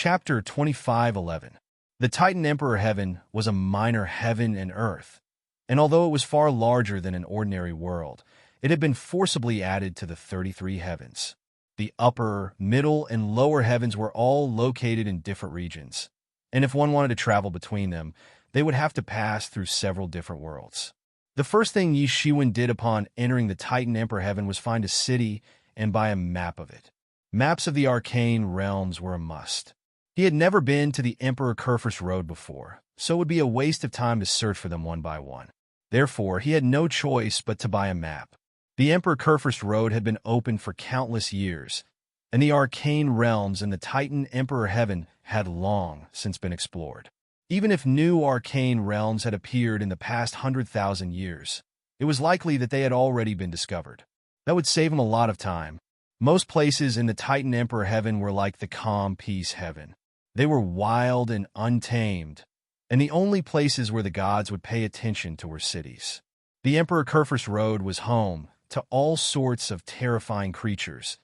Chapter 25:11. The Titan Emperor Heaven was a minor heaven and earth, and although it was far larger than an ordinary world, it had been forcibly added to the 33 heavens. The upper, middle, and lower heavens were all located in different regions, and if one wanted to travel between them, they would have to pass through several different worlds. The first thing Yi Shiwen did upon entering the Titan Emperor Heaven was find a city and buy a map of it. Maps of the arcane realms were a must. He had never been to the Emperor Kerfur's Road before, so it would be a waste of time to search for them one by one. Therefore, he had no choice but to buy a map. The Emperor Kerfur's Road had been open for countless years, and the arcane realms in the Titan Emperor Heaven had long since been explored. Even if new arcane realms had appeared in the past 100,000 years, it was likely that they had already been discovered. That would save him a lot of time. Most places in the Titan Emperor Heaven were like the calm peace heaven. They were wild and untamed, and the only places where the gods would pay attention to were cities. The Emperor Kerfur's Road was home to all sorts of terrifying creatures,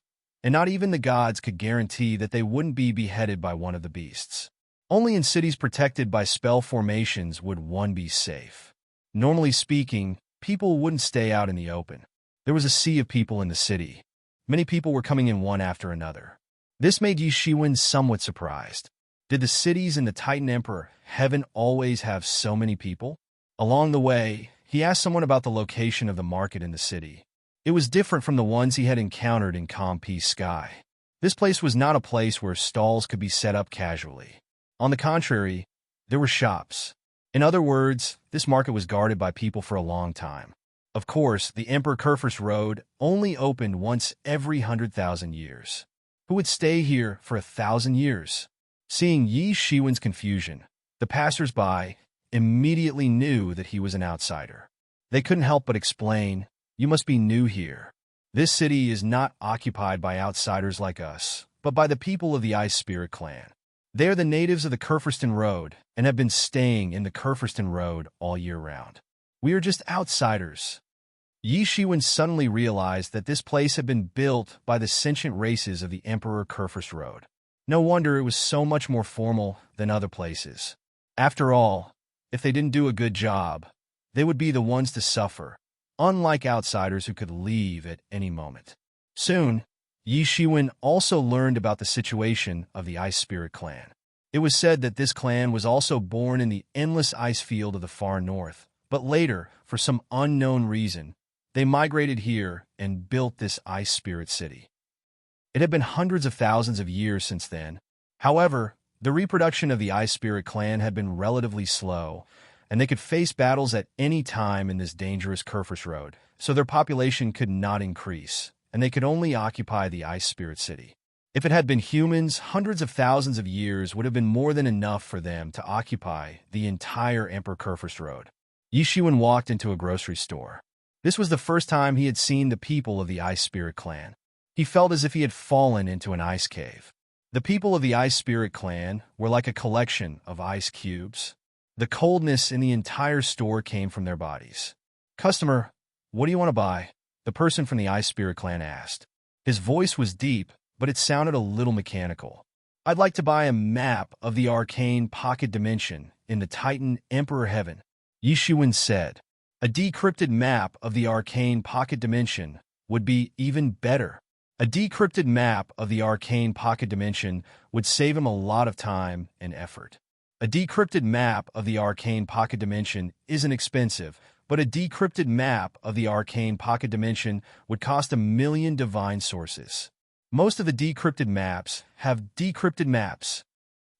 and not even the gods could guarantee that they wouldn't be beheaded by one of the beasts. Only in cities protected by spell formations would one be safe. Normally speaking, people wouldn't stay out in the open. There was a sea of people in the city. Many people were coming in one after another. This made Yi Shiwen somewhat surprised. Did the cities in the Titan Emperor Heaven always have so many people? Along the way, he asked someone about the location of the market in the city. It was different from the ones he had encountered in Calm Peace Sky. This place was not a place where stalls could be set up casually. On the contrary, there were shops. In other words, this market was guarded by people for a long time. Of course, the Emperor Kerfur's Road only opened once every 100,000 years. Who would stay here for 1,000 years? Seeing Yi Shiwen's confusion, the passers-by immediately knew that he was an outsider. They couldn't help but explain, "You must be new here. This city is not occupied by outsiders like us, but by the people of the Ice Spirit clan. They are the natives of the Kerfurston Road and have been staying in the Kerfurston Road all year round. We are just outsiders." Yi Shiwen suddenly realized that this place had been built by the sentient races of the Emperor Kerfur's Road. No wonder it was so much more formal than other places. After all, if they didn't do a good job, they would be the ones to suffer, unlike outsiders who could leave at any moment. Soon, Yi Shiwen also learned about the situation of the Ice Spirit clan. It was said that this clan was also born in the endless ice field of the far north, but later, for some unknown reason, they migrated here and built this Ice Spirit city. It had been hundreds of thousands of years since then. However, the reproduction of the Ice Spirit clan had been relatively slow, and they could face battles at any time in this dangerous Kerfur's Road, so their population could not increase, and they could only occupy the Ice Spirit city. If it had been humans, hundreds of thousands of years would have been more than enough for them to occupy the entire Emperor Kerfur's Road. Yi Shiwen walked into a grocery store. This was the first time he had seen the people of the Ice Spirit clan. He felt as if he had fallen into an ice cave. The people of the Ice Spirit clan were like a collection of ice cubes. The coldness in the entire store came from their bodies. "Customer, what do you want to buy?" the person from the Ice Spirit clan asked. His voice was deep, but it sounded a little mechanical. "I'd like to buy a map of the arcane pocket dimension in the Titan Emperor Heaven," Yi Shiwen said. A decrypted map of the arcane pocket dimension would be even better. A decrypted map of the arcane pocket dimension would save him a lot of time and effort. A decrypted map of the arcane pocket dimension isn't expensive, but a decrypted map of the arcane pocket dimension would cost 1,000,000 divine sources. Most of the decrypted maps have decrypted maps.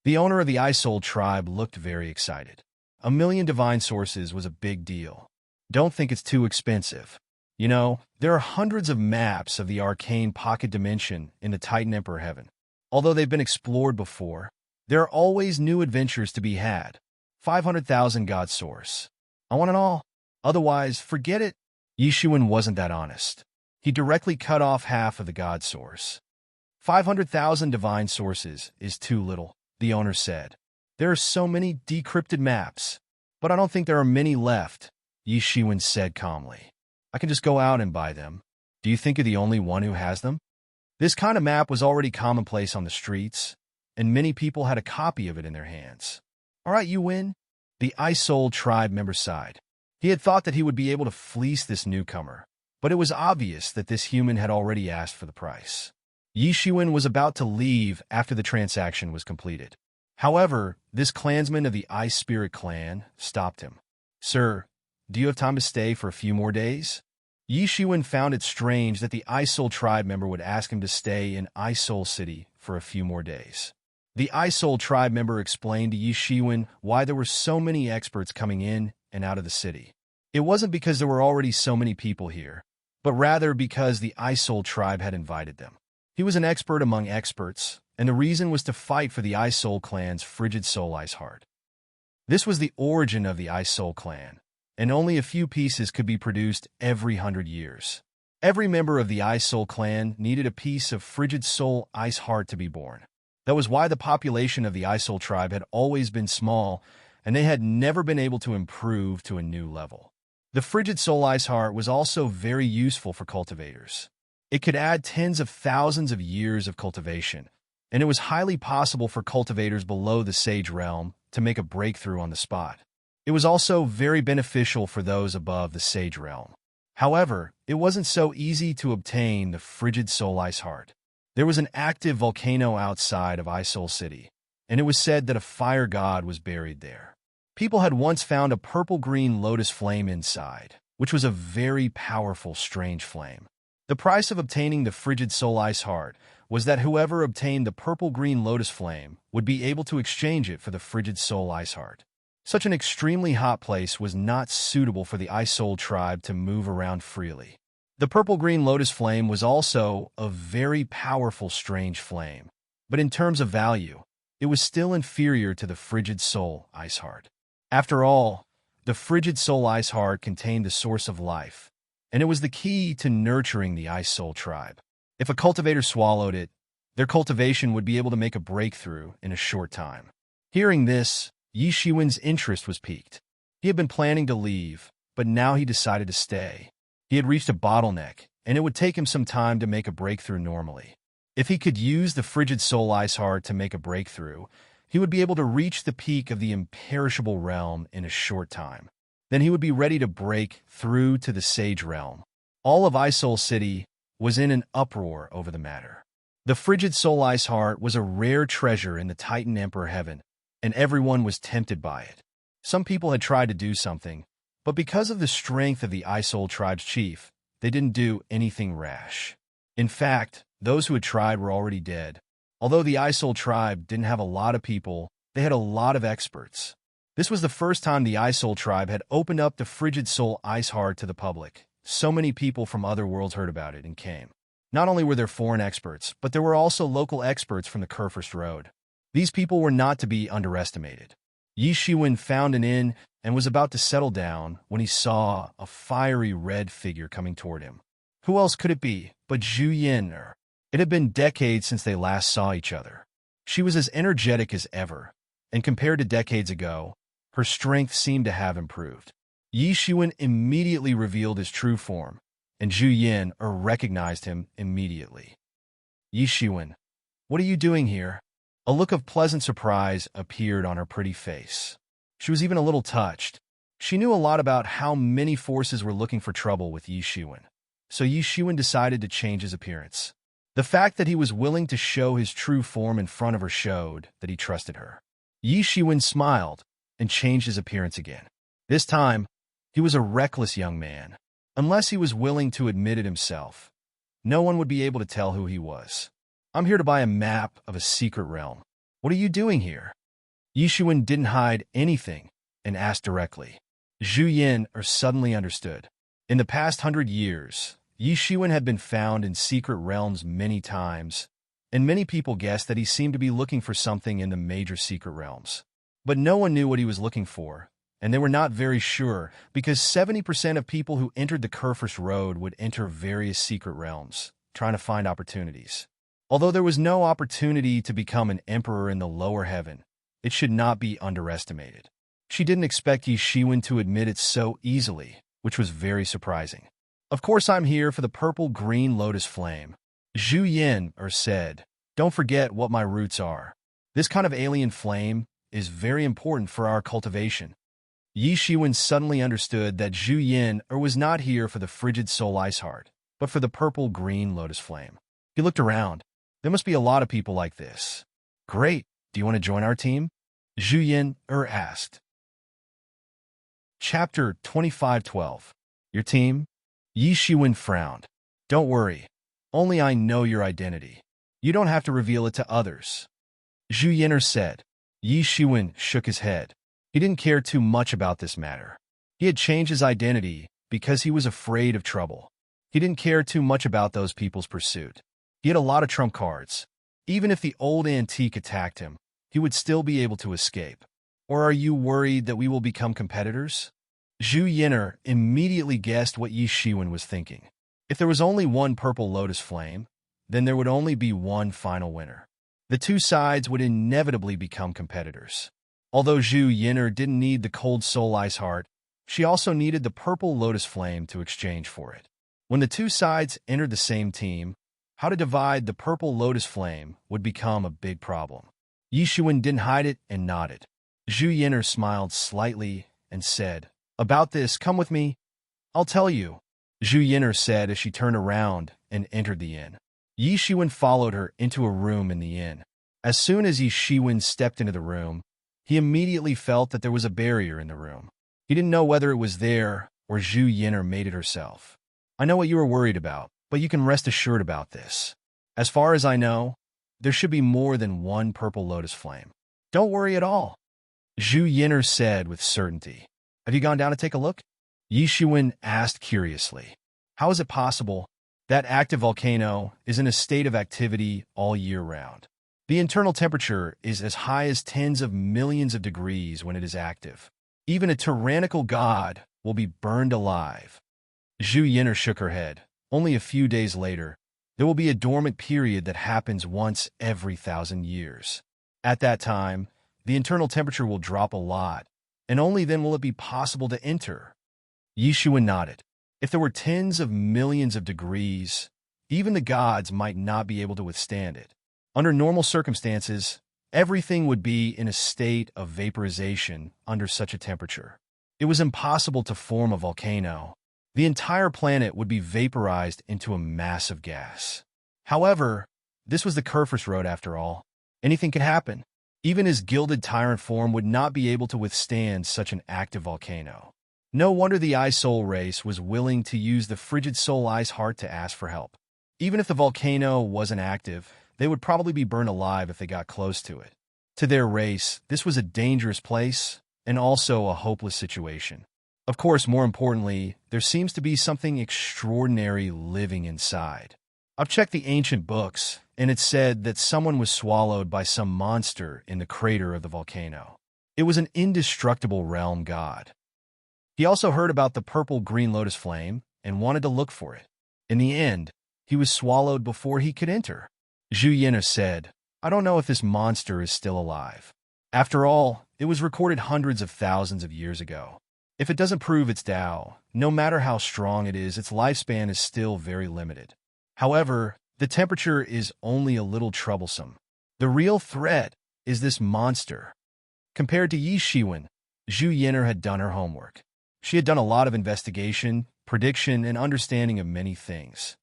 The owner of the Isold tribe looked very excited. 1,000,000 divine sources was a big deal. Don't think it's too expensive. You know, there are hundreds of maps of the arcane pocket dimension in the Titan Emperor Heaven. Although they've been explored before, there are always new adventures to be had. 500,000 God Source. I want it all. Otherwise, forget it. Yi Shiwen wasn't that honest. He directly cut off half of the God Source. 500,000 divine sources is too little, the owner said. There are so many decrypted maps, but I don't think there are many left, Yi Shiwen said calmly. I can just go out and buy them. Do you think you're the only one who has them? This kind of map was already commonplace on the streets, and many people had a copy of it in their hands. "All right, you win," the Ice Soul tribe member sighed. He had thought that he would be able to fleece this newcomer, but it was obvious that this human had already asked for the price. Yi Shiwen was about to leave after the transaction was completed. However, this clansman of the Ice Spirit clan stopped him. "Sir, do you have time to stay for a few more days?" Yi Shiwen found it strange that the Ice Soul tribe member would ask him to stay in Ice Soul City for a few more days. The Ice Soul tribe member explained to Yi Shiwen why there were so many experts coming in and out of the city. It wasn't because there were already so many people here, but rather because the Ice Soul tribe had invited them. He was an expert among experts, and the reason was to fight for the Ice Soul clan's frigid soul Ice Heart. This was the origin of the Ice Soul clan, and only a few pieces could be produced every 100 years. Every member of the Ice Soul clan needed a piece of frigid soul Ice Heart to be born. That was why the population of the Ice Soul tribe had always been small, and they had never been able to improve to a new level. The frigid soul Ice Heart was also very useful for cultivators. It could add tens of thousands of years of cultivation, and it was highly possible for cultivators below the Sage Realm to make a breakthrough on the spot. It was also very beneficial for those above the Sage Realm. However, it wasn't so easy to obtain the frigid soul Ice Heart. There was an active volcano outside of Ice Soul City, and it was said that a fire god was buried there. People had once found a purple-green lotus flame inside, which was a very powerful, strange flame. The price of obtaining the frigid soul Ice Heart was that whoever obtained the purple-green lotus flame would be able to exchange it for the frigid soul Ice Heart. Such an extremely hot place was not suitable for the Ice Soul tribe to move around freely. The purple-green lotus flame was also a very powerful, strange flame, but in terms of value, it was still inferior to the frigid soul Ice Heart. After all, the frigid soul Ice Heart contained the source of life, and it was the key to nurturing the Ice Soul tribe. If a cultivator swallowed it, their cultivation would be able to make a breakthrough in a short time. Hearing this, Yi Shiwen's interest was piqued. He had been planning to leave, but now he decided to stay. He had reached a bottleneck, and it would take him some time to make a breakthrough normally. If he could use the frigid soul Ice Heart to make a breakthrough, he would be able to reach the peak of the imperishable realm in a short time. Then he would be ready to break through to the Sage Realm. All of Ice Soul City was in an uproar over the matter. The frigid soul Ice Heart was a rare treasure in the Titan Emperor heaven, and everyone was tempted by it. Some people had tried to do something, but because of the strength of the Ice Soul tribe's chief, they didn't do anything rash. In fact, those who had tried were already dead. Although the Ice Soul tribe didn't have a lot of people, they had a lot of experts. This was the first time the Ice Soul tribe had opened up the frigid soul Ice Heart to the public. So many people from other worlds heard about it and came. Not only were there foreign experts, but there were also local experts from the Kurfürst Road. These people were not to be underestimated. Yi Shiwen found an inn and was about to settle down when he saw a fiery red figure coming toward him. Who else could it be but Zhu Yin? It had been decades since they last saw each other. She was as energetic as ever, and compared to decades ago, her strength seemed to have improved. Yi Shiwen immediately revealed his true form, and Zhu Yin recognized him immediately. "Yi Shiwen, what are you doing here?" A look of pleasant surprise appeared on her pretty face. She was even a little touched. She knew a lot about how many forces were looking for trouble with Yi Shiwen, so Yi Shiwen decided to change his appearance. The fact that he was willing to show his true form in front of her showed that he trusted her. Yi Shiwen smiled and changed his appearance again. This time, he was a reckless young man. Unless he was willing to admit it himself, no one would be able to tell who he was. "I'm here to buy a map of a secret realm. What are you doing here?" Yi Shiwen didn't hide anything and asked directly. Zhu Yin suddenly understood. In the past 100 years, Yi Shiwen had been found in secret realms many times, and many people guessed that he seemed to be looking for something in the major secret realms. But no one knew what he was looking for, and they were not very sure because 70% of people who entered the Kurfürst Road would enter various secret realms, trying to find opportunities. Although there was no opportunity to become an emperor in the lower heaven, it should not be underestimated. She didn't expect Yi Shiwen to admit it so easily, which was very surprising. "Of course I'm here for the purple-green lotus flame," Zhu Yin said. "Don't forget what my roots are. This kind of alien flame is very important for our cultivation. Yi Shiwen suddenly understood that Zhu Yin was not here for the frigid soul ice heart, but for the purple-green lotus flame. He looked around. There must be a lot of people like this. Great. Do you want to join our team? Zhu Yin asked. Chapter 25:12. Your team? Yi Shiwen frowned. Don't worry. Only I know your identity. You don't have to reveal it to others. Zhu Yin said. Yi Shiwen shook his head. He didn't care too much about this matter. He had changed his identity because he was afraid of trouble. He didn't care too much about those people's pursuit. He had a lot of trump cards. Even if the old antique attacked him, he would still be able to escape. Or are you worried that we will become competitors? Zhu Yin immediately guessed what Yi Shiwen was thinking. If there was only one purple lotus flame, then there would only be one final winner. The two sides would inevitably become competitors. Although Zhu Yin didn't need the cold soul ice heart, she also needed the purple lotus flame to exchange for it. When the two sides entered the same team, how to divide the purple lotus flame would become a big problem. Yi Shiwen didn't hide it and nodded. Zhu Yin smiled slightly and said, About this, come with me. I'll tell you, Zhu Yin said as she turned around and entered the inn. Yi Shiwen followed her into a room in the inn. As soon as Yi Shiwen stepped into the room, he immediately felt that there was a barrier in the room. He didn't know whether it was there or Zhu Yin made it herself. I know what you were worried about, but you can rest assured about this. As far as I know, there should be more than one purple lotus flame. Don't worry at all, Zhu Yin said with certainty. Have you gone down to take a look? Yi Shiwen asked curiously. How is it possible? That active volcano is in a state of activity all year round. The internal temperature is as high as tens of millions of degrees when it is active. Even a tyrannical god will be burned alive. Zhu Yin shook her head. Only a few days later, there will be a dormant period that happens once every 1,000 years. At that time, the internal temperature will drop a lot, and only then will it be possible to enter. Yi Shiwen nodded. If there were tens of millions of degrees, even the gods might not be able to withstand it. Under normal circumstances, everything would be in a state of vaporization under such a temperature. It was impossible to form a volcano. The entire planet would be vaporized into a mass of gas. However, this was the Kerfus Road after all. Anything could happen. Even his gilded tyrant form would not be able to withstand such an active volcano. No wonder the Ice Soul race was willing to use the frigid soul ice heart to ask for help. Even if the volcano wasn't active, they would probably be burned alive if they got close to it. To their race, this was a dangerous place and also a hopeless situation. Of course, more importantly, there seems to be something extraordinary living inside. I've checked the ancient books, and it said that someone was swallowed by some monster in the crater of the volcano. It was an indestructible realm god. He also heard about the purple-green lotus flame and wanted to look for it. In the end, he was swallowed before he could enter. Zhu Yin said, I don't know if this monster is still alive. After all, it was recorded hundreds of thousands of years ago. If it doesn't prove its Tao, no matter how strong it is, its lifespan is still very limited. However, the temperature is only a little troublesome. The real threat is this monster. Compared to Yi Shiwen, Zhu Yin had done her homework. She had done a lot of investigation, prediction, and understanding of many things.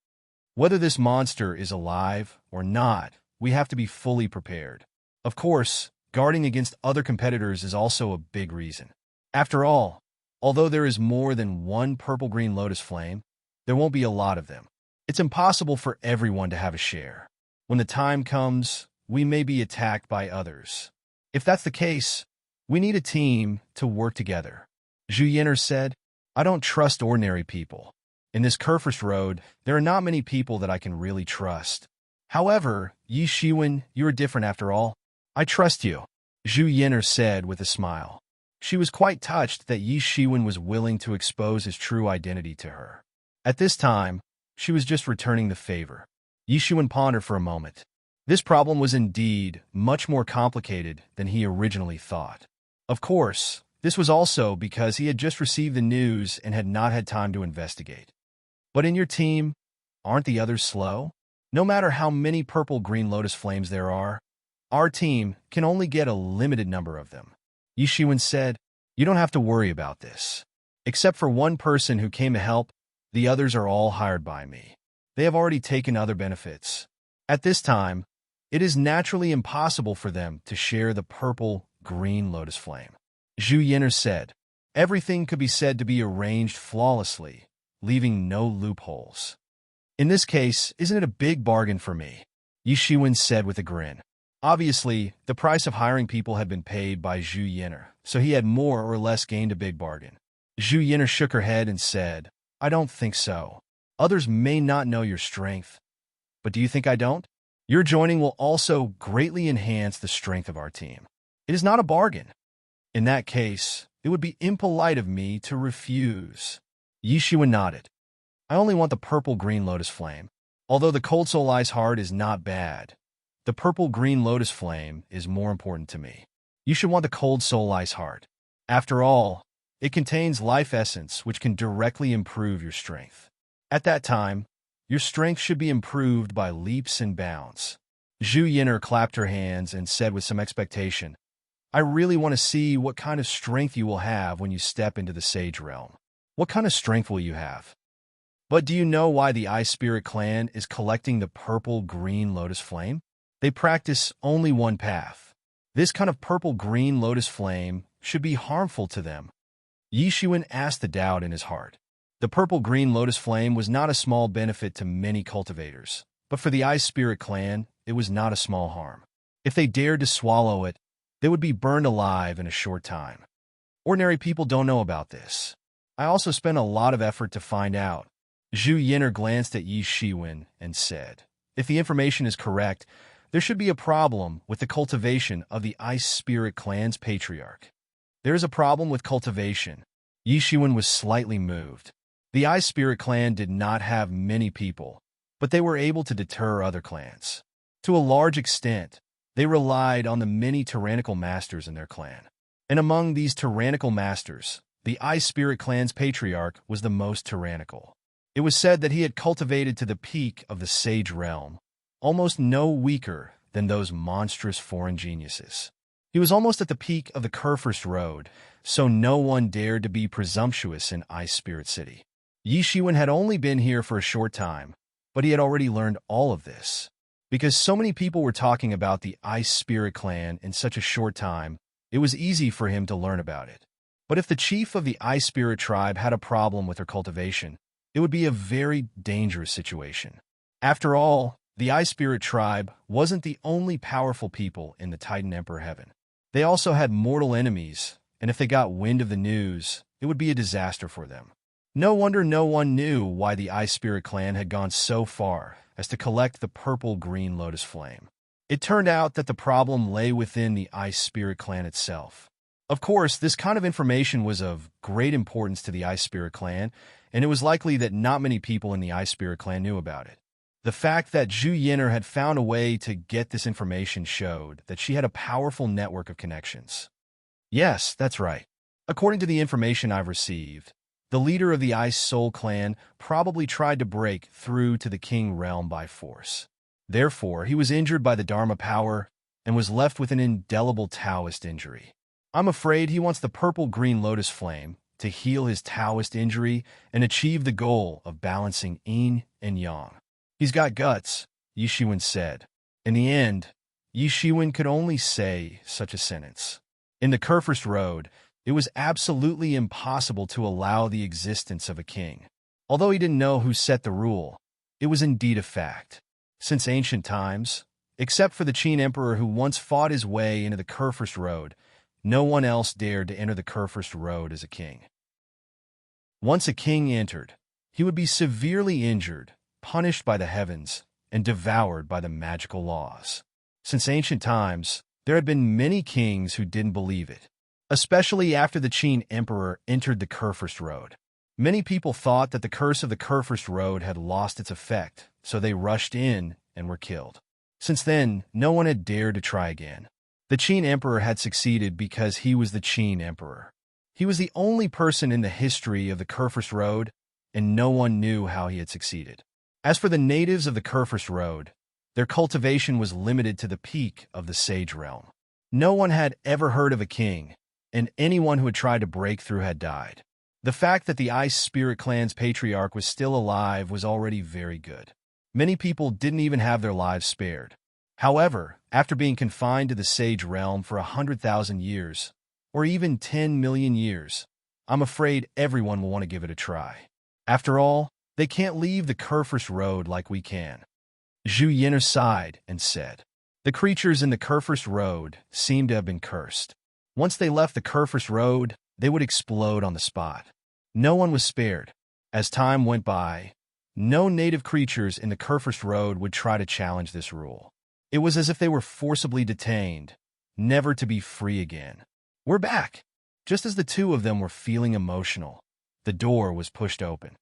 Whether this monster is alive or not, we have to be fully prepared. Of course, guarding against other competitors is also a big reason. After all, although there is more than one purple-green lotus flame, there won't be a lot of them. It's impossible for everyone to have a share. When the time comes, we may be attacked by others. If that's the case, we need a team to work together. Zhu Yin said, I don't trust ordinary people. In this Kerfus Road, there are not many people that I can really trust. However, Yi Shiwen, you are different after all. I trust you, Zhu Yin said with a smile. She was quite touched that Yi Shiwen was willing to expose his true identity to her. At this time, she was just returning the favor. Yi Shiwen pondered for a moment. This problem was indeed much more complicated than he originally thought. Of course, this was also because he had just received the news and had not had time to investigate. But in your team, aren't the others slow? No matter how many purple-green lotus flames there are, Our team can only get a limited number of them. Yi Shiwen said, "You don't have to worry about this. Except for one person who came to help, the others are all hired by me. They have already taken other benefits. At this time, it is naturally impossible for them to share the purple-green lotus flame." Zhu Yin'er said, "Everything could be said to be arranged flawlessly, leaving no loopholes. In this case, isn't it a big bargain for me?" Yi Shiwen said with a grin. Obviously, the price of hiring people had been paid by Zhu Yin'er, so he had more or less gained a big bargain. Zhu Yin'er shook her head and said, "I don't think so. Others may not know your strength, but do you think I don't? Your joining will also greatly enhance the strength of our team. It is not a bargain. In that case, it would be impolite of me to refuse." Yi Shiwen nodded. "I only want the purple-green lotus flame. Although the cold soul ice heart is not bad, the purple-green lotus flame is more important to me. You should want the cold soul ice heart. After all, it contains life essence which can directly improve your strength. At that time, your strength should be improved by leaps and bounds." Zhu Yin'er clapped her hands and said with some expectation, "I really want to see what kind of strength you will have when you step into the Sage Realm. What kind of strength will you have? But do you know why the Ice Spirit Clan is collecting the purple-green lotus flame? They practice only one path. This kind of purple-green lotus flame should be harmful to them." Yi Shiwen asked the doubt in his heart. The purple-green lotus flame was not a small benefit to many cultivators, but for the Ice Spirit Clan, it was not a small harm. If they dared to swallow it, they would be burned alive in a short time. Ordinary people don't know about this. I also spent a lot of effort to find out. Zhu Yin'er glanced at Yi Shiwen and said, "If the information is correct, there should be a problem with the cultivation of the Ice Spirit Clan's patriarch." "There is a problem with cultivation." Yi Shiwen was slightly moved. The Ice Spirit Clan did not have many people, but they were able to deter other clans. To a large extent, they relied on the many tyrannical masters in their clan. And among these tyrannical masters, the Ice Spirit Clan's patriarch was the most tyrannical. It was said that he had cultivated to the peak of the Sage Realm, almost no weaker than those monstrous foreign geniuses. He was almost at the peak of the Kurfürst Road, so no one dared to be presumptuous in Ice Spirit City. Yi Shiwen had only been here for a short time, but he had already learned all of this. Because so many people were talking about the Ice Spirit Clan in such a short time, it was easy for him to learn about it. But if the chief of the Ice Spirit tribe had a problem with their cultivation, it would be a very dangerous situation. After all, the Ice Spirit tribe wasn't the only powerful people in the Titan Emperor Heaven. They also had mortal enemies, and if they got wind of the news, it would be a disaster for them. No wonder no one knew why the Ice Spirit Clan had gone so far as to collect the purple-green lotus flame. It turned out that the problem lay within the Ice Spirit Clan itself. Of course, this kind of information was of great importance to the Ice Spirit Clan, and it was likely that not many people in the Ice Spirit Clan knew about it. The fact that Zhu Yin'er had found a way to get this information showed that she had a powerful network of connections. Yes, that's right. According to the information I've received, the leader of the Ice Soul Clan probably tried to break through to the King Realm by force. Therefore, he was injured by the Dharma power and was left with an indelible Taoist injury. I'm afraid he wants the purple-green lotus flame to heal his Taoist injury and achieve the goal of balancing yin and yang. He's got guts, Yi Shiwen said. In the end, Yi Shiwen could only say such a sentence. In the Kurfürst Road, it was absolutely impossible to allow the existence of a king. Although he didn't know who set the rule, it was indeed a fact. Since ancient times, except for the Qin Emperor who once fought his way into the Kurfürst Road, no one else dared to enter the Kurfürst Road as a king. Once a king entered, he would be severely injured, punished by the heavens, and devoured by the magical laws. Since ancient times, there had been many kings who didn't believe it, especially after the Qin Emperor entered the Kurfürst Road. Many people thought that the curse of the Kurfürst Road had lost its effect, so they rushed in and were killed. Since then, no one had dared to try again. The Qin Emperor had succeeded because he was the Qin Emperor. He was the only person in the history of the Kurfürst Road, and no one knew how he had succeeded. As for the natives of the Kurfürst Road, Their cultivation was limited to the peak of the sage realm. No one had ever heard of a king, and anyone who had tried to break through had died. The fact that the Ice Spirit Clan's patriarch was still alive was already very good. Many people didn't even have their lives spared. However, after being confined to the Sage Realm for 100,000 years, or even 10 million years, I'm afraid everyone will want to give it a try. After all, they can't leave the Kerfurst Road like we can. Zhu Yin'er sighed and said, "The creatures in the Kerfurst Road seem to have been cursed. Once they left the Kerfurst Road, they would explode on the spot." No one was spared. As time went by, no native creatures in the Kerfurst Road would try to challenge this rule. It was as if they were forcibly detained, never to be free again. "We're back." Just as the two of them were feeling emotional, the door was pushed open.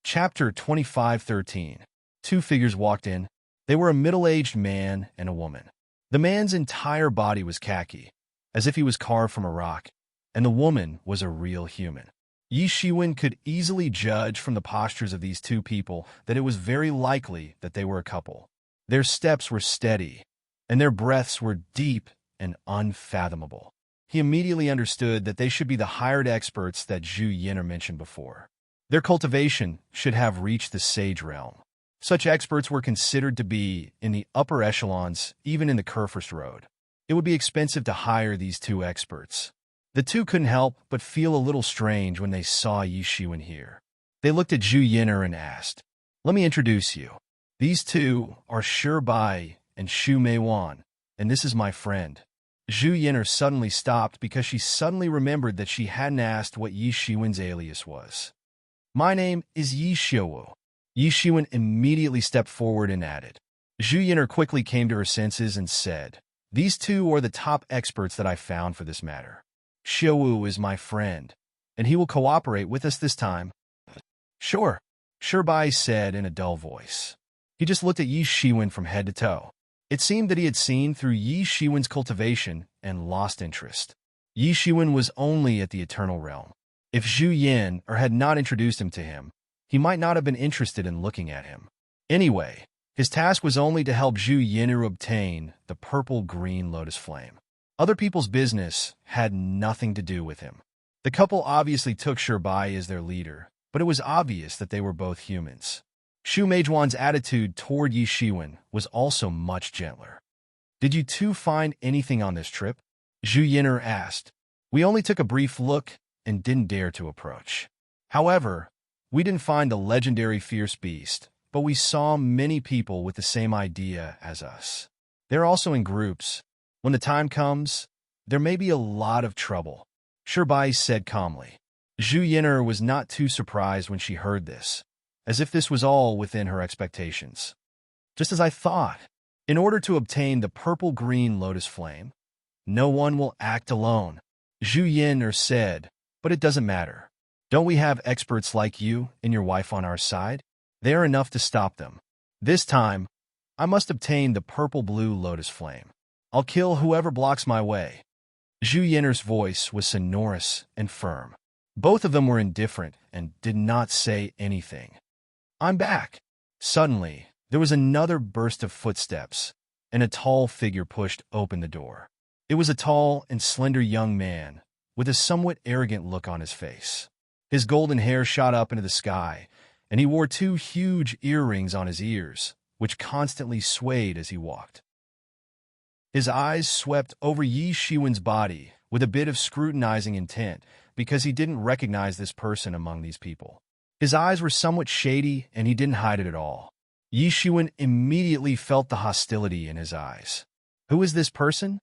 Chapter 25:13. Two figures walked in. They were a middle-aged man and a woman. The man's entire body was khaki, as if he was carved from a rock, and the woman was a real human. Yi Shiwen could easily judge from the postures of these two people that it was very likely that they were a couple. Their steps were steady, and their breaths were deep and unfathomable. He immediately understood that they should be the hired experts that Zhu Yin'er mentioned before. Their cultivation should have reached the Sage Realm. Such experts were considered to be in the upper echelons, even in the Kerfurst Road. It would be expensive to hire these two experts. The two couldn't help but feel a little strange when they saw Yi Shiwen here. They looked at Zhu Yin'er and asked, "Let me introduce you. These two are Shi Bai and Shu Meiwan, and this is my friend." Zhu Yin'er suddenly stopped because she suddenly remembered that she hadn't asked what Yi Shiwen's alias was. "My name is Yi Xiuwu." Yi Shiwen immediately stepped forward and added. Zhu Yin'er quickly came to her senses and said, "These two are the top experts that I found for this matter. Xiuwu is my friend, and he will cooperate with us this time." "Sure," Shi Bai said in a dull voice. He just looked at Yi Shiwen from head to toe. It seemed that he had seen through Yi Shiwen's cultivation and lost interest. Yi Shiwen was only at the Eternal Realm. If Zhu Yin'er had not introduced him to him, he might not have been interested in looking at him. Anyway, his task was only to help Zhu Yin'er obtain the purple-green lotus flame. Other people's business had nothing to do with him. The couple obviously took Shi Bai as their leader, but it was obvious that they were both humans. Shu Meijuan's attitude toward Yi Shiwen was also much gentler. "Did you two find anything on this trip?" Zhu Yin'er asked. "We only took a brief look and didn't dare to approach. However, we didn't find the legendary fierce beast, but we saw many people with the same idea as us. They're also in groups. When the time comes, there may be a lot of trouble," Shi Bai said calmly. Zhu Yin'er was not too surprised when she heard this, as if this was all within her expectations. "Just as I thought. In order to obtain the purple-green lotus flame, no one will act alone," Zhu Yin'er said, "but it doesn't matter. Don't we have experts like you and your wife on our side? They are enough to stop them. This time, I must obtain the purple-blue lotus flame. I'll kill whoever blocks my way." Zhu Yin'er's voice was sonorous and firm. Both of them were indifferent and did not say anything. "I'm back." Suddenly, there was another burst of footsteps, and a tall figure pushed open the door. It was a tall and slender young man, with a somewhat arrogant look on his face. His golden hair shot up into the sky, and he wore two huge earrings on his ears, which constantly swayed as he walked. His eyes swept over Yi Shiwen's body with a bit of scrutinizing intent because he didn't recognize this person among these people. His eyes were somewhat shady, and he didn't hide it at all. Yi Shiwen immediately felt the hostility in his eyes. Who is this person?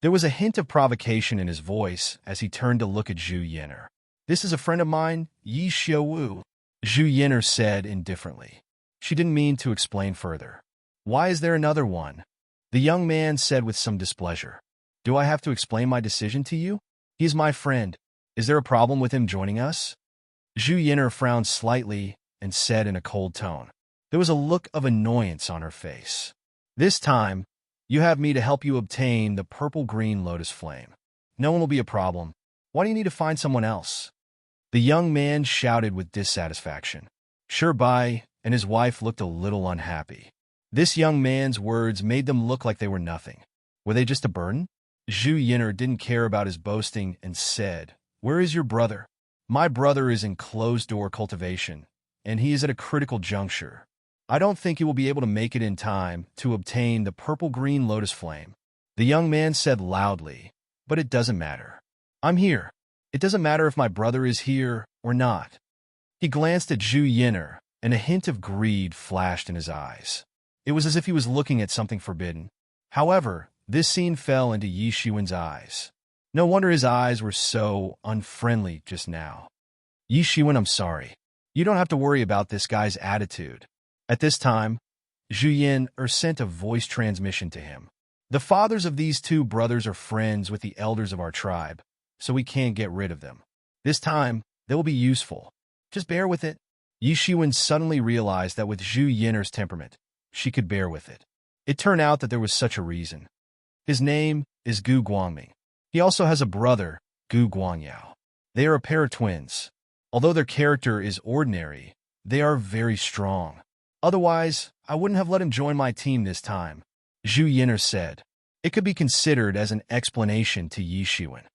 There was a hint of provocation in his voice as he turned to look at Zhu Yin'er. "This is a friend of mine, Yi Xiuwu," Zhu Yin'er said indifferently. She didn't mean to explain further. "Why is there another one?" the young man said with some displeasure. "Do I have to explain my decision to you? He is my friend. Is there a problem with him joining us?" Zhu Yin'er frowned slightly and said in a cold tone. There was a look of annoyance on her face. "This time, you have me to help you obtain the purple-green lotus flame. No one will be a problem. Why do you need to find someone else?" The young man shouted with dissatisfaction. Shi Bai and his wife looked a little unhappy. This young man's words made them look like they were nothing. Were they just a burden? Zhu Yin'er didn't care about his boasting and said, "Where is your brother?" "My brother is in closed-door cultivation, and he is at a critical juncture. I don't think he will be able to make it in time to obtain the purple-green lotus flame." The young man said loudly, "But it doesn't matter. I'm here. It doesn't matter if my brother is here or not." He glanced at Zhu Yin'er, and a hint of greed flashed in his eyes. It was as if he was looking at something forbidden. However, this scene fell into Yi Shiwen's eyes. No wonder his eyes were so unfriendly just now. "Yi Shiwen, I'm sorry. You don't have to worry about this guy's attitude." At this time, Zhu Yin'er sent a voice transmission to him. "The fathers of these two brothers are friends with the elders of our tribe, so we can't get rid of them. This time, they will be useful. Just bear with it." Yi Shiwen suddenly realized that with Zhu Yin'er's temperament, she could bear with it. It turned out that there was such a reason. His name is Gu Guangming. He also has a brother, Gu Guangyao. They are a pair of twins. Although their character is ordinary, they are very strong. Otherwise, I wouldn't have let him join my team this time, Zhu Yin'er said. It could be considered as an explanation to Yi Shiwen.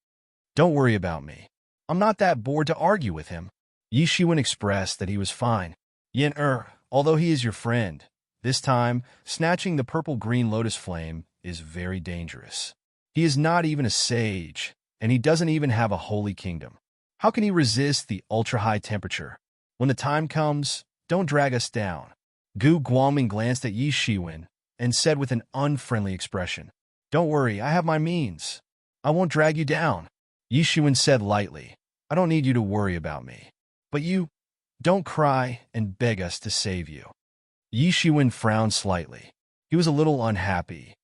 "Don't worry about me. I'm not that bored to argue with him." Yi Shiwen expressed that he was fine. "Yin'er, although he is your friend, this time, snatching the purple-green lotus flame is very dangerous. He is not even a sage, and he doesn't even have a holy kingdom. How can he resist the ultra-high temperature? When the time comes, don't drag us down." Gu Guangming glanced at Yi Shiwen and said with an unfriendly expression, "Don't worry, I have my means. I won't drag you down." Yi Shiwen said lightly, "I don't need you to worry about me. But you, don't cry and beg us to save you." Yi Shiwen frowned slightly. He was a little unhappy.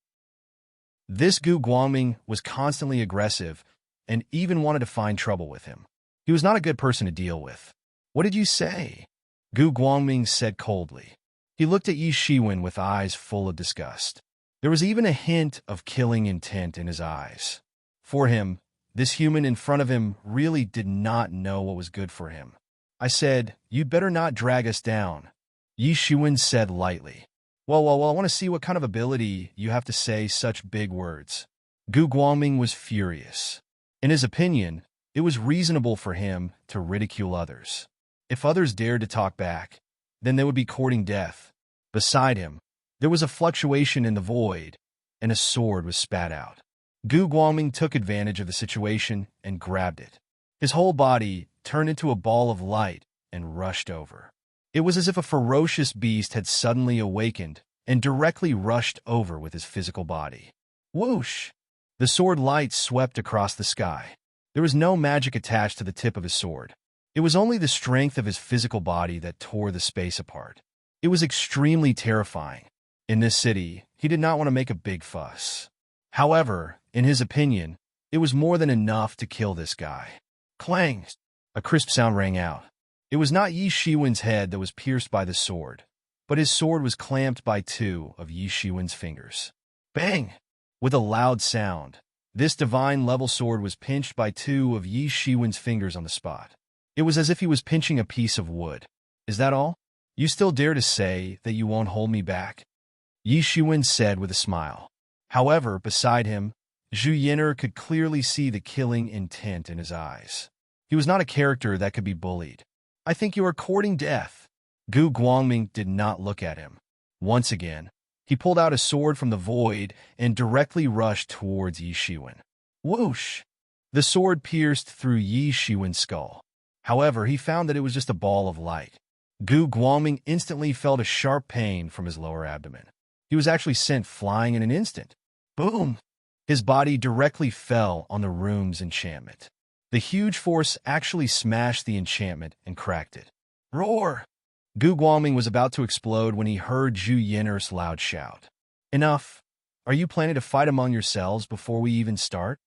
This Gu Guangming was constantly aggressive and even wanted to find trouble with him. He was not a good person to deal with. "What did you say?" Gu Guangming said coldly. He looked at Yi Shiwen with eyes full of disgust. There was even a hint of killing intent in his eyes. For him, this human in front of him really did not know what was good for him. "I said, you'd better not drag us down," Yi Shiwen said lightly. Well, I want to see what kind of ability you have to say such big words." Gu Guangming was furious. In his opinion, it was reasonable for him to ridicule others. If others dared to talk back, then they would be courting death. Beside him, there was a fluctuation in the void, and a sword was spat out. Gu Guangming took advantage of the situation and grabbed it. His whole body turned into a ball of light and rushed over. It was as if a ferocious beast had suddenly awakened and directly rushed over with his physical body. Whoosh! The sword light swept across the sky. There was no magic attached to the tip of his sword. It was only the strength of his physical body that tore the space apart. It was extremely terrifying. In this city, he did not want to make a big fuss. However, in his opinion, it was more than enough to kill this guy. Clang! A crisp sound rang out. It was not Yi Shiwen's head that was pierced by the sword, but his sword was clamped by two of Yi Shiwen's fingers. Bang! With a loud sound, this divine-level sword was pinched by two of Yi Shiwen's fingers on the spot. It was as if he was pinching a piece of wood. "Is that all? You still dare to say that you won't hold me back?" Yi Shiwen said with a smile. However, beside him, Zhu Yin'er could clearly see the killing intent in his eyes. He was not a character that could be bullied. "I think you are courting death." Gu Guangming did not look at him. Once again, he pulled out a sword from the void and directly rushed towards Yi Shiwen. Whoosh! The sword pierced through Yi Shiwen's skull. However, he found that it was just a ball of light. Gu Guangming instantly felt a sharp pain from his lower abdomen. He was actually sent flying in an instant. Boom! His body directly fell on the room's enchantment. The huge force actually smashed the enchantment and cracked it. Roar! Gu Guangming was about to explode when he heard Zhu Yin'er's loud shout. "Enough! Are you planning to fight among yourselves before we even start?"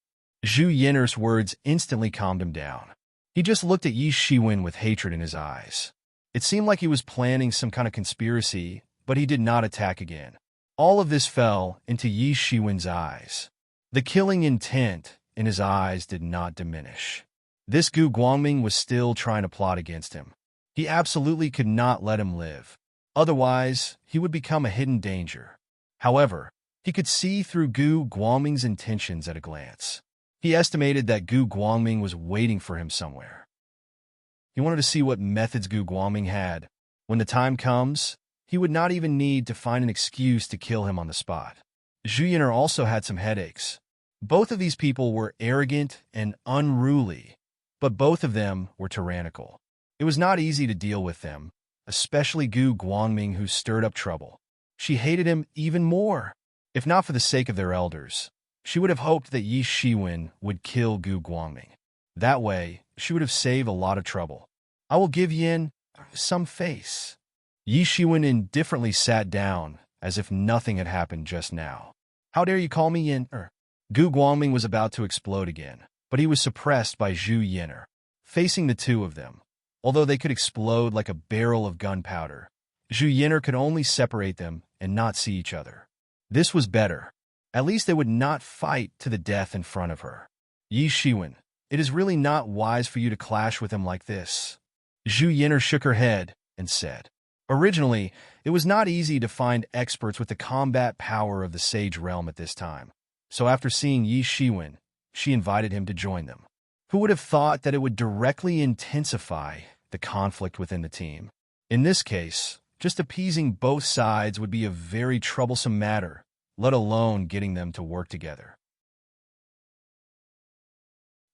Zhu Yin'er's words instantly calmed him down. He just looked at Yi Shiwen with hatred in his eyes. It seemed like he was planning some kind of conspiracy, but he did not attack again. All of this fell into Yi Shiwen's eyes. The killing intent in his eyes did not diminish. This Gu Guangming was still trying to plot against him. He absolutely could not let him live. Otherwise, he would become a hidden danger. However, he could see through Gu Guangming's intentions at a glance. He estimated that Gu Guangming was waiting for him somewhere. He wanted to see what methods Gu Guangming had. When the time comes, he would not even need to find an excuse to kill him on the spot. Zhu Yin'er also had some headaches. Both of these people were arrogant and unruly, but both of them were tyrannical. It was not easy to deal with them, especially Gu Guangming, who stirred up trouble. She hated him even more. If not for the sake of their elders, she would have hoped that Yi Shiwen would kill Gu Guangming. That way, she would have saved a lot of trouble. I will give Yin some face. Yi Shiwen indifferently sat down, as if nothing had happened just now. How dare you call me Yin? Gu Guangming was about to explode again, but he was suppressed by Zhu Yin'er. Facing the two of them, although they could explode like a barrel of gunpowder, Zhu Yin'er could only separate them and not see each other. This was better. At least they would not fight to the death in front of her. Yi Shiwen, it is really not wise for you to clash with him like this. Zhu Yin'er shook her head and said, originally, it was not easy to find experts with the combat power of the Sage Realm at this time. So after seeing Yi Shiwen, she invited him to join them. Who would have thought that it would directly intensify the conflict within the team? In this case, just appeasing both sides would be a very troublesome matter, let alone getting them to work together.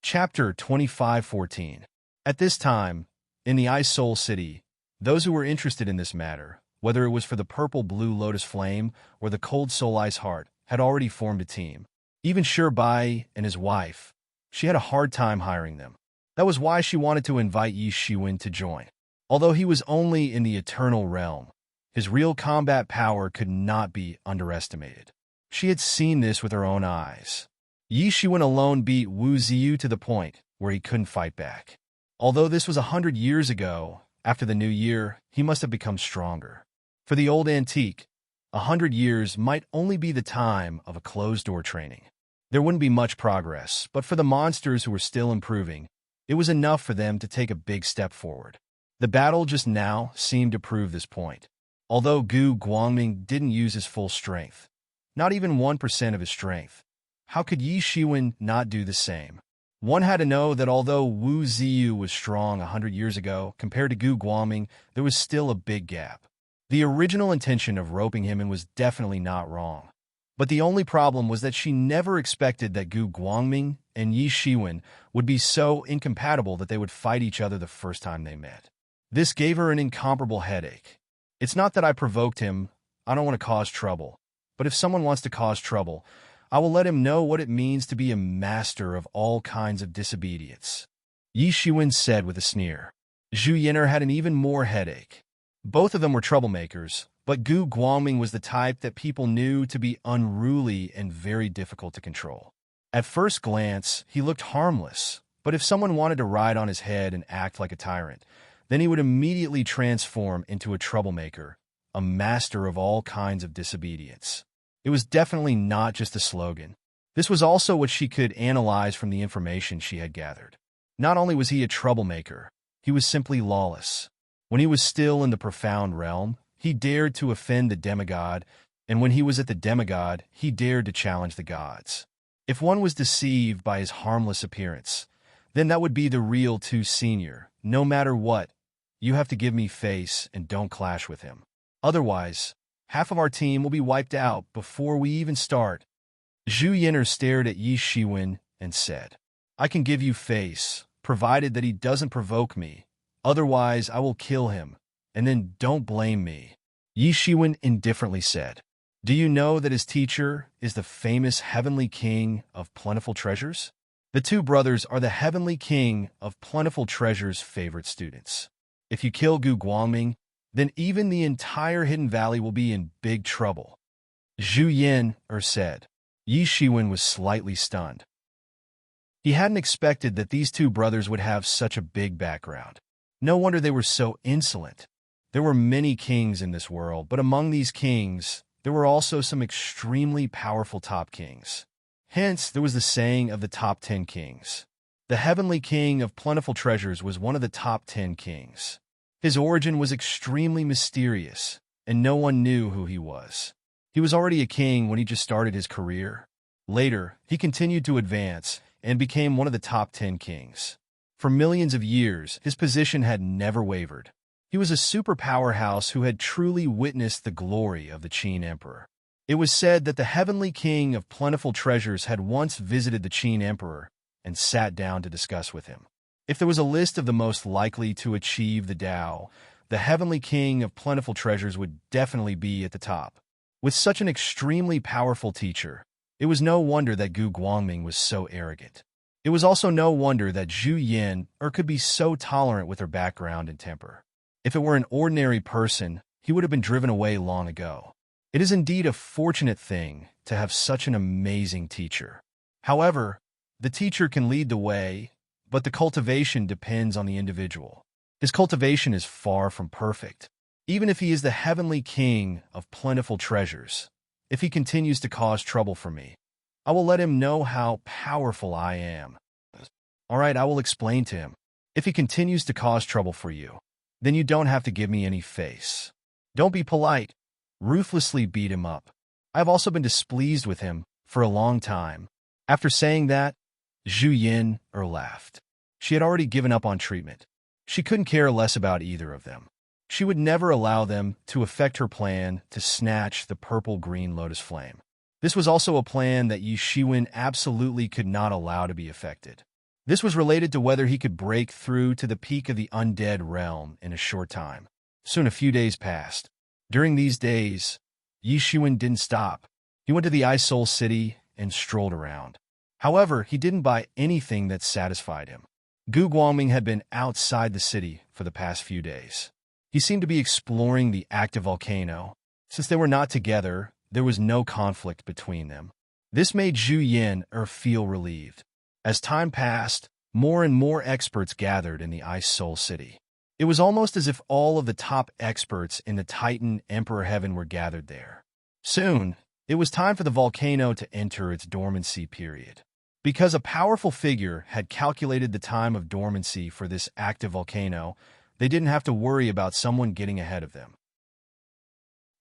Chapter 25:14. At this time, in the Ice Soul City, those who were interested in this matter, whether it was for the purple-blue lotus flame or the cold soul ice heart, had already formed a team. Even Shi Bai and his wife, she had a hard time hiring them. That was why she wanted to invite Yi Shiwen to join. Although he was only in the eternal realm, his real combat power could not be underestimated. She had seen this with her own eyes. Yi Shiwen alone beat Wu Ziyu to the point where he couldn't fight back. Although this was 100 years ago, after the new year, he must have become stronger. For the old antique, 100 years might only be the time of a closed-door training. There wouldn't be much progress, but for the monsters who were still improving, it was enough for them to take a big step forward. The battle just now seemed to prove this point. Although Gu Guangming didn't use his full strength, not even 1% of his strength, how could Yi Shiwen not do the same? One had to know that although Wu Ziyu was strong 100 years ago, compared to Gu Guangming, there was still a big gap. The original intention of roping him in was definitely not wrong. But the only problem was that she never expected that Gu Guangming and Yi Shiwen would be so incompatible that they would fight each other the first time they met. This gave her an incomparable headache. It's not that I provoked him, I don't want to cause trouble. But if someone wants to cause trouble, I will let him know what it means to be a master of all kinds of disobedience. Yi Shiwen said with a sneer. Zhu Yin'er had an even more headache. Both of them were troublemakers, but Gu Guangming was the type that people knew to be unruly and very difficult to control. At first glance, he looked harmless, but if someone wanted to ride on his head and act like a tyrant, then he would immediately transform into a troublemaker, a master of all kinds of disobedience. It was definitely not just a slogan. This was also what she could analyze from the information she had gathered. Not only was he a troublemaker, he was simply lawless. When he was still in the profound realm, he dared to offend the demigod, and when he was at the demigod, he dared to challenge the gods. If one was deceived by his harmless appearance, then that would be the real Tu Senior. No matter what, you have to give me face and don't clash with him. Otherwise, half of our team will be wiped out before we even start. Zhu Yin'er stared at Yi Shiwen and said, I can give you face, provided that he doesn't provoke me. Otherwise, I will kill him, and then don't blame me. Yi Shiwen indifferently said, Do you know that his teacher is the famous Heavenly King of Plentiful Treasures? The two brothers are the Heavenly King of Plentiful Treasures' favorite students. If you kill Gu Guangming, then even the entire Hidden Valley will be in big trouble. Zhu Yin'er said. Yi Shiwen was slightly stunned. He hadn't expected that these two brothers would have such a big background. No wonder they were so insolent. There were many kings in this world, but among these kings, there were also some extremely powerful top kings. Hence, there was the saying of the top 10 kings. The Heavenly King of Plentiful Treasures was one of the top 10 kings. His origin was extremely mysterious, and no one knew who he was. He was already a king when he just started his career. Later, he continued to advance and became one of the top 10 kings. For millions of years, his position had never wavered. He was a super powerhouse who had truly witnessed the glory of the Qin emperor. It was said that the heavenly king of plentiful treasures had once visited the Qin emperor and sat down to discuss with him. If there was a list of the most likely to achieve the Tao, the heavenly king of plentiful treasures would definitely be at the top. With such an extremely powerful teacher, it was no wonder that Gu Guangming was so arrogant. It was also no wonder that Zhu Yin could be so tolerant with her background and temper. If it were an ordinary person, he would have been driven away long ago. It is indeed a fortunate thing to have such an amazing teacher. However, the teacher can lead the way, but the cultivation depends on the individual. His cultivation is far from perfect. Even if he is the heavenly king of plentiful treasures, if he continues to cause trouble for me, I will let him know how powerful I am. All right, I will explain to him. If he continues to cause trouble for you, then you don't have to give me any face. Don't be polite. Ruthlessly beat him up. I have also been displeased with him for a long time. After saying that, Zhu Yin laughed. She had already given up on treatment. She couldn't care less about either of them. She would never allow them to affect her plan to snatch the purple-green lotus flame. This was also a plan that Yi Shiwen absolutely could not allow to be affected. This was related to whether he could break through to the peak of the undead realm in a short time. Soon a few days passed. During these days, Yi Shiwen didn't stop. He went to the Ice Soul City and strolled around. However, he didn't buy anything that satisfied him. Gu Guangming had been outside the city for the past few days. He seemed to be exploring the active volcano. Since they were not together, there was no conflict between them. This made Zhu Yin feel relieved. As time passed, more and more experts gathered in the Ice Soul City. It was almost as if all of the top experts in the Titan Emperor Heaven were gathered there. Soon, it was time for the volcano to enter its dormancy period. Because a powerful figure had calculated the time of dormancy for this active volcano, they didn't have to worry about someone getting ahead of them.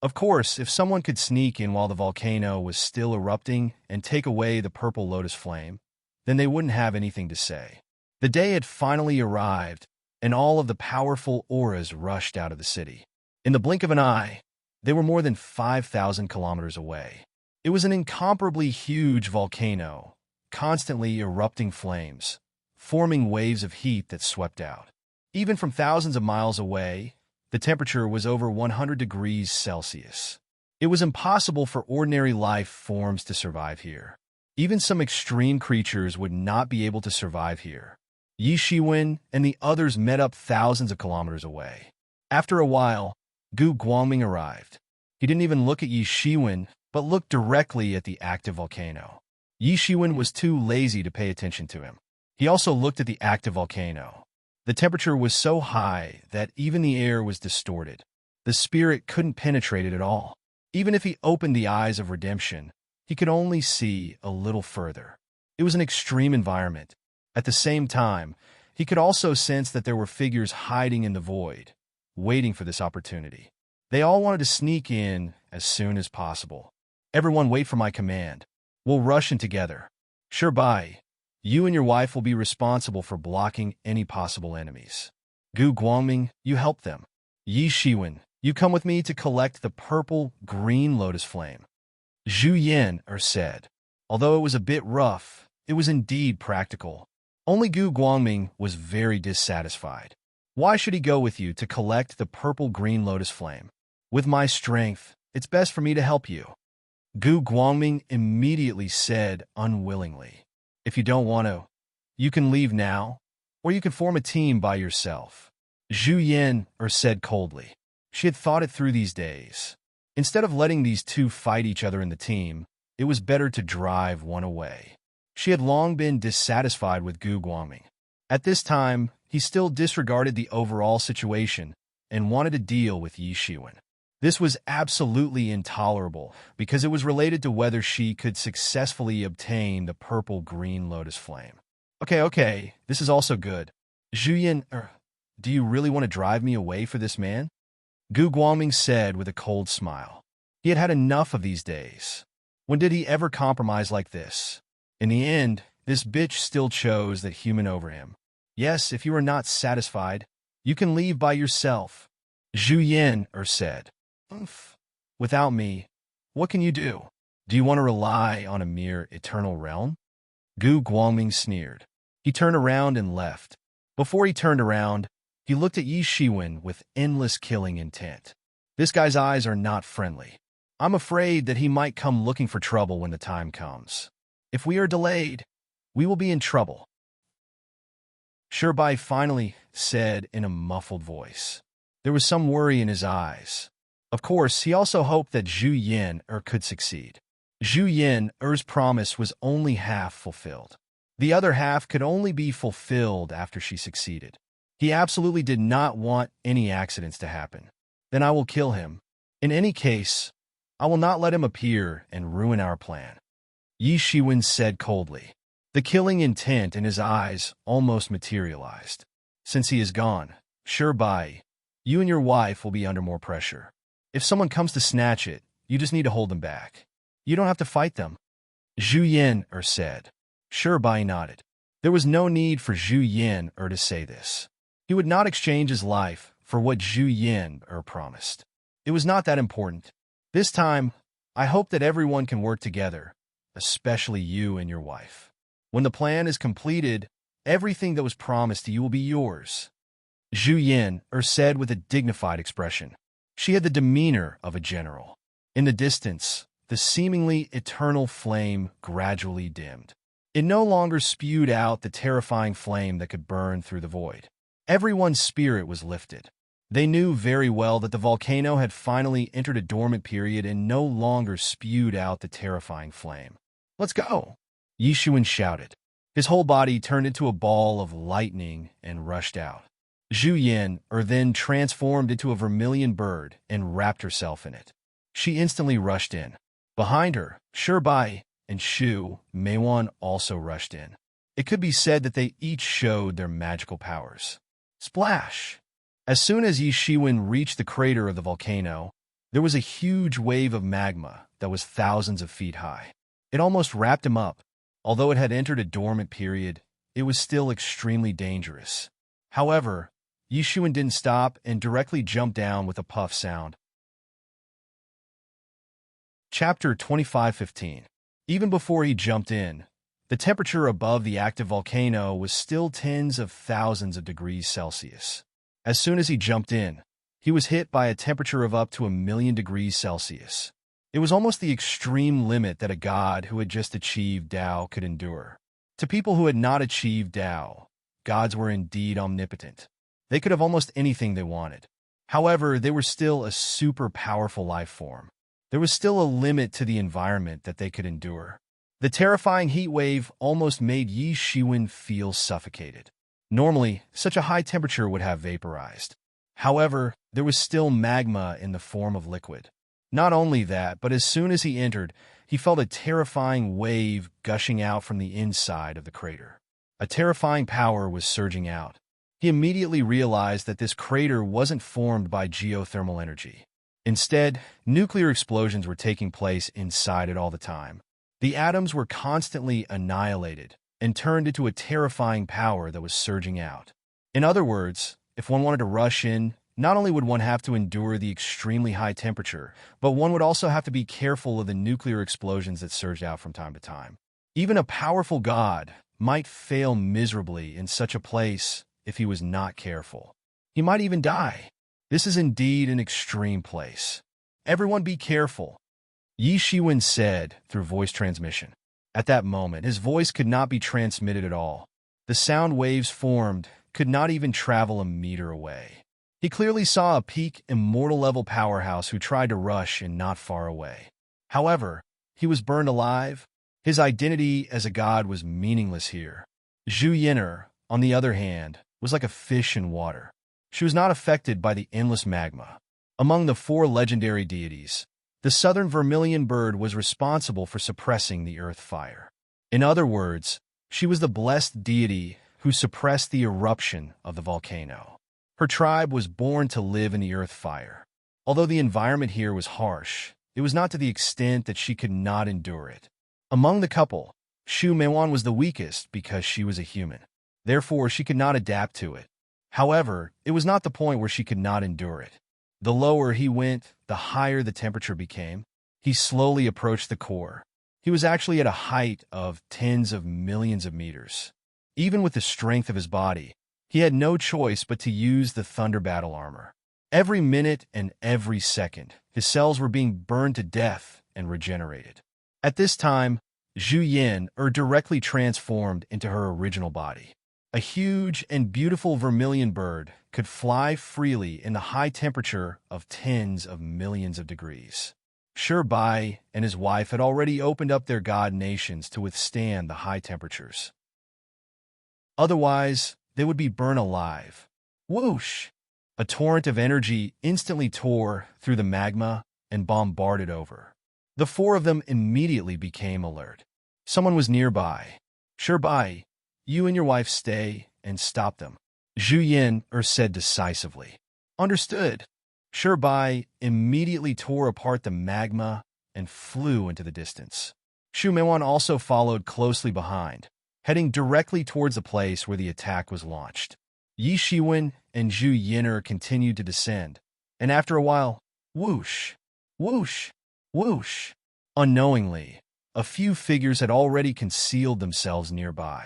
Of course, if someone could sneak in while the volcano was still erupting and take away the purple lotus flame, then they wouldn't have anything to say. The day had finally arrived, and all of the powerful auras rushed out of the city. In the blink of an eye, they were more than 5,000 kilometers away. It was an incomparably huge volcano, constantly erupting flames, forming waves of heat that swept out. Even from thousands of miles away, the temperature was over 100 degrees Celsius. It was impossible for ordinary life forms to survive here. Even some extreme creatures would not be able to survive here. Yi Shiwen and the others met up thousands of kilometers away. After a while, Gu Guangming arrived. He didn't even look at Yi Shiwen, but looked directly at the active volcano. Yi Shiwen was too lazy to pay attention to him. He also looked at the active volcano. The temperature was so high that even the air was distorted. The spirit couldn't penetrate it at all. Even if he opened the eyes of redemption, he could only see a little further. It was an extreme environment. At the same time, he could also sense that there were figures hiding in the void, waiting for this opportunity. They all wanted to sneak in as soon as possible. Everyone wait for my command. We'll rush in together. Sure, bye. You and your wife will be responsible for blocking any possible enemies. Gu Guangming, you help them. Yi Shiwen, you come with me to collect the purple-green lotus flame. Zhu Yin said. Although it was a bit rough, it was indeed practical. Only Gu Guangming was very dissatisfied. Why should he go with you to collect the purple-green lotus flame? With my strength, it's best for me to help you. Gu Guangming immediately said unwillingly. If you don't want to, you can leave now, or you can form a team by yourself. Zhu Yin said coldly. She had thought it through these days. Instead of letting these two fight each other in the team, it was better to drive one away. She had long been dissatisfied with Gu Guangming. At this time, he still disregarded the overall situation and wanted to deal with Yi Shiwen. This was absolutely intolerable because it was related to whether she could successfully obtain the purple-green lotus flame. Okay, this is also good. Zhu Yin, do you really want to drive me away for this man? Gu Guangming said with a cold smile. He had had enough of these days. When did he ever compromise like this? In the end, this bitch still chose that human over him. Yes, if you are not satisfied, you can leave by yourself, Zhu Yin said. Oof. Without me, what can you do? Do you want to rely on a mere eternal realm? Gu Guangming sneered. He turned around and left. Before he turned around, he looked at Yi Shiwen with endless killing intent. This guy's eyes are not friendly. I'm afraid that he might come looking for trouble when the time comes. If we are delayed, we will be in trouble. Shibai finally said in a muffled voice. There was some worry in his eyes. Of course, he also hoped that Zhu Yin could succeed. Zhu Yin's promise was only half fulfilled. The other half could only be fulfilled after she succeeded. He absolutely did not want any accidents to happen. Then I will kill him. In any case, I will not let him appear and ruin our plan, Yi Shiwen said coldly. The killing intent in his eyes almost materialized. Since he is gone, Shibai, you and your wife will be under more pressure. If someone comes to snatch it, you just need to hold them back. You don't have to fight them, Zhu Yin said. Shibai nodded. There was no need for Zhu Yin to say this. He would not exchange his life for what Zhu Yin promised. It was not that important. This time, I hope that everyone can work together, especially you and your wife. When the plan is completed, everything that was promised to you will be yours, Zhu Yin said with a dignified expression. She had the demeanor of a general. In the distance, the seemingly eternal flame gradually dimmed. It no longer spewed out the terrifying flame that could burn through the void. Everyone's spirit was lifted. They knew very well that the volcano had finally entered a dormant period and no longer spewed out the terrifying flame. Let's go, Yi Shiwen shouted. His whole body turned into a ball of lightning and rushed out. Zhu Yin then transformed into a vermilion bird and wrapped herself in it. She instantly rushed in. Behind her, Shibai and Shu Meiwan also rushed in. It could be said that they each showed their magical powers. Splash! As soon as Yi Shiwen reached the crater of the volcano, there was a huge wave of magma that was thousands of feet high. It almost wrapped him up. Although it had entered a dormant period, it was still extremely dangerous. However, Yi Shiwen didn't stop and directly jumped down with a puff sound. Chapter 25:15. Even before he jumped in, the temperature above the active volcano was still tens of thousands of degrees Celsius. As soon as he jumped in, he was hit by a temperature of up to 1,000,000 degrees Celsius. It was almost the extreme limit that a god who had just achieved Tao could endure. To people who had not achieved Tao, gods were indeed omnipotent. They could have almost anything they wanted. However, they were still a super powerful life form. There was still a limit to the environment that they could endure. The terrifying heat wave almost made Yi Shiwen feel suffocated. Normally, such a high temperature would have vaporized. However, there was still magma in the form of liquid. Not only that, but as soon as he entered, he felt a terrifying wave gushing out from the inside of the crater. A terrifying power was surging out. He immediately realized that this crater wasn't formed by geothermal energy. Instead, nuclear explosions were taking place inside it all the time. The atoms were constantly annihilated and turned into a terrifying power that was surging out. In other words, if one wanted to rush in, not only would one have to endure the extremely high temperature, but one would also have to be careful of the nuclear explosions that surged out from time to time. Even a powerful god might fail miserably in such a place if he was not careful. He might even die. This is indeed an extreme place. Everyone be careful, Yi Shiwen said through voice transmission. At that moment, his voice could not be transmitted at all. The sound waves formed could not even travel a meter away. He clearly saw a peak immortal-level powerhouse who tried to rush and not far away. However, he was burned alive. His identity as a god was meaningless here. Zhu Yin'er, on the other hand, was like a fish in water. She was not affected by the endless magma. Among the 4 legendary deities, the southern vermilion bird was responsible for suppressing the earth fire. In other words, she was the blessed deity who suppressed the eruption of the volcano. Her tribe was born to live in the earth fire. Although the environment here was harsh, it was not to the extent that she could not endure it. Among the couple, Shu Meiwan was the weakest because she was a human. Therefore, she could not adapt to it. However, it was not the point where she could not endure it. The lower he went, the higher the temperature became. He slowly approached the core. He was actually at a height of tens of millions of meters. Even with the strength of his body, he had no choice but to use the thunder battle armor. Every minute and every second, his cells were being burned to death and regenerated. At this time, Zhu Yin directly transformed into her original body. A huge and beautiful vermilion bird could fly freely in the high temperature of tens of millions of degrees. Shi Bai and his wife had already opened up their god nations to withstand the high temperatures. Otherwise, they would be burned alive. Whoosh! A torrent of energy instantly tore through the magma and bombarded over. The four of them immediately became alert. Someone was nearby. Shi Bai, you and your wife stay and stop them, Zhu Yin said decisively. Understood. Shi Bai immediately tore apart the magma and flew into the distance. Shu Meiwan also followed closely behind, heading directly towards the place where the attack was launched. Yi Shiwen and Zhu Yin'er continued to descend, and after a while, whoosh, whoosh, whoosh. Unknowingly, a few figures had already concealed themselves nearby.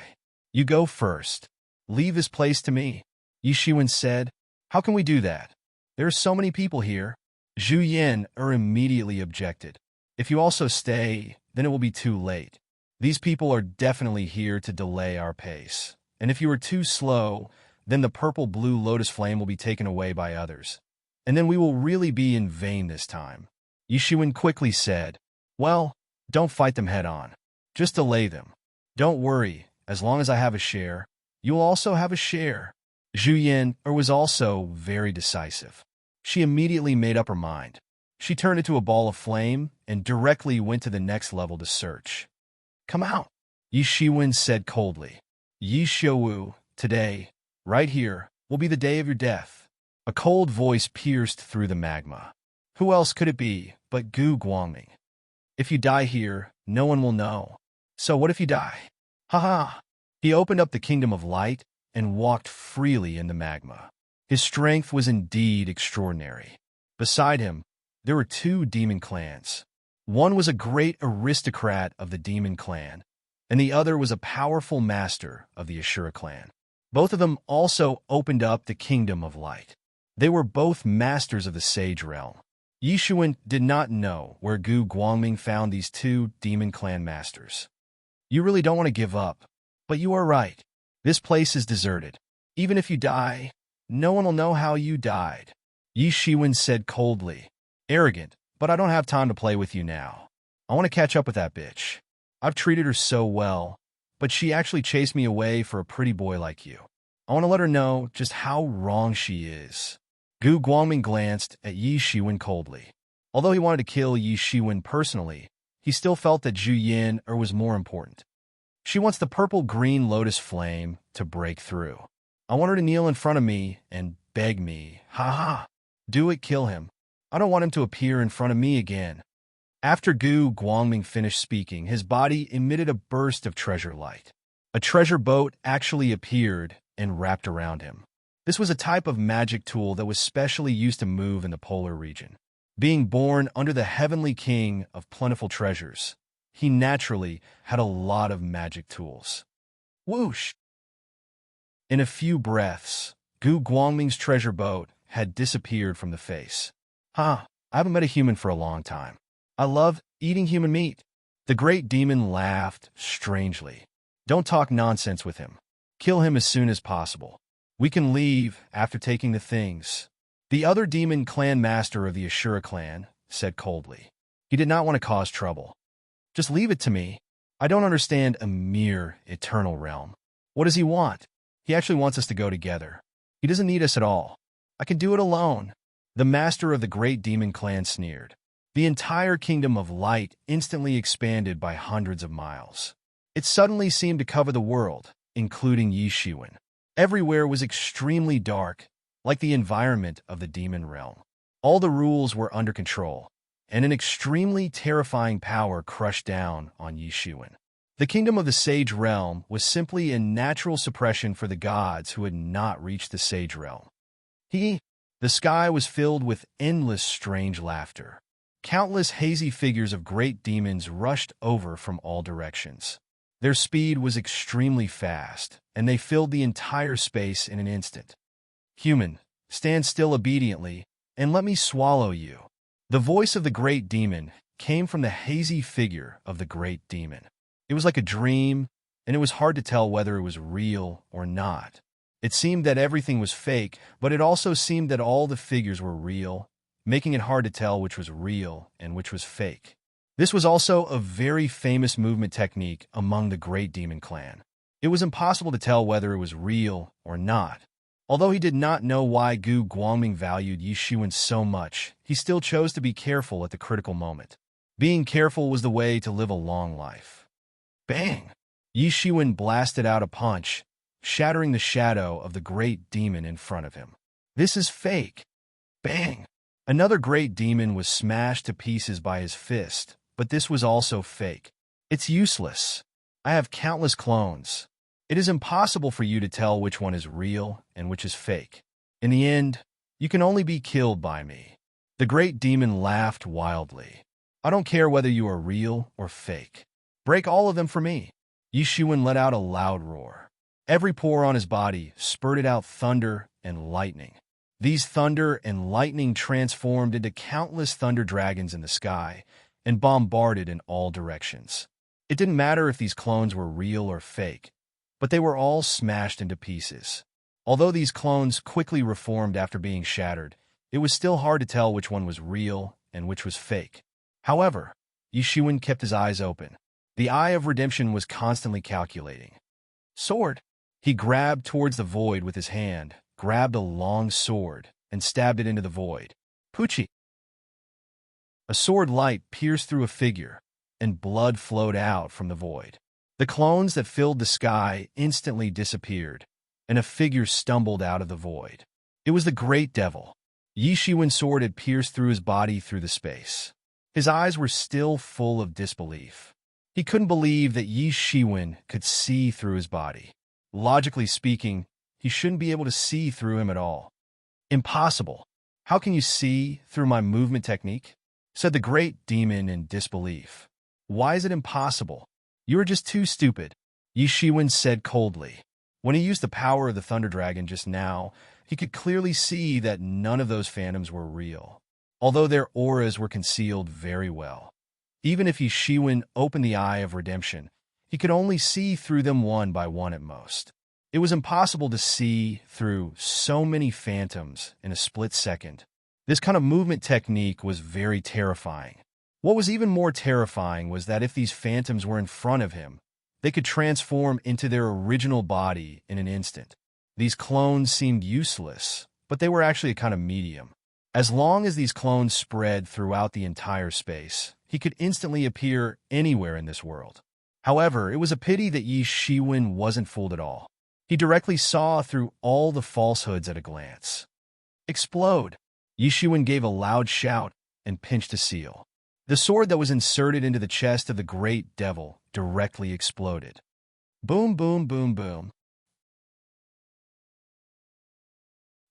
You go first. Leave this place to me, Yi Shiwen said. How can we do that? There are so many people here. Zhu Yin immediately objected. If you also stay, then it will be too late. These people are definitely here to delay our pace. And if you are too slow, then the purple-blue lotus flame will be taken away by others. And then we will really be in vain this time. Yi Shiwen quickly said, well, don't fight them head-on. Just delay them. Don't worry, as long as I have a share, you'll also have a share. Zhu Yin was also very decisive. She immediately made up her mind. She turned into a ball of flame and directly went to the next level to search. Come out, Yi Shiwen said coldly. Yi Xiuwu, today, right here, will be the day of your death. A cold voice pierced through the magma. Who else could it be but Gu Guangming? If you die here, no one will know. So what if you die? Ha! He opened up the kingdom of light and walked freely in the magma. His strength was indeed extraordinary. Beside him, there were two demon clans. One was a great aristocrat of the demon clan, and the other was a powerful master of the Ashura clan. Both of them also opened up the kingdom of light. They were both masters of the sage realm. Yi Shiwen did not know where Gu Guangming found these two demon clan masters. You really don't want to give up, but you are right. This place is deserted. Even if you die, no one will know how you died. Yi Shiwen said coldly. Arrogant, but I don't have time to play with you now. I want to catch up with that bitch. I've treated her so well, but she actually chased me away for a pretty boy like you. I want to let her know just how wrong she is. Gu Guangming glanced at Yi Shiwen coldly. Although he wanted to kill Yi Shiwen personally, he still felt that Zhu Yin was more important. She wants the purple-green lotus flame to break through. I want her to kneel in front of me and beg me. Ha! Do it, kill him. I don't want him to appear in front of me again. After Gu Guangming finished speaking, his body emitted a burst of treasure light. A treasure boat actually appeared and wrapped around him. This was a type of magic tool that was specially used to move in the polar region. Being born under the heavenly king of plentiful treasures, he naturally had a lot of magic tools. Whoosh! In a few breaths, Gu Guangming's treasure boat had disappeared from the face. I haven't met a human for a long time. I love eating human meat. The great demon laughed strangely. Don't talk nonsense with him. Kill him as soon as possible. We can leave after taking the things. The other demon clan master of the Ashura clan said coldly. He did not want to cause trouble. Just leave it to me. I don't understand a mere eternal realm. What does he want? He actually wants us to go together. He doesn't need us at all. I can do it alone. The master of the great demon clan sneered. The entire kingdom of light instantly expanded by hundreds of miles. It suddenly seemed to cover the world, including Yi Shiwen. Everywhere was extremely dark, like the environment of the demon realm. All the rules were under control, and an extremely terrifying power crushed down on Yi Shiwen. The kingdom of the Sage Realm was simply a natural suppression for the gods who had not reached the Sage Realm. The sky was filled with endless strange laughter. Countless hazy figures of great demons rushed over from all directions. Their speed was extremely fast, and they filled the entire space in an instant. "Human, stand still obediently, and let me swallow you." The voice of the great demon came from the hazy figure of the great demon. It was like a dream, and it was hard to tell whether it was real or not. It seemed that everything was fake, but it also seemed that all the figures were real, making it hard to tell which was real and which was fake. This was also a very famous movement technique among the Great Demon Clan. It was impossible to tell whether it was real or not. Although he did not know why Gu Guangming valued Yi Shiwen so much, he still chose to be careful at the critical moment. Being careful was the way to live a long life. Bang! Yi Shiwen blasted out a punch, shattering the shadow of the great demon in front of him. "This is fake." Bang! Another great demon was smashed to pieces by his fist, but this was also fake. "It's useless. I have countless clones. It is impossible for you to tell which one is real and which is fake. In the end, you can only be killed by me." The great demon laughed wildly. "I don't care whether you are real or fake. Break all of them for me." Yi Shiwen let out a loud roar. Every pore on his body spurted out thunder and lightning. These thunder and lightning transformed into countless thunder dragons in the sky and bombarded in all directions. It didn't matter if these clones were real or fake, but they were all smashed into pieces. Although these clones quickly reformed after being shattered, it was still hard to tell which one was real and which was fake. However, Yi Shiwen kept his eyes open. The Eye of Redemption was constantly calculating. "Sword!" He grabbed towards the void with his hand, grabbed a long sword, and stabbed it into the void. Poochie! A sword light pierced through a figure, and blood flowed out from the void. The clones that filled the sky instantly disappeared, and a figure stumbled out of the void. It was the Great Devil. Yi Shiwen's sword had pierced through his body through the space. His eyes were still full of disbelief. He couldn't believe that Yi Shiwen could see through his body. Logically speaking, he shouldn't be able to see through him at all. "Impossible. How can you see through my movement technique?" said the great demon in disbelief. "Why is it impossible? You are just too stupid," Yi Shiwen said coldly. When he used the power of the Thunder Dragon just now, he could clearly see that none of those phantoms were real, although their auras were concealed very well. Even if Yi Shiwen opened the Eye of Redemption, he could only see through them one by one at most. It was impossible to see through so many phantoms in a split second. This kind of movement technique was very terrifying. What was even more terrifying was that if these phantoms were in front of him, they could transform into their original body in an instant. These clones seemed useless, but they were actually a kind of medium. As long as these clones spread throughout the entire space, he could instantly appear anywhere in this world. However, it was a pity that Yi Shiwen wasn't fooled at all. He directly saw through all the falsehoods at a glance. "Explode!" Yi Shiwen gave a loud shout and pinched a seal. The sword that was inserted into the chest of the great devil directly exploded. Boom, boom, boom, boom.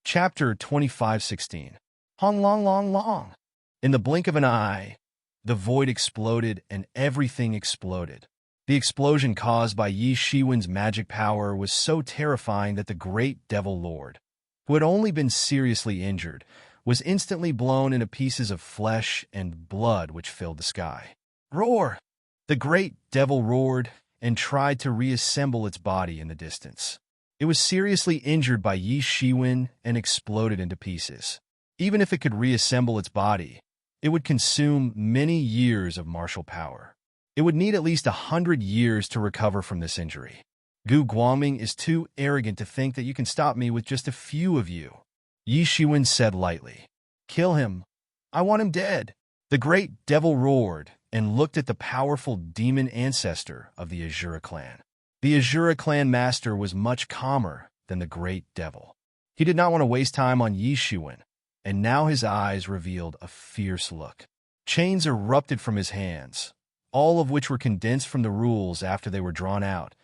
Chapter 25:16. Hong long, long, long. In the blink of an eye, the void exploded and everything exploded. The explosion caused by Yi Shiwen's magic power was so terrifying that the great devil lord, who had only been seriously injured, was instantly blown into pieces of flesh and blood which filled the sky. Roar! The great devil roared and tried to reassemble its body in the distance. It was seriously injured by Yi Shiwen and exploded into pieces. Even if it could reassemble its body, it would consume many years of martial power. It would need at least 100 years to recover from this injury. Gu Guangming is too arrogant to think that you can stop me with just a few of you, Yi Shiwen said lightly. Kill him. I want him dead. The great devil roared and looked at the powerful demon ancestor of the Azura clan. The Azura clan master was much calmer than the great devil. He did not want to waste time on Yi Shiwen, and now his eyes revealed a fierce look. Chains erupted from his hands, all of which were condensed from the rules after they were drawn out,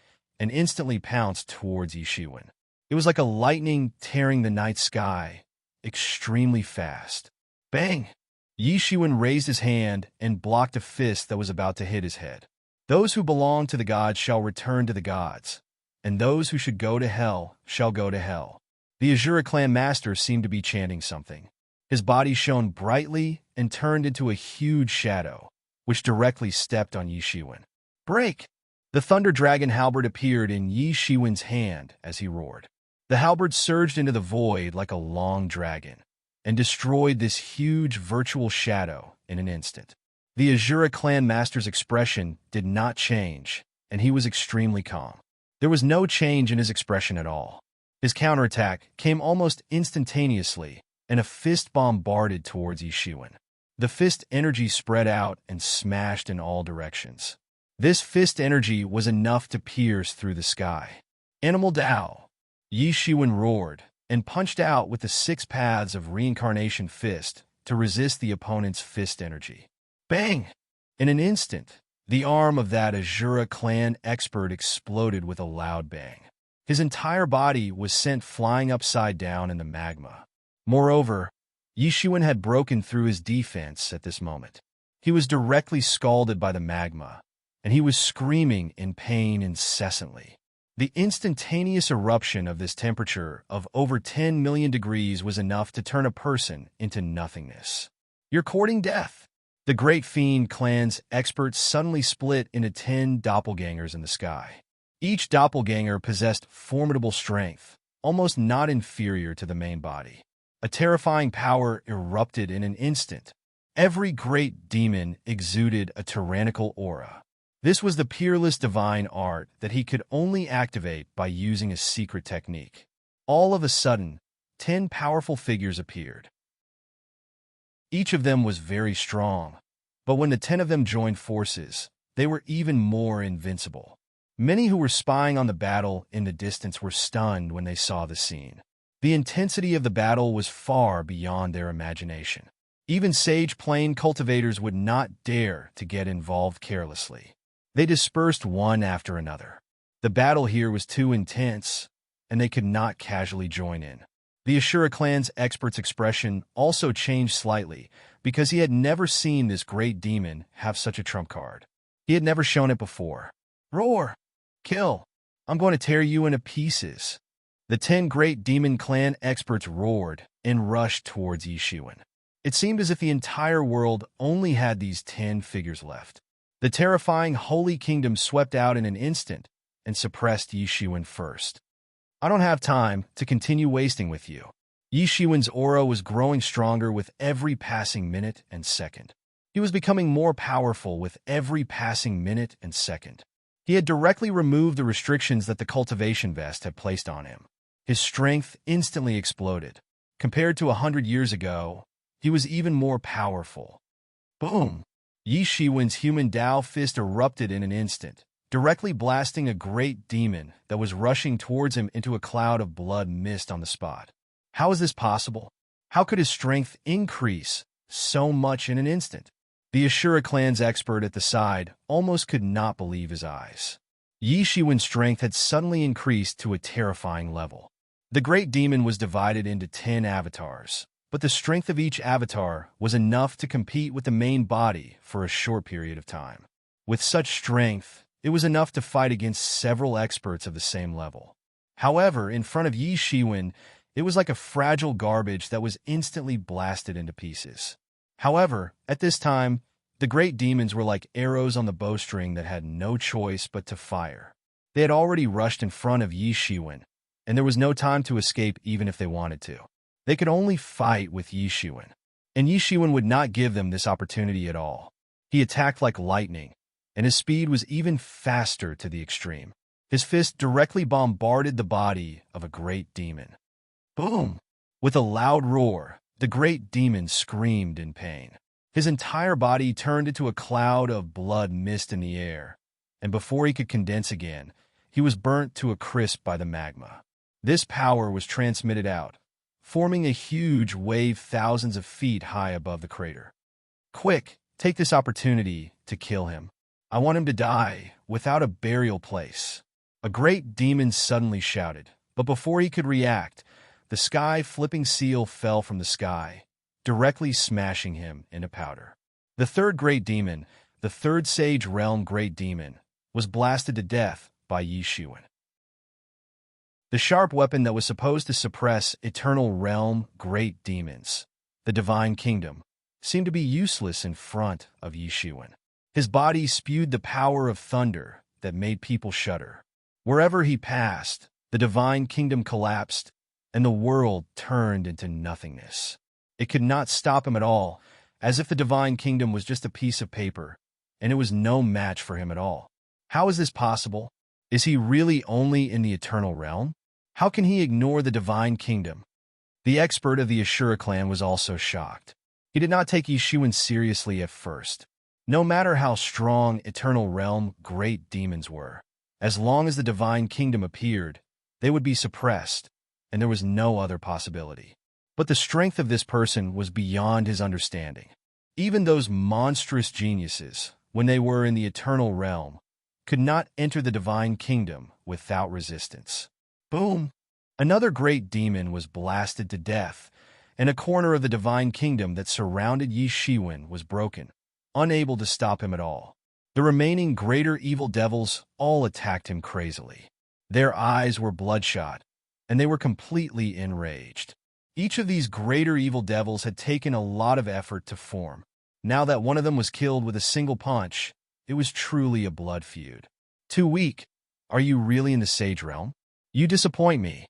and instantly pounced towards Yishiwen. It was like a lightning tearing the night sky, extremely fast. Bang! Yishiwen raised his hand and blocked a fist that was about to hit his head. Those who belong to the gods shall return to the gods, and those who should go to hell shall go to hell. The Azura clan master seemed to be chanting something. His body shone brightly and turned into a huge shadow, which directly stepped on Yishiwen. Break! The Thunder Dragon halberd appeared in Yishiwen's hand as he roared. The halberd surged into the void like a long dragon, and destroyed this huge virtual shadow in an instant. The Azura clan master's expression did not change, and he was extremely calm. There was no change in his expression at all. His counterattack came almost instantaneously, and a fist bombarded towards Yishiwen. The fist energy spread out and smashed in all directions. This fist energy was enough to pierce through the sky. Animal Dao! Yishiwen roared, and punched out with the 6 paths of reincarnation fist to resist the opponent's fist energy. Bang! In an instant, the arm of that Azura clan expert exploded with a loud bang. His entire body was sent flying upside down in the magma. Moreover, Yishiwen had broken through his defense at this moment. He was directly scalded by the magma, and he was screaming in pain incessantly. The instantaneous eruption of this temperature of over 10 million degrees was enough to turn a person into nothingness. You're courting death. The Great Fiend clan's experts suddenly split into 10 doppelgangers in the sky. Each doppelganger possessed formidable strength, almost not inferior to the main body. A terrifying power erupted in an instant. Every great demon exuded a tyrannical aura. This was the peerless divine art that he could only activate by using a secret technique. All of a sudden, 10 powerful figures appeared. Each of them was very strong, but when the 10 of them joined forces, they were even more invincible. Many who were spying on the battle in the distance were stunned when they saw the scene. The intensity of the battle was far beyond their imagination. Even sage plane cultivators would not dare to get involved carelessly. They dispersed one after another. The battle here was too intense, and they could not casually join in. The Ashura clan's expert's expression also changed slightly because he had never seen this great demon have such a trump card. He had never shown it before. Roar! Kill! I'm going to tear you into pieces. The 10 great demon clan experts roared and rushed towards Yishiwen. It seemed as if the entire world only had these 10 figures left. The terrifying Holy Kingdom swept out in an instant and suppressed Yishiwen first. I don't have time to continue wasting with you. Yishiwen's aura was growing stronger with every passing minute and second. He was becoming more powerful with every passing minute and second. He had directly removed the restrictions that the cultivation vest had placed on him. His strength instantly exploded. Compared to 100 years ago, he was even more powerful. Boom! Yishiwen's human Dao fist erupted in an instant, directly blasting a great demon that was rushing towards him into a cloud of blood mist on the spot. How is this possible? How could his strength increase so much in an instant? The Ashura clan's expert at the side almost could not believe his eyes. Yishiwen's strength had suddenly increased to a terrifying level. The great demon was divided into 10 avatars, but the strength of each avatar was enough to compete with the main body for a short period of time. With such strength, it was enough to fight against several experts of the same level. However, in front of Yishiwen, it was like a fragile garbage that was instantly blasted into pieces. However, at this time, the great demons were like arrows on the bowstring that had no choice but to fire. They had already rushed in front of Yishiwen, and there was no time to escape even if they wanted to. They could only fight with Yishiwen, and Yishiwen would not give them this opportunity at all. He attacked like lightning, and his speed was even faster to the extreme. His fist directly bombarded the body of a great demon. Boom! With a loud roar, the great demon screamed in pain. His entire body turned into a cloud of blood mist in the air, and before he could condense again, he was burnt to a crisp by the magma. This power was transmitted out, forming a huge wave thousands of feet high above the crater. "Quick, take this opportunity to kill him. I want him to die without a burial place," a great demon suddenly shouted. But before he could react, the sky-flipping seal fell from the sky, directly smashing him into powder. The third great demon, the third Sage Realm Great Demon, was blasted to death by Yi Shiwen. The sharp weapon that was supposed to suppress Eternal Realm Great Demons, the Divine Kingdom, seemed to be useless in front of Yi Shiwen. His body spewed the power of thunder that made people shudder. Wherever he passed, the Divine Kingdom collapsed, and the world turned into nothingness. It could not stop him at all, as if the Divine Kingdom was just a piece of paper, and it was no match for him at all. How is this possible? Is he really only in the Eternal Realm? How can he ignore the Divine Kingdom? The expert of the Ashura clan was also shocked. He did not take Yi Shiwen seriously at first. No matter how strong Eternal Realm Great Demons were, as long as the Divine Kingdom appeared, they would be suppressed, and there was no other possibility. But the strength of this person was beyond his understanding. Even those monstrous geniuses, when they were in the Eternal Realm, could not enter the Divine Kingdom without resistance. Boom! Another great demon was blasted to death, and a corner of the Divine Kingdom that surrounded Yi Shiwen was broken, unable to stop him at all. The remaining greater evil devils all attacked him crazily. Their eyes were bloodshot, and they were completely enraged. Each of these greater evil devils had taken a lot of effort to form. Now that one of them was killed with a single punch, it was truly a blood feud. "Too weak. Are you really in the Sage Realm? You disappoint me,"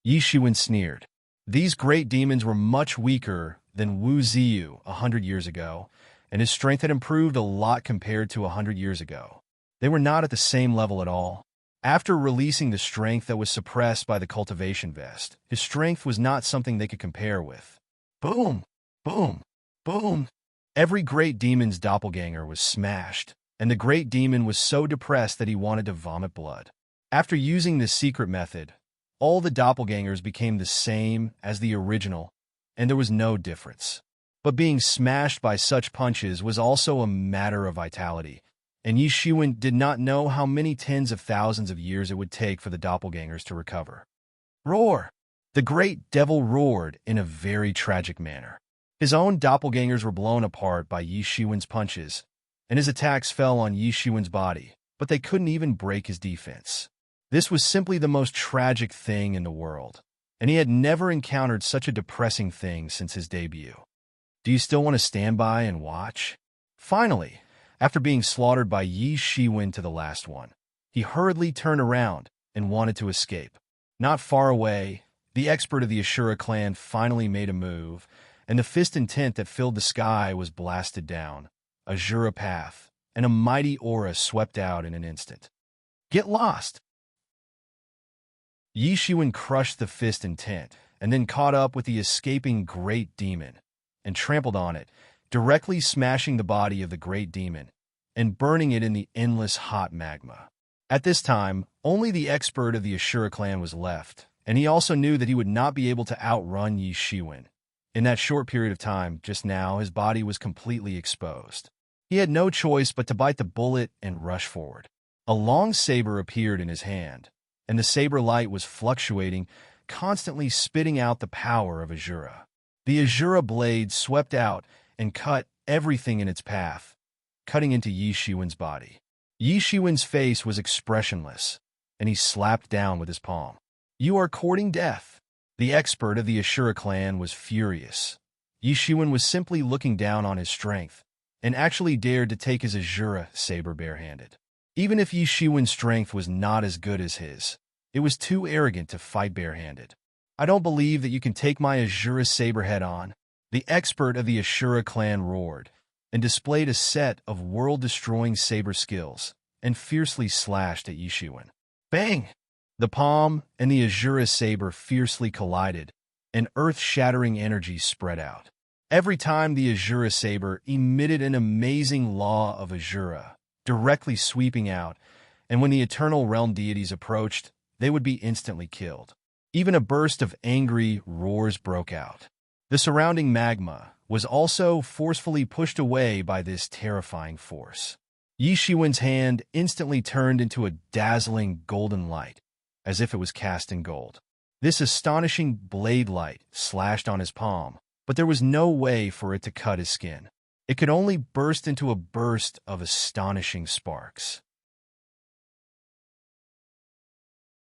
Yi Shiwen sneered. These great demons were much weaker than Wu Ziyu 100 years ago, and his strength had improved a lot compared to 100 years ago. They were not at the same level at all. After releasing the strength that was suppressed by the cultivation vest, his strength was not something they could compare with. Boom! Boom! Boom! Every great demon's doppelganger was smashed, and the great demon was so depressed that he wanted to vomit blood. After using this secret method, all the doppelgangers became the same as the original, and there was no difference. But being smashed by such punches was also a matter of vitality, and Yi Shiwen did not know how many tens of thousands of years it would take for the doppelgangers to recover. Roar! The great devil roared in a very tragic manner. His own doppelgangers were blown apart by Yi Shiwen's punches, and his attacks fell on Yi Shiwen's body, but they couldn't even break his defense. This was simply the most tragic thing in the world, and he had never encountered such a depressing thing since his debut. Do you still want to stand by and watch? Finally, after being slaughtered by Yi Shiwen to the last one, he hurriedly turned around and wanted to escape. Not far away, the expert of the Ashura clan finally made a move, and the fist intent that filled the sky was blasted down. A Jura path, and a mighty aura swept out in an instant. Get lost! Yi Shiwen crushed the fist intent, and then caught up with the escaping great demon, and trampled on it, directly smashing the body of the great demon, and burning it in the endless hot magma. At this time, only the expert of the Ashura clan was left, and he also knew that he would not be able to outrun Yi Shiwen. In that short period of time, just now, his body was completely exposed. He had no choice but to bite the bullet and rush forward. A long saber appeared in his hand, and the saber light was fluctuating, constantly spitting out the power of Ashura. The Ashura blade swept out and cut everything in its path, cutting into Yi Shiwen's body. Yi Shiwen's face was expressionless, and he slapped down with his palm. "You are courting death." The expert of the Ashura clan was furious. Yi Shiwen was simply looking down on his strength, and actually dared to take his Ashura saber barehanded. Even if Yi Shiwen's strength was not as good as his, it was too arrogant to fight barehanded. "I don't believe that you can take my Ashura saber head-on," the expert of the Ashura clan roared, and displayed a set of world-destroying saber skills, and fiercely slashed at Yi Shiwen. Bang! The palm and the Ashura saber fiercely collided, and earth-shattering energy spread out. Every time the Ashura saber emitted an amazing law of Ashura, directly sweeping out, and when the Eternal Realm deities approached, they would be instantly killed. Even a burst of angry roars broke out. The surrounding magma was also forcefully pushed away by this terrifying force. Yi Shiwen's hand instantly turned into a dazzling golden light, as if it was cast in gold. This astonishing blade light slashed on his palm, but there was no way for it to cut his skin. It could only burst into a burst of astonishing sparks.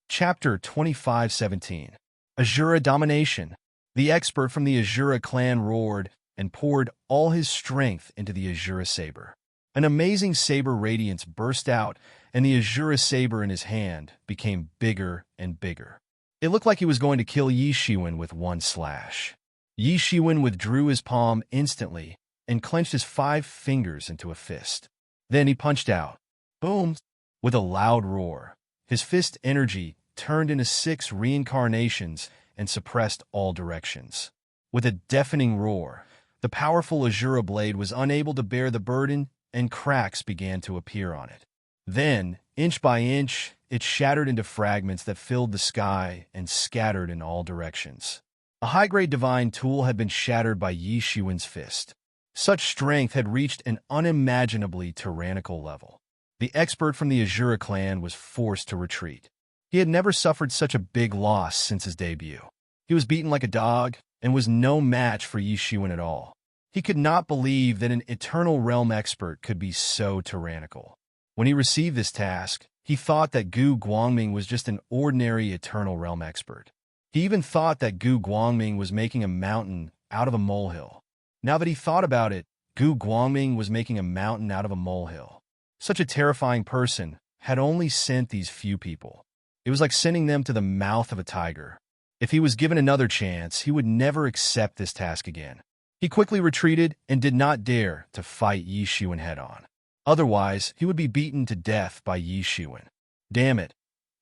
Chapter 25:17. Azura Domination. The expert from the Azura clan roared and poured all his strength into the Azura saber. An amazing saber radiance burst out, and the Azura saber in his hand became bigger and bigger. It looked like he was going to kill Yi Shiwen with one slash. Yi Shiwen withdrew his palm instantly and clenched his 5 fingers into a fist. Then he punched out. Boom! With a loud roar, his fist energy turned into 6 reincarnations and suppressed all directions. With a deafening roar, the powerful Azura blade was unable to bear the burden, and cracks began to appear on it. Then, inch by inch, it shattered into fragments that filled the sky and scattered in all directions. A high-grade divine tool had been shattered by Yi Shiwen's fist. Such strength had reached an unimaginably tyrannical level. The expert from the Azura clan was forced to retreat. He had never suffered such a big loss since his debut. He was beaten like a dog and was no match for Yi Shiwen at all. He could not believe that an Eternal Realm expert could be so tyrannical. When he received this task, he thought that Gu Guangming was just an ordinary Eternal Realm expert. He even thought that Gu Guangming was making a mountain out of a molehill. Now that he thought about it, Gu Guangming was making a mountain out of a molehill. Such a terrifying person had only sent these few people. It was like sending them to the mouth of a tiger. If he was given another chance, he would never accept this task again. He quickly retreated and did not dare to fight Yi Shiwen head-on. Otherwise, he would be beaten to death by Yi Shiwen. Damn it!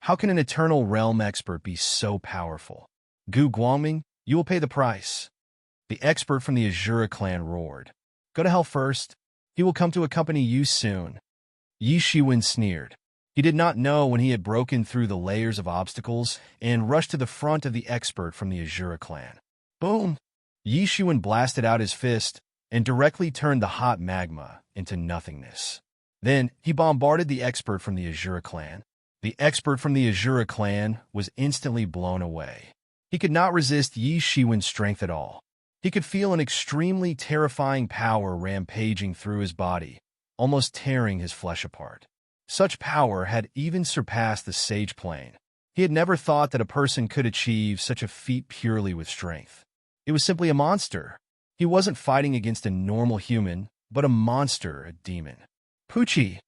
How can an Eternal Realm expert be so powerful? Gu Guangming, you will pay the price. The expert from the Azura clan roared. Go to hell first. He will come to accompany you soon. Yi Shiwen sneered. He did not know when he had broken through the layers of obstacles and rushed to the front of the expert from the Azura clan. Boom! Yi Shiwen blasted out his fist and directly turned the hot magma into nothingness. Then he bombarded the expert from the Azura clan. The expert from the Azura clan was instantly blown away. He could not resist Yi Shiwen's strength at all. He could feel an extremely terrifying power rampaging through his body, almost tearing his flesh apart. Such power had even surpassed the sage plane. He had never thought that a person could achieve such a feat purely with strength. It was simply a monster. He wasn't fighting against a normal human, but a monster, a demon. Pucci!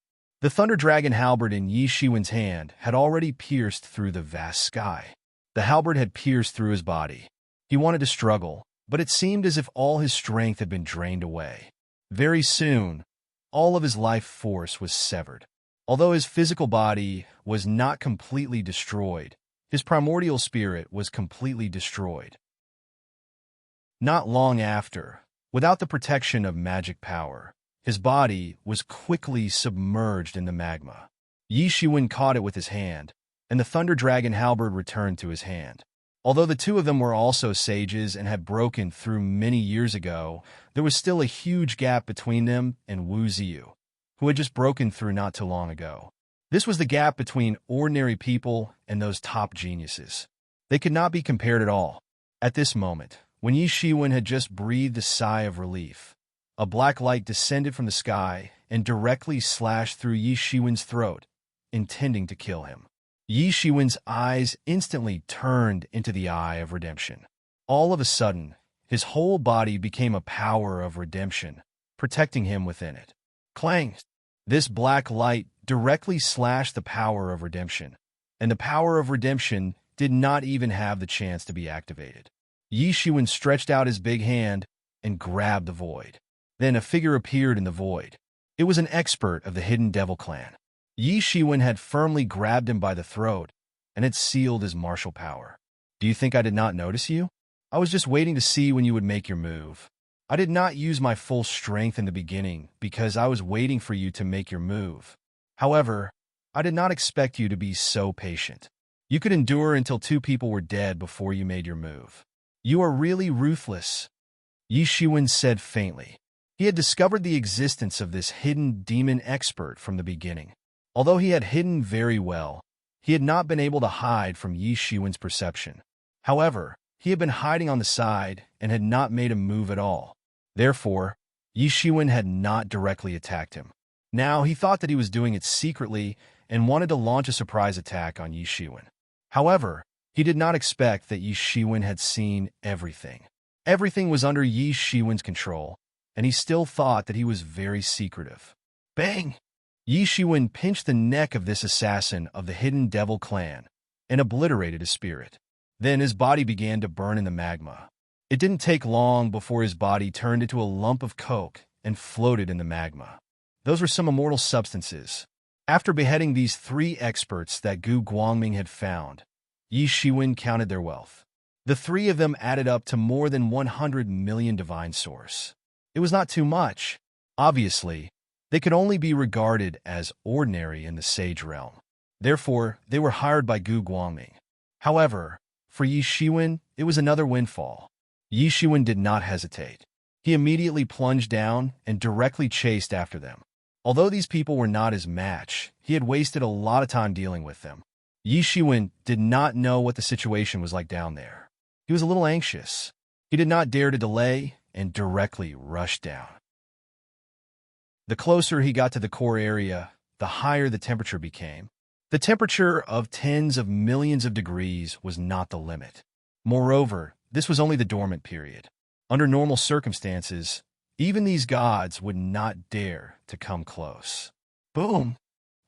The Thunder Dragon halberd in Yi Shiwen's hand had already pierced through the vast sky. The halberd had pierced through his body. He wanted to struggle, but it seemed as if all his strength had been drained away. Very soon, all of his life force was severed. Although his physical body was not completely destroyed, his primordial spirit was completely destroyed. Not long after, without the protection of magic power, his body was quickly submerged in the magma. Yi Shiwen caught it with his hand, and the Thunder Dragon halberd returned to his hand. Although the two of them were also sages and had broken through many years ago, there was still a huge gap between them and Wu Ziyu, who had just broken through not too long ago. This was the gap between ordinary people and those top geniuses. They could not be compared at all. At this moment, when Yi Shiwen had just breathed a sigh of relief, a black light descended from the sky and directly slashed through Yi Shiwen's throat, intending to kill him. Yi Shiwen's eyes instantly turned into the Eye of Redemption. All of a sudden, his whole body became a power of redemption, protecting him within it. Clang! This black light directly slashed the power of redemption, and the power of redemption did not even have the chance to be activated. Yi Shiwen stretched out his big hand and grabbed the void. Then a figure appeared in the void. It was an expert of the Hidden Devil clan. Yi Shiwen had firmly grabbed him by the throat and had sealed his martial power. Do you think I did not notice you? I was just waiting to see when you would make your move. I did not use my full strength in the beginning because I was waiting for you to make your move. However, I did not expect you to be so patient. You could endure until two people were dead before you made your move. You are really ruthless, Yi Shiwen said faintly. He had discovered the existence of this hidden demon expert from the beginning. Although he had hidden very well, he had not been able to hide from Yi Shiwen's perception. However, he had been hiding on the side and had not made a move at all. Therefore, Yi Shiwen had not directly attacked him. Now he thought that he was doing it secretly and wanted to launch a surprise attack on Yi Shiwen. However, he did not expect that Yi Shiwen had seen everything. Everything was under Yi Shiwen's control, and he still thought that he was very secretive. Bang! Yi Shiwen pinched the neck of this assassin of the hidden devil clan and obliterated his spirit. Then his body began to burn in the magma. It didn't take long before his body turned into a lump of coke and floated in the magma. Those were some immortal substances. After beheading these three experts that Gu Guangming had found, Yi Shiwen counted their wealth. The three of them added up to more than 100 million divine source. It was not too much. Obviously, they could only be regarded as ordinary in the sage realm. Therefore, they were hired by Gu Guangming. However, for Yi Shiwen, it was another windfall. Yi Shiwen did not hesitate. He immediately plunged down and directly chased after them. Although these people were not his match, he had wasted a lot of time dealing with them. Yi Shiwen did not know what the situation was like down there. He was a little anxious. He did not dare to delay and directly rushed down. The closer he got to the core area, the higher the temperature became. The temperature of tens of millions of degrees was not the limit. Moreover, this was only the dormant period. Under normal circumstances, even these gods would not dare to come close. Boom!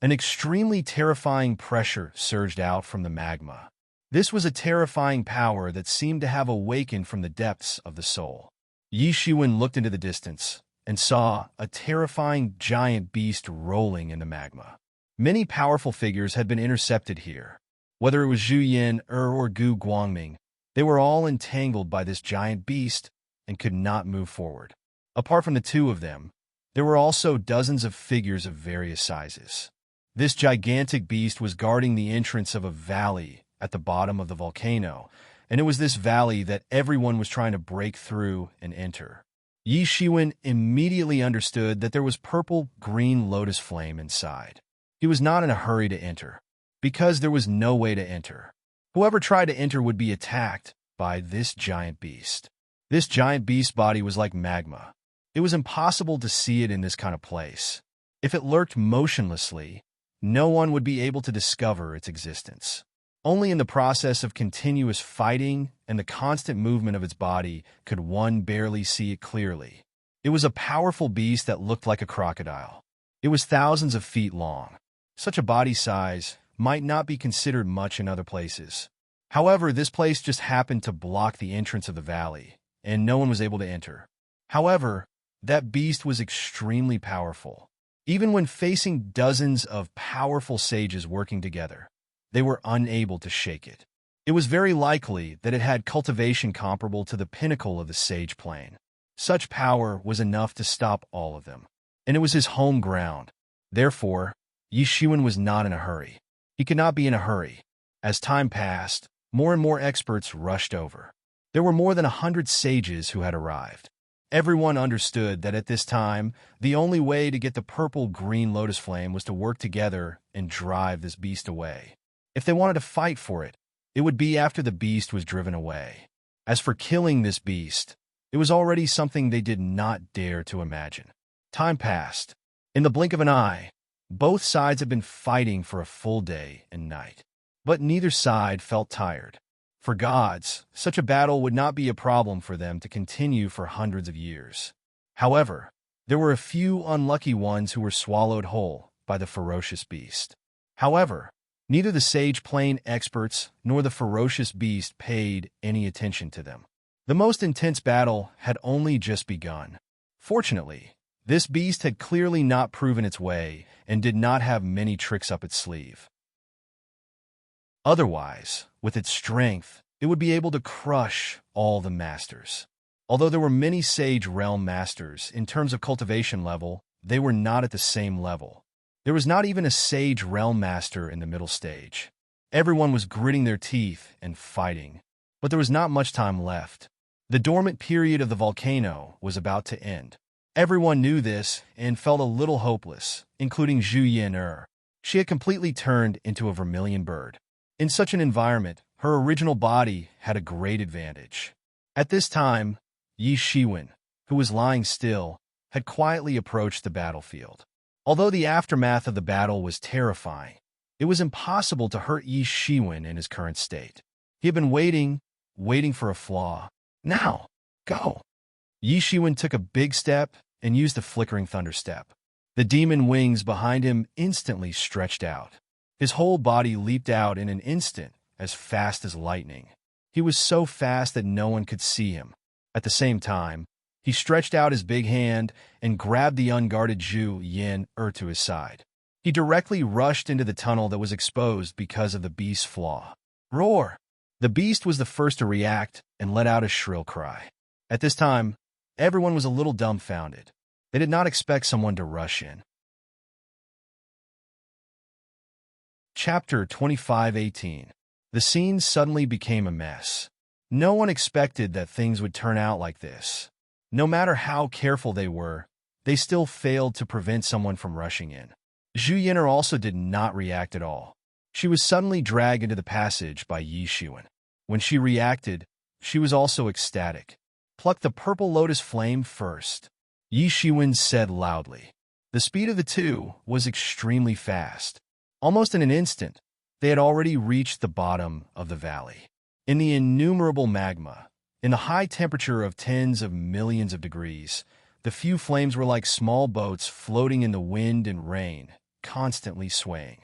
An extremely terrifying pressure surged out from the magma. This was a terrifying power that seemed to have awakened from the depths of the soul. Yi Shiwen looked into the distance and saw a terrifying giant beast rolling in the magma. Many powerful figures had been intercepted here. Whether it was Zhu Yin or Gu Guangming, they were all entangled by this giant beast and could not move forward. Apart from the two of them, there were also dozens of figures of various sizes. This gigantic beast was guarding the entrance of a valley at the bottom of the volcano, and it was this valley that everyone was trying to break through and enter. Yi Shiwen immediately understood that there was purple-green lotus flame inside. He was not in a hurry to enter, because there was no way to enter. Whoever tried to enter would be attacked by this giant beast. This giant beast body was like magma. It was impossible to see it in this kind of place. If it lurked motionlessly, no one would be able to discover its existence. Only in the process of continuous fighting and the constant movement of its body could one barely see it clearly. It was a powerful beast that looked like a crocodile. It was thousands of feet long. Such a body size might not be considered much in other places. However, this place just happened to block the entrance of the valley, and no one was able to enter. However, that beast was extremely powerful. Even when facing dozens of powerful sages working together, they were unable to shake it. It was very likely that it had cultivation comparable to the pinnacle of the sage plane. Such power was enough to stop all of them, and it was his home ground. Therefore, Yi Shiwen was not in a hurry. He could not be in a hurry. As time passed, more and more experts rushed over. There were more than 100 sages who had arrived. Everyone understood that at this time, the only way to get the purple-green lotus flame was to work together and drive this beast away. If they wanted to fight for it, it would be after the beast was driven away. As for killing this beast, it was already something they did not dare to imagine. Time passed. In the blink of an eye, both sides had been fighting for a full day and night. But neither side felt tired. For gods, such a battle would not be a problem for them to continue for hundreds of years. However, there were a few unlucky ones who were swallowed whole by the ferocious beast. However, neither the sage plane experts nor the ferocious beast paid any attention to them. The most intense battle had only just begun. Fortunately, this beast had clearly not proven its way and did not have many tricks up its sleeve. Otherwise, with its strength, it would be able to crush all the masters. Although there were many Sage Realm masters, in terms of cultivation level, they were not at the same level. There was not even a Sage Realm master in the middle stage. Everyone was gritting their teeth and fighting, but there was not much time left. The dormant period of the volcano was about to end. Everyone knew this and felt a little hopeless, including Zhu Yin. She had completely turned into a vermilion bird. In such an environment, her original body had a great advantage. At this time, Yi Shiwen, who was lying still, had quietly approached the battlefield. Although the aftermath of the battle was terrifying, it was impossible to hurt Yi Shiwen in his current state. He had been waiting for a flaw. Now, go! Yi Shiwen took a big step and used the flickering thunder step. The demon wings behind him instantly stretched out. His whole body leaped out in an instant, as fast as lightning. He was so fast that no one could see him. At the same time, he stretched out his big hand and grabbed the unguarded Zhu Yin to his side. He directly rushed into the tunnel that was exposed because of the beast's flaw. Roar! The beast was the first to react and let out a shrill cry. At this time, everyone was a little dumbfounded. They did not expect someone to rush in. Chapter 25:18. The scene suddenly became a mess. No one expected that things would turn out like this. No matter how careful they were, they still failed to prevent someone from rushing in. Zhu Yin'er also did not react at all. She was suddenly dragged into the passage by Yi Shiwen. When she reacted, she was also ecstatic. Pluck the purple lotus flame first, Yi Shiwen said loudly. The speed of the two was extremely fast. Almost in an instant, they had already reached the bottom of the valley. In the innumerable magma, in the high temperature of tens of millions of degrees, the few flames were like small boats floating in the wind and rain, constantly swaying.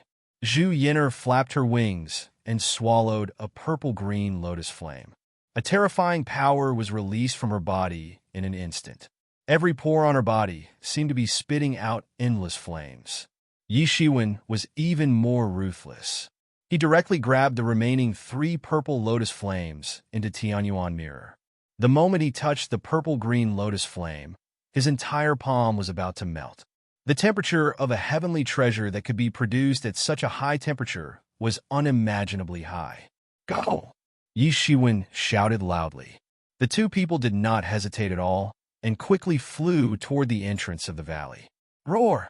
Zhu Yin'er flapped her wings and swallowed a purple-green lotus flame. A terrifying power was released from her body in an instant. Every pore on her body seemed to be spitting out endless flames. Yi Shiwen was even more ruthless. He directly grabbed the remaining 3 purple lotus flames into Tianyuan mirror. The moment he touched the purple-green lotus flame, his entire palm was about to melt. The temperature of a heavenly treasure that could be produced at such a high temperature was unimaginably high. Go! Yi Shiwen shouted loudly. The two people did not hesitate at all and quickly flew toward the entrance of the valley. Roar!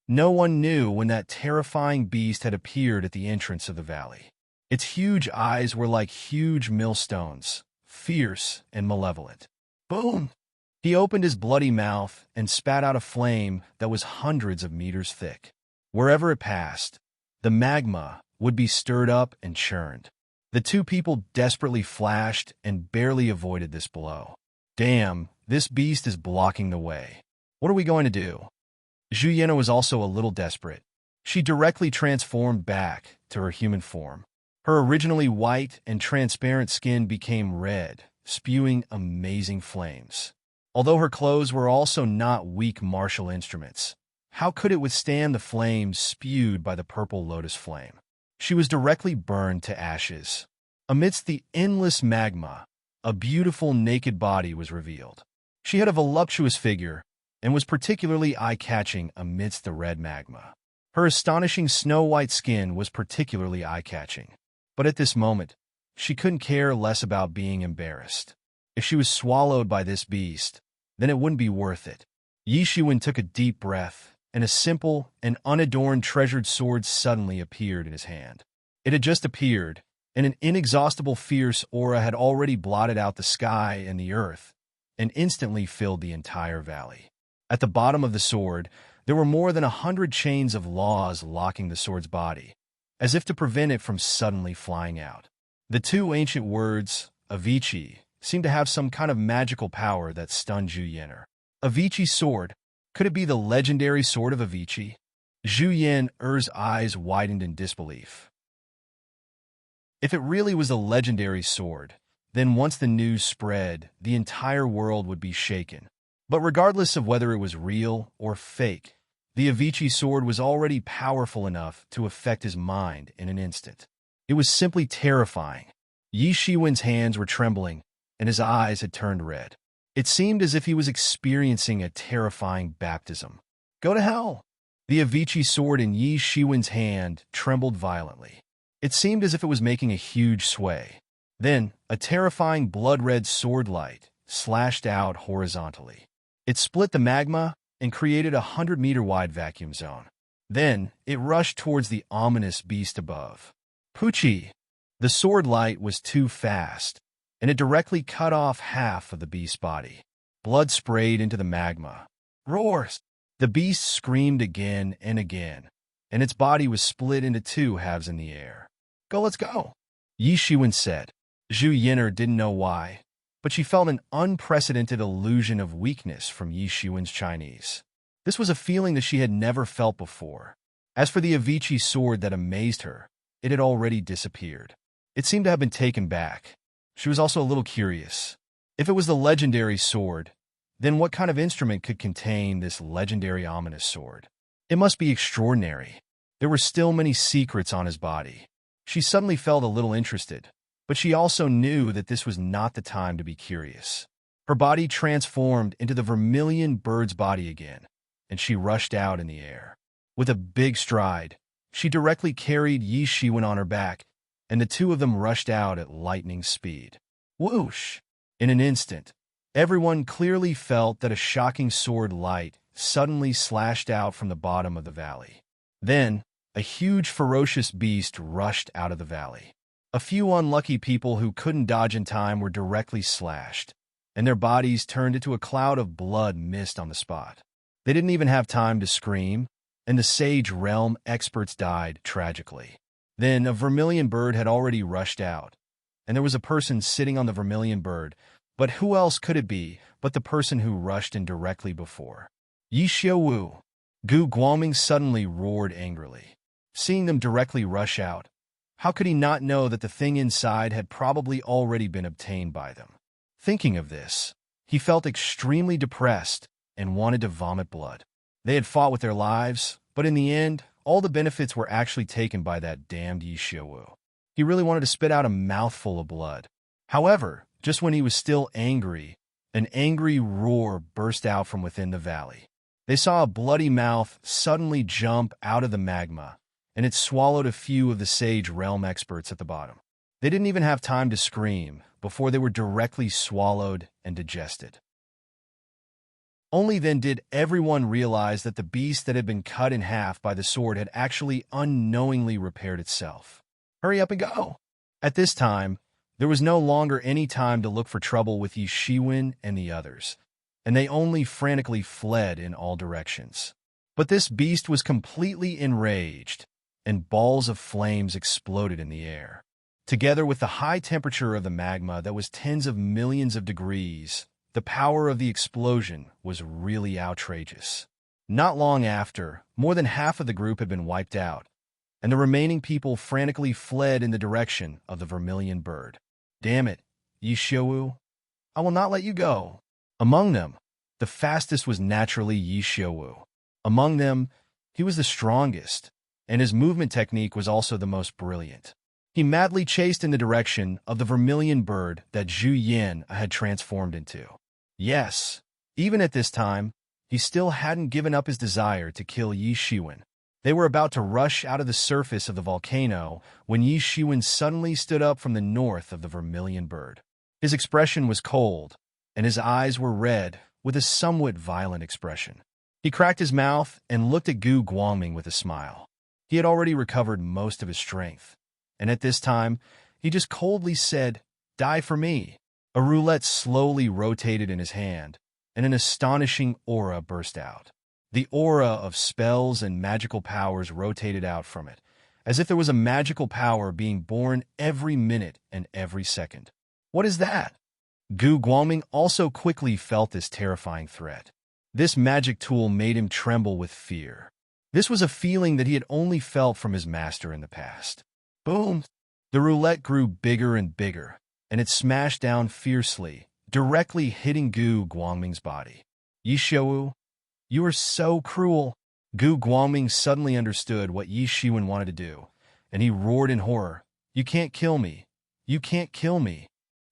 No one knew when that terrifying beast had appeared at the entrance of the valley. Its huge eyes were like huge millstones, fierce and malevolent. Boom! He opened his bloody mouth and spat out a flame that was hundreds of meters thick. Wherever it passed, the magma would be stirred up and churned. The two people desperately flashed and barely avoided this blow. Damn, this beast is blocking the way. What are we going to do? Zhu Yin'er was also a little desperate. She directly transformed back to her human form. Her originally white and transparent skin became red, spewing amazing flames. Although her clothes were also not weak martial instruments, how could it withstand the flames spewed by the purple lotus flame? She was directly burned to ashes. Amidst the endless magma, a beautiful naked body was revealed. She had a voluptuous figure and was particularly eye-catching amidst the red magma. Her astonishing snow-white skin was particularly eye-catching. But at this moment, she couldn't care less about being embarrassed. If she was swallowed by this beast, then it wouldn't be worth it. Yi Shiwen took a deep breath, and a simple and unadorned treasured sword suddenly appeared in his hand. It had just appeared, and an inexhaustible fierce aura had already blotted out the sky and the earth, and instantly filled the entire valley. At the bottom of the sword, there were more than 100 chains of laws locking the sword's body, as if to prevent it from suddenly flying out. The two ancient words, Avicii, seemed to have some kind of magical power that stunned Zhu Yin'er. Avicii's sword? Could it be the legendary sword of Avicii? Zhu Yin'er's eyes widened in disbelief. If it really was a legendary sword, then once the news spread, the entire world would be shaken. But regardless of whether it was real or fake, the Avicii sword was already powerful enough to affect his mind in an instant. It was simply terrifying. Yi Shiwen's hands were trembling, and his eyes had turned red. It seemed as if he was experiencing a terrifying baptism. Go to hell! The Avicii sword in Yi Shiwen's hand trembled violently. It seemed as if it was making a huge sway. Then, a terrifying blood-red sword light slashed out horizontally. It split the magma and created a 100-meter-wide vacuum zone. Then, it rushed towards the ominous beast above. Poochie! The sword light was too fast, and it directly cut off half of the beast's body. Blood sprayed into the magma. Roars! The beast screamed again and again, and its body was split into two halves in the air. Go, let's go, Yi Shiwen said. Zhu Yin'er didn't know why, but she felt an unprecedented illusion of weakness from Yi Shiwen's Chinese. This was a feeling that she had never felt before. As for the Avicii sword that amazed her, it had already disappeared. It seemed to have been taken back. She was also a little curious. If it was the legendary sword, then what kind of instrument could contain this legendary ominous sword? It must be extraordinary. There were still many secrets on his body. She suddenly felt a little interested, but she also knew that this was not the time to be curious. Her body transformed into the vermilion bird's body again, and she rushed out in the air. With a big stride, she directly carried Yi Shiwen on her back, and the two of them rushed out at lightning speed. Whoosh! In an instant, everyone clearly felt that a shocking sword light suddenly slashed out from the bottom of the valley. Then, a huge ferocious beast rushed out of the valley. A few unlucky people who couldn't dodge in time were directly slashed, and their bodies turned into a cloud of blood mist on the spot. They didn't even have time to scream, and the Sage Realm experts died tragically. Then a vermilion bird had already rushed out, and there was a person sitting on the vermilion bird, but who else could it be but the person who rushed in directly before? Yi Xiaowu! Gu Guangming suddenly roared angrily. Seeing them directly rush out, how could he not know that the thing inside had probably already been obtained by them? Thinking of this, he felt extremely depressed and wanted to vomit blood. They had fought with their lives, but in the end, all the benefits were actually taken by that damned Yi Xiaowu. He really wanted to spit out a mouthful of blood. However, just when he was still angry, an angry roar burst out from within the valley. They saw a bloody mouth suddenly jump out of the magma, and it swallowed a few of the Sage Realm experts at the bottom. They didn't even have time to scream before they were directly swallowed and digested. Only then did everyone realize that the beast that had been cut in half by the sword had actually unknowingly repaired itself. Hurry up and go! At this time, there was no longer any time to look for trouble with Yi Shiwen and the others, and they only frantically fled in all directions. But this beast was completely enraged, and balls of flames exploded in the air. Together with the high temperature of the magma that was tens of millions of degrees, the power of the explosion was really outrageous. Not long after, more than half of the group had been wiped out, and the remaining people frantically fled in the direction of the vermilion bird. Damn it, Yi Xiaowu! I will not let you go. Among them, the fastest was naturally Yi Xiaowu. Among them, he was the strongest, and his movement technique was also the most brilliant. He madly chased in the direction of the vermilion bird that Zhu Yin had transformed into. Yes, even at this time, he still hadn't given up his desire to kill Yi Shiwen. They were about to rush out of the surface of the volcano when Yi Shiwen suddenly stood up from the north of the vermilion bird. His expression was cold, and his eyes were red with a somewhat violent expression. He cracked his mouth and looked at Gu Guangming with a smile. He had already recovered most of his strength, and at this time, he just coldly said, "Die for me." A roulette slowly rotated in his hand, and an astonishing aura burst out. The aura of spells and magical powers rotated out from it, as if there was a magical power being born every minute and every second. What is that? Gu Guangming also quickly felt this terrifying threat. This magic tool made him tremble with fear. This was a feeling that he had only felt from his master in the past. Boom! The roulette grew bigger and bigger, and it smashed down fiercely, directly hitting Gu Guangming's body. Yi Xiaowu, you are so cruel. Gu Guangming suddenly understood what Yi Shiwen wanted to do, and he roared in horror, "You can't kill me! You can't kill me!"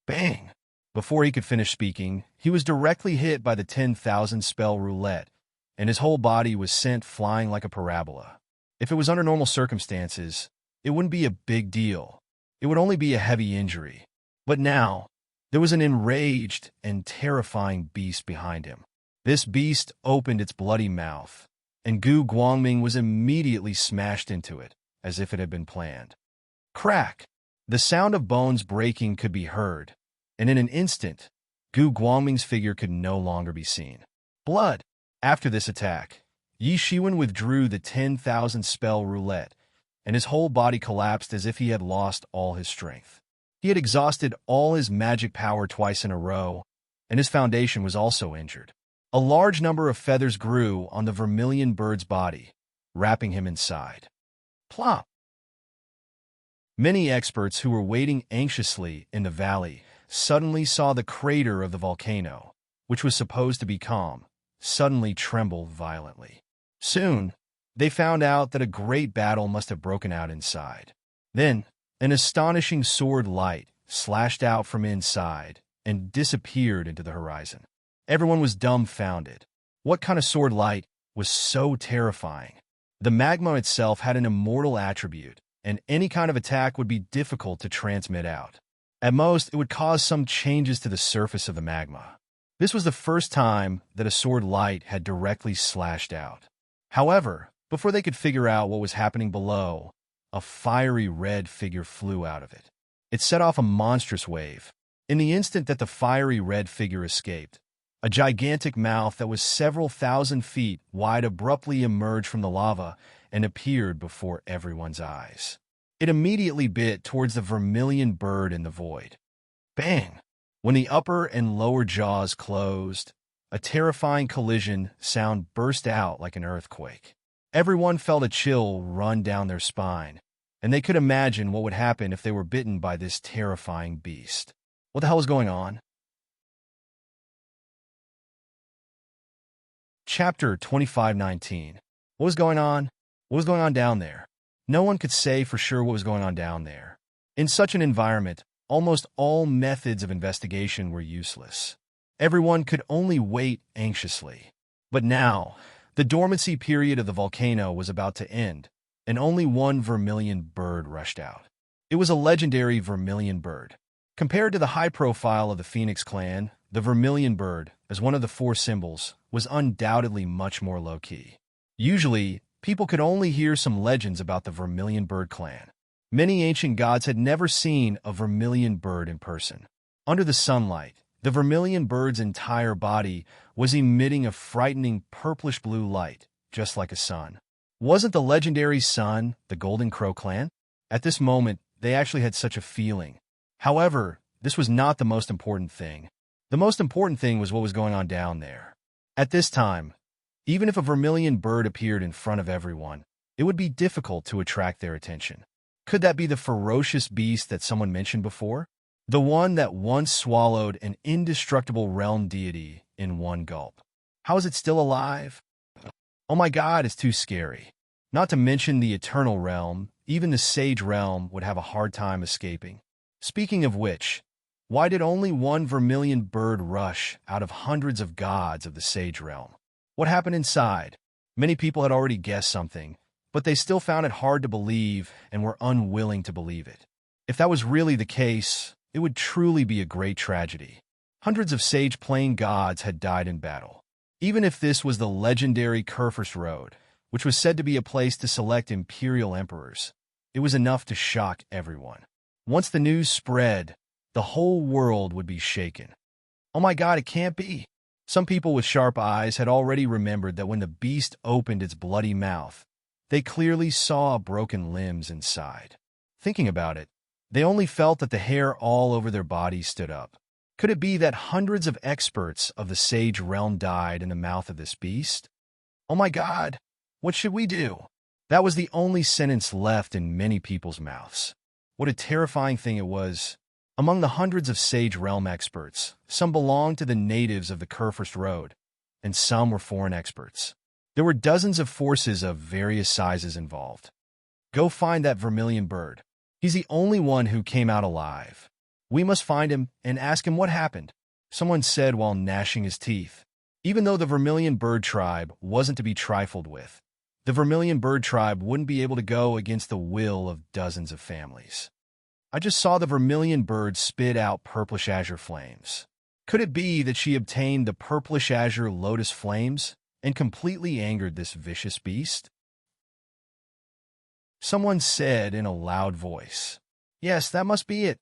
Bang! Before he could finish speaking, he was directly hit by the 10,000 spell roulette, and his whole body was sent flying like a parabola. If it was under normal circumstances, it wouldn't be a big deal. It would only be a heavy injury. But now, there was an enraged and terrifying beast behind him. This beast opened its bloody mouth, and Gu Guangming was immediately smashed into it, as if it had been planned. Crack! The sound of bones breaking could be heard, and in an instant, Gu Guangming's figure could no longer be seen. Blood! After this attack, Yi Shiwen withdrew the 10,000 spell roulette, and his whole body collapsed as if he had lost all his strength. He had exhausted all his magic power twice in a row, and his foundation was also injured. A large number of feathers grew on the vermilion bird's body, wrapping him inside. Plop! Many experts who were waiting anxiously in the valley suddenly saw the crater of the volcano, which was supposed to be calm, suddenly tremble violently. Soon, they found out that a great battle must have broken out inside. Then, an astonishing sword light slashed out from inside and disappeared into the horizon. Everyone was dumbfounded. What kind of sword light was so terrifying? The magma itself had an immortal attribute, and any kind of attack would be difficult to transmit out. At most, it would cause some changes to the surface of the magma. This was the first time that a sword light had directly slashed out. However, before they could figure out what was happening below, a fiery red figure flew out of it. It set off a monstrous wave. In the instant that the fiery red figure escaped, a gigantic mouth that was several thousand feet wide abruptly emerged from the lava and appeared before everyone's eyes. It immediately bit towards the vermilion bird in the void. Bang! When the upper and lower jaws closed, a terrifying collision sound burst out like an earthquake. Everyone felt a chill run down their spine, and they could imagine what would happen if they were bitten by this terrifying beast. What the hell is going on? Chapter 25:19. What was going on? What was going on down there? No one could say for sure what was going on down there. In such an environment, almost all methods of investigation were useless. Everyone could only wait anxiously. But now, the dormancy period of the volcano was about to end, and only one vermilion bird rushed out. It was a legendary vermilion bird. Compared to the high profile of the Phoenix clan, the vermilion bird, as one of the four symbols, was undoubtedly much more low-key. Usually, people could only hear some legends about the vermilion bird clan. Many ancient gods had never seen a vermilion bird in person. Under the sunlight, the vermilion bird's entire body was emitting a frightening purplish-blue light, just like a sun. Wasn't the legendary sun the Golden Crow clan? At this moment, they actually had such a feeling. However, this was not the most important thing. The most important thing was what was going on down there. At this time, even if a vermilion bird appeared in front of everyone, it would be difficult to attract their attention. Could that be the ferocious beast that someone mentioned before? The one that once swallowed an indestructible realm deity in one gulp. How is it still alive? Oh my God, it's too scary. Not to mention the eternal realm, even the sage realm would have a hard time escaping. Speaking of which, why did only one vermilion bird rush out of hundreds of gods of the sage realm? What happened inside? Many people had already guessed something, but they still found it hard to believe and were unwilling to believe it. If that was really the case, it would truly be a great tragedy. Hundreds of sage plain gods had died in battle. Even if this was the legendary Kurfürst Road, which was said to be a place to select imperial emperors, it was enough to shock everyone. Once the news spread, the whole world would be shaken. Oh my God, it can't be. Some people with sharp eyes had already remembered that when the beast opened its bloody mouth, they clearly saw broken limbs inside. Thinking about it, they only felt that the hair all over their bodies stood up. Could it be that hundreds of experts of the sage realm died in the mouth of this beast? Oh my God, what should we do? That was the only sentence left in many people's mouths. What a terrifying thing it was. Among the hundreds of sage realm experts, some belonged to the natives of the Kurfürst Road, and some were foreign experts. There were dozens of forces of various sizes involved. Go find that vermilion bird. He's the only one who came out alive. We must find him and ask him what happened, someone said while gnashing his teeth. Even though the vermilion bird tribe wasn't to be trifled with, the vermilion bird tribe wouldn't be able to go against the will of dozens of families. I just saw the vermilion bird spit out purplish azure flames. Could it be that she obtained the purplish azure lotus flames and completely angered this vicious beast? Someone said in a loud voice. Yes, that must be it.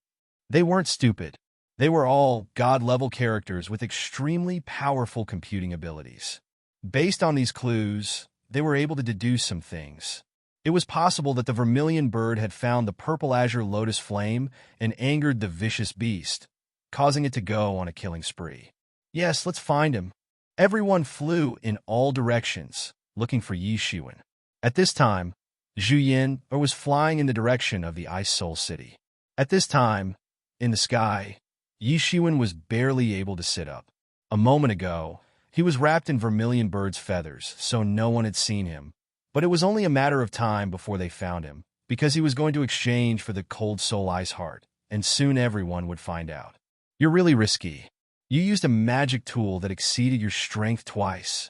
They weren't stupid. They were all god-level characters with extremely powerful computing abilities. Based on these clues, they were able to deduce some things. It was possible that the vermilion bird had found the purple azure lotus flame and angered the vicious beast, causing it to go on a killing spree. Yes, let's find him. Everyone flew in all directions, looking for Yi Shiwen. At this time, Zhu Yin was flying in the direction of the Ice Soul City. At this time, in the sky, Yi Shiwen was barely able to sit up. A moment ago, he was wrapped in vermilion bird's feathers, so no one had seen him. But it was only a matter of time before they found him, because he was going to exchange for the cold soul ice heart, and soon everyone would find out. You're really risky. You used a magic tool that exceeded your strength twice.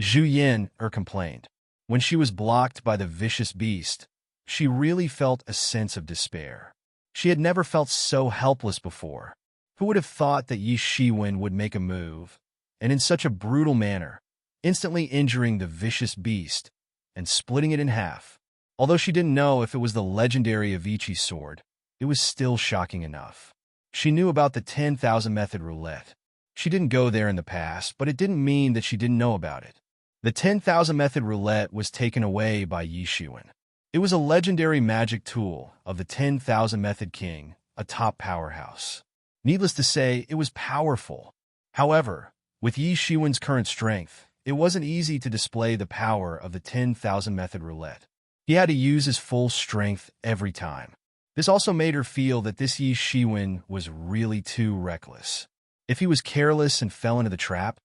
Zhu Yin complained. When she was blocked by the vicious beast, she really felt a sense of despair. She had never felt so helpless before. Who would have thought that Yi Shiwen would make a move, and in such a brutal manner, instantly injuring the vicious beast and splitting it in half? Although she didn't know if it was the legendary Avicii sword, it was still shocking enough. She knew about the 10,000 method roulette. She didn't go there in the past, but it didn't mean that she didn't know about it. The 10,000 method roulette was taken away by Yi Shiwen. It was a legendary magic tool of the 10,000 method king, a top powerhouse. Needless to say, it was powerful. However, with Yi Shiwen's current strength, it wasn't easy to display the power of the 10,000 method roulette. He had to use his full strength every time. This also made her feel that this Yi Shiwen was really too reckless. If he was careless and fell into the trap,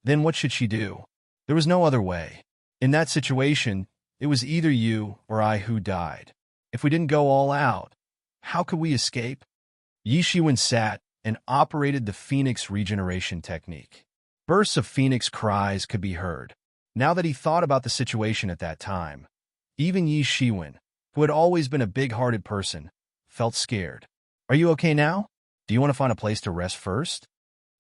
then what should she do? There was no other way. In that situation, it was either you or I who died. If we didn't go all out, how could we escape? Yi Shiwen sat and operated the Phoenix regeneration technique. Bursts of Phoenix cries could be heard. Now that he thought about the situation at that time, even Yi Shiwen, who had always been a big-hearted person, felt scared. Are you okay now? Do you want to find a place to rest first?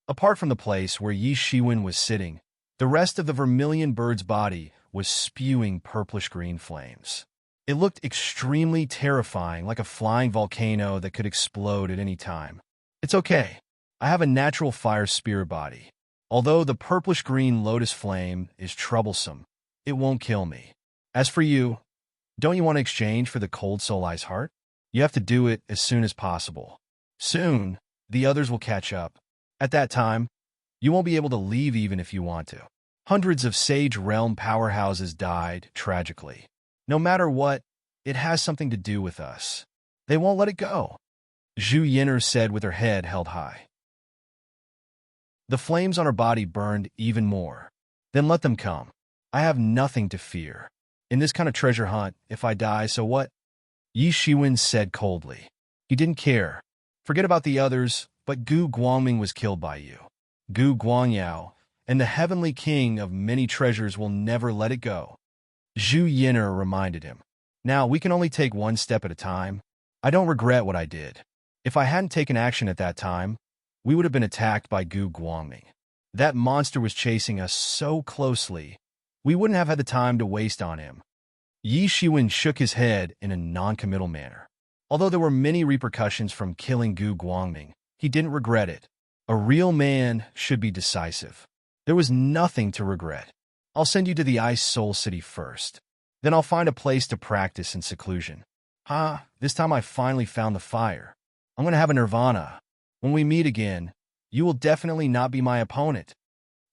Apart from the place where Yi Shiwen was sitting, the rest of the vermilion bird's body was spewing purplish-green flames. It looked extremely terrifying, like a flying volcano that could explode at any time. It's okay. I have a natural fire spirit body. Although the purplish-green lotus flame is troublesome, it won't kill me. As for you, don't you want to exchange for the cold soul ice heart? You have to do it as soon as possible. Soon, the others will catch up. At that time, you won't be able to leave even if you want to. Hundreds of Sage Realm powerhouses died tragically. No matter what, it has something to do with us. They won't let it go. Zhu Yin'er said with her head held high. The flames on her body burned even more. Then let them come. I have nothing to fear. In this kind of treasure hunt, if I die, so what? Yi Shiwen said coldly. He didn't care. Forget about the others, but Gu Guangming was killed by you. Gu Guangyao, and the heavenly king of many treasures will never let it go. Zhu Yin'er reminded him. Now, we can only take one step at a time. I don't regret what I did. If I hadn't taken action at that time, we would have been attacked by Gu Guangming. That monster was chasing us so closely, we wouldn't have had the time to waste on him. Yi Shiwen shook his head in a non-committal manner. Although there were many repercussions from killing Gu Guangming, he didn't regret it. A real man should be decisive. There was nothing to regret. I'll send you to the Ice Soul City first. Then I'll find a place to practice in seclusion. This time I finally found the fire. I'm going to have a nirvana. When we meet again, you will definitely not be my opponent.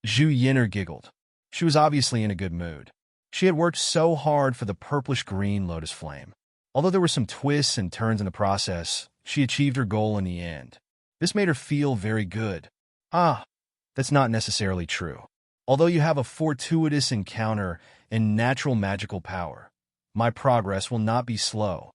Zhu Yin'er giggled. She was obviously in a good mood. She had worked so hard for the purplish-green lotus flame. Although there were some twists and turns in the process, she achieved her goal in the end. This made her feel very good. That's not necessarily true. Although you have a fortuitous encounter and natural magical power, my progress will not be slow.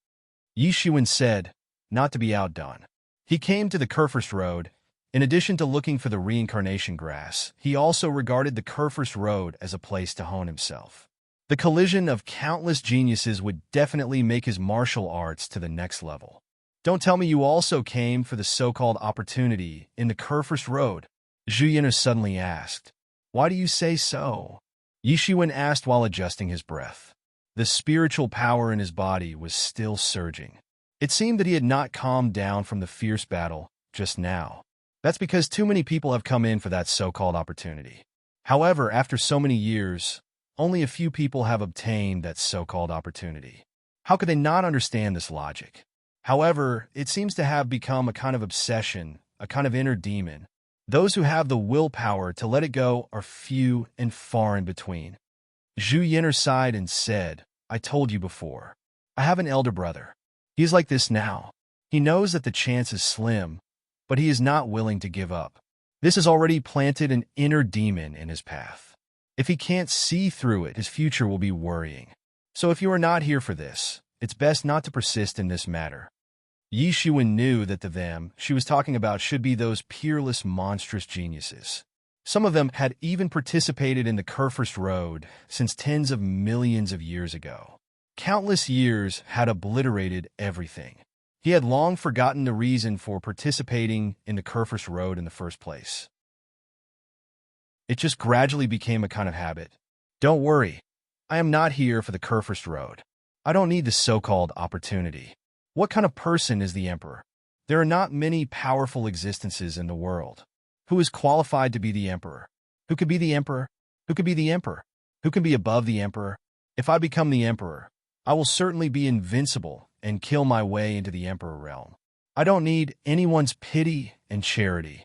Yi Shiwen said, not to be outdone. He came to the Kurfürst Road. In addition to looking for the reincarnation grass, he also regarded the Kurfürst Road as a place to hone himself. The collision of countless geniuses would definitely make his martial arts to the next level. Don't tell me you also came for the so-called opportunity in the Kurfürst Road, Zhu Yin'er suddenly asked. Why do you say so? Yi Shiwen asked while adjusting his breath. The spiritual power in his body was still surging. It seemed that he had not calmed down from the fierce battle just now. That's because too many people have come in for that so-called opportunity. However, after so many years, only a few people have obtained that so-called opportunity. How could they not understand this logic? However, it seems to have become a kind of obsession, a kind of inner demon. Those who have the willpower to let it go are few and far in between. Zhu Yin'er sighed and said, I told you before. I have an elder brother. He is like this now. He knows that the chance is slim, but he is not willing to give up. This has already planted an inner demon in his path. If he can't see through it, his future will be worrying. So if you are not here for this, it's best not to persist in this matter. Yi Shiwen knew that the them she was talking about should be those peerless, monstrous geniuses. Some of them had even participated in the Kurfürst Road since tens of millions of years ago. Countless years had obliterated everything. He had long forgotten the reason for participating in the Kurfürst Road in the first place. It just gradually became a kind of habit. Don't worry, I am not here for the Kurfürst Road. I don't need the so-called opportunity. What kind of person is the emperor? There are not many powerful existences in the world. Who is qualified to be the emperor? Who could be the emperor? Who could be the emperor? Who can be above the emperor? If I become the emperor, I will certainly be invincible and kill my way into the emperor realm. I don't need anyone's pity and charity.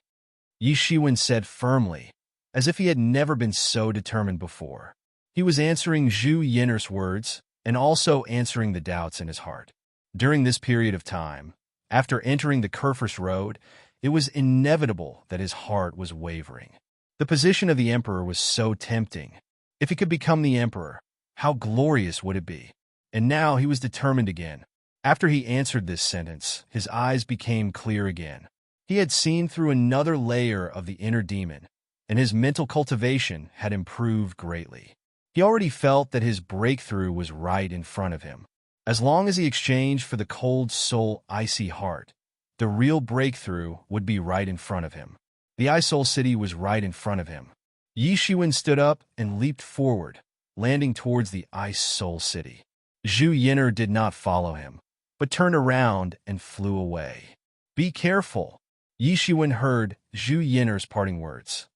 Yi Shiwen said firmly, as if he had never been so determined before. He was answering Zhu Yin'er's words and also answering the doubts in his heart. During this period of time, after entering the Kurfürst Road, it was inevitable that his heart was wavering. The position of the emperor was so tempting. If he could become the emperor, how glorious would it be? And now he was determined again. After he answered this sentence, his eyes became clear again. He had seen through another layer of the inner demon, and his mental cultivation had improved greatly. He already felt that his breakthrough was right in front of him. As long as he exchanged for the cold soul, icy heart, the real breakthrough would be right in front of him. The Ice Soul City was right in front of him. Yi Shiwen stood up and leaped forward, landing towards the Ice Soul City. Zhu Yin'er did not follow him, but turned around and flew away. Be careful, Yi Shiwen heard Zhu Yin'er's parting words.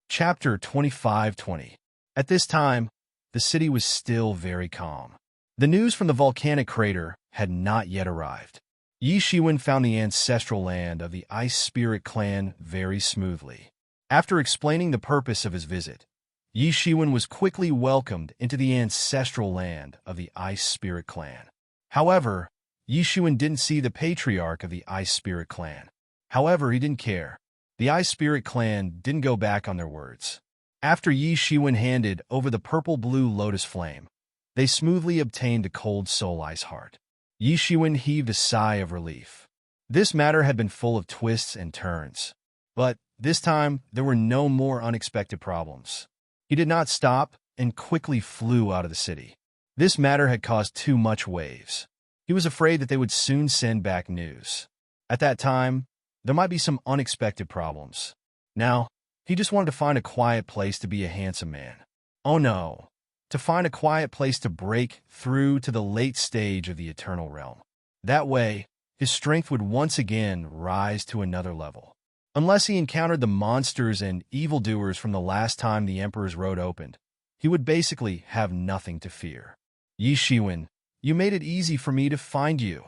Chapter 25-20. At this time, the city was still very calm. The news from the volcanic crater had not yet arrived. Yi Shiwen found the ancestral land of the Ice Spirit clan very smoothly. After explaining the purpose of his visit, Yi Shiwen was quickly welcomed into the ancestral land of the Ice Spirit clan. However, Yi Shiwen didn't see the patriarch of the Ice Spirit clan. However, he didn't care. The Ice Spirit clan didn't go back on their words. After Yi Shiwen handed over the purple-blue lotus flame, they smoothly obtained a cold soul ice heart. Yi Shiwen heaved a sigh of relief. This matter had been full of twists and turns. But this time, there were no more unexpected problems. He did not stop and quickly flew out of the city. This matter had caused too much waves. He was afraid that they would soon send back news. At that time, there might be some unexpected problems. Now, he just wanted to find a quiet place to be a handsome man. Oh no, to find a quiet place to break through to the late stage of the eternal realm. That way, his strength would once again rise to another level. Unless he encountered the monsters and evildoers from the last time the Emperor's Road opened, he would basically have nothing to fear. Yi Shiwen, you made it easy for me to find you.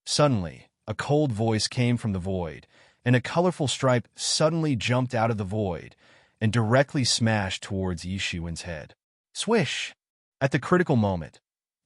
Suddenly, a cold voice came from the void, and a colorful stripe suddenly jumped out of the void and directly smashed towards Yi Shiwen's head. Swish! At the critical moment,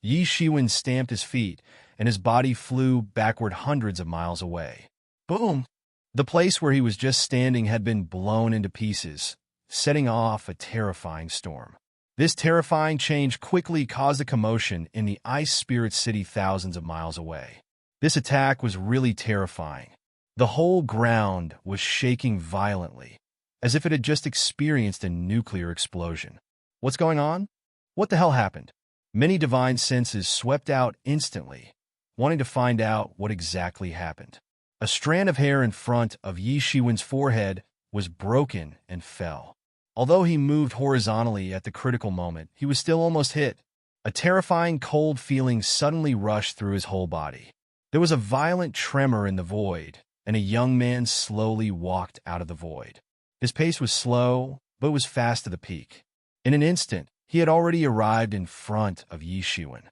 Yi Shiwen stamped his feet, and his body flew backward hundreds of miles away. Boom! The place where he was just standing had been blown into pieces, setting off a terrifying storm. This terrifying change quickly caused a commotion in the Ice Spirit City thousands of miles away. This attack was really terrifying. The whole ground was shaking violently, as if it had just experienced a nuclear explosion. What's going on? What the hell happened? Many divine senses swept out instantly, wanting to find out what exactly happened. A strand of hair in front of Yi Shiwen's forehead was broken and fell. Although he moved horizontally at the critical moment, he was still almost hit. A terrifying cold feeling suddenly rushed through his whole body. There was a violent tremor in the void, and a young man slowly walked out of the void. His pace was slow, but it was fast to the peak. In an instant, he had already arrived in front of Yi Shiwen.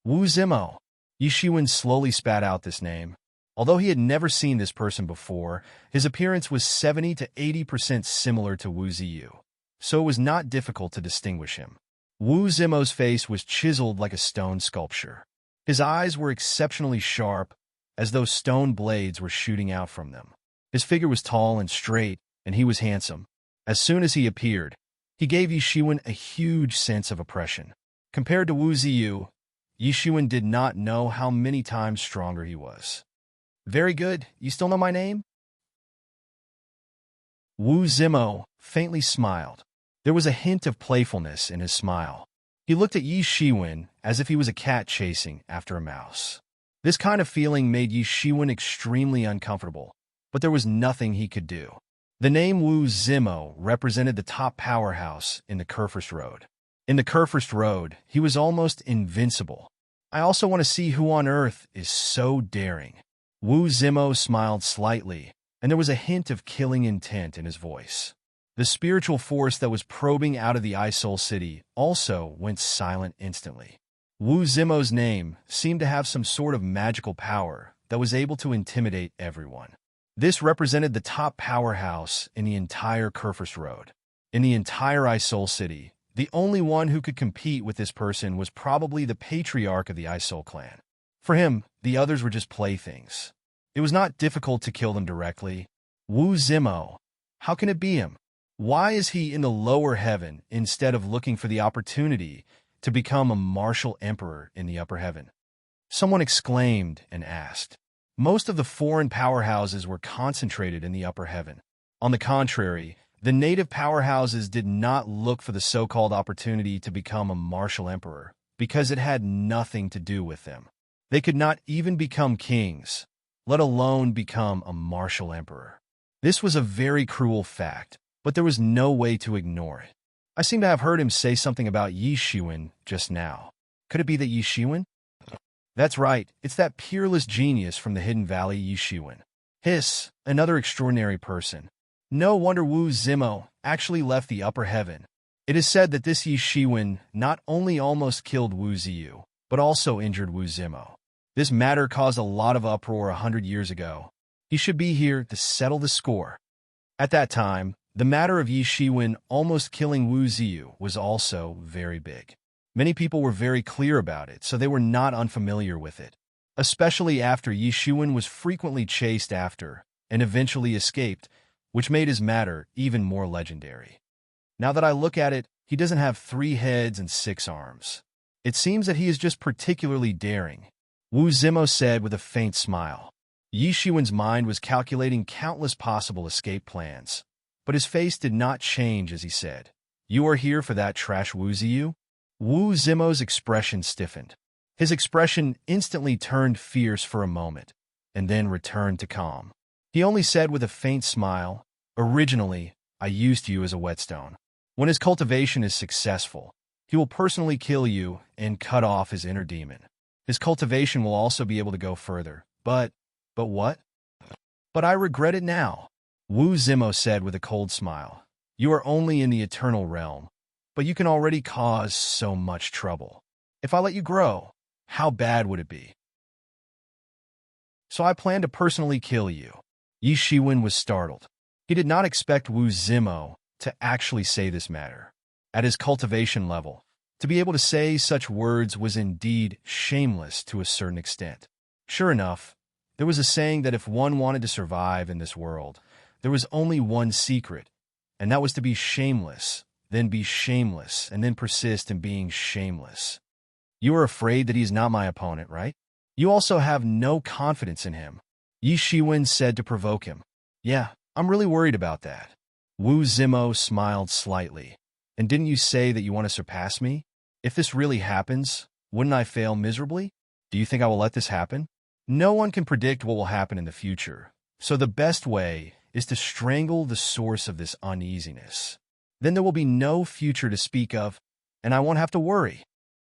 Wu Zimo. Yi Shiwen slowly spat out this name. Although he had never seen this person before, his appearance was 70 to 80% similar to Wu Ziyu, so it was not difficult to distinguish him. Wu Zimo's face was chiseled like a stone sculpture. His eyes were exceptionally sharp, as though stone blades were shooting out from them. His figure was tall and straight, and he was handsome. As soon as he appeared, he gave Yi Shiwen a huge sense of oppression. Compared to Wu Ziyu, Yi Shiwen did not know how many times stronger he was. Very good. You still know my name? Wu Zimo faintly smiled. There was a hint of playfulness in his smile. He looked at Yi Shiwen as if he was a cat chasing after a mouse. This kind of feeling made Yi Shiwen extremely uncomfortable, but there was nothing he could do. The name Wu Zimo represented the top powerhouse in the Kurfürst Road. In the Kurfürst Road, he was almost invincible. I also want to see who on earth is so daring. Wu Zimo smiled slightly, and there was a hint of killing intent in his voice. The spiritual force that was probing out of the Isoul City also went silent instantly. Wu Zimo's name seemed to have some sort of magical power that was able to intimidate everyone. This represented the top powerhouse in the entire Kurfürst Road. In the entire Isoul City, the only one who could compete with this person was probably the patriarch of the Isoul clan. For him, the others were just playthings. It was not difficult to kill them directly. Wu Zimo, how can it be him? Why is he in the lower heaven instead of looking for the opportunity to become a martial emperor in the upper heaven? Someone exclaimed and asked. Most of the foreign powerhouses were concentrated in the upper heaven. On the contrary, the native powerhouses did not look for the so-called opportunity to become a martial emperor because it had nothing to do with them. They could not even become kings, let alone become a martial emperor. This was a very cruel fact, but there was no way to ignore it. I seem to have heard him say something about Yi Shiwen just now. Could it be that Yi Shiwen? That's right, it's that peerless genius from the Hidden Valley, Yi Shiwen. Hiss, another extraordinary person. No wonder Wu Zimo actually left the upper heaven. It is said that this Yi Shiwen not only almost killed Wu Ziyu, but also injured Wu Zimo. This matter caused a lot of uproar 100 years ago. He should be here to settle the score. At that time, the matter of Yi Shiwen almost killing Wu Ziyu was also very big. Many people were very clear about it, so they were not unfamiliar with it, especially after Yi Shiwen was frequently chased after and eventually escaped, which made his matter even more legendary. Now that I look at it, he doesn't have 3 heads and 6 arms. It seems that he is just particularly daring, Wu Zimo said with a faint smile. Yi Shiwen's mind was calculating countless possible escape plans, but his face did not change as he said, "You are here for that trash Wu Ziyu?" Wu Zimo's expression stiffened. His expression instantly turned fierce for a moment, and then returned to calm. He only said with a faint smile, "Originally, I used you as a whetstone. When his cultivation is successful, he will personally kill you and cut off his inner demon. His cultivation will also be able to go further. But what? But I regret it now," Wu Zimo said with a cold smile. "You are only in the eternal realm, but you can already cause so much trouble. If I let you grow, how bad would it be? So I plan to personally kill you." Yi Shiwen was startled. He did not expect Wu Zimo to actually say this matter. At his cultivation level, to be able to say such words was indeed shameless to a certain extent. Sure enough, there was a saying that if one wanted to survive in this world, there was only one secret, and that was to be shameless, then be shameless, and then persist in being shameless. You are afraid that he is not my opponent, right? You also have no confidence in him, Yi Shiwen said to provoke him. Yeah, I'm really worried about that. Wu Zimo smiled slightly. And didn't you say that you want to surpass me? If this really happens, wouldn't I fail miserably? Do you think I will let this happen? No one can predict what will happen in the future, so the best way is to strangle the source of this uneasiness. Then there will be no future to speak of, and I won't have to worry.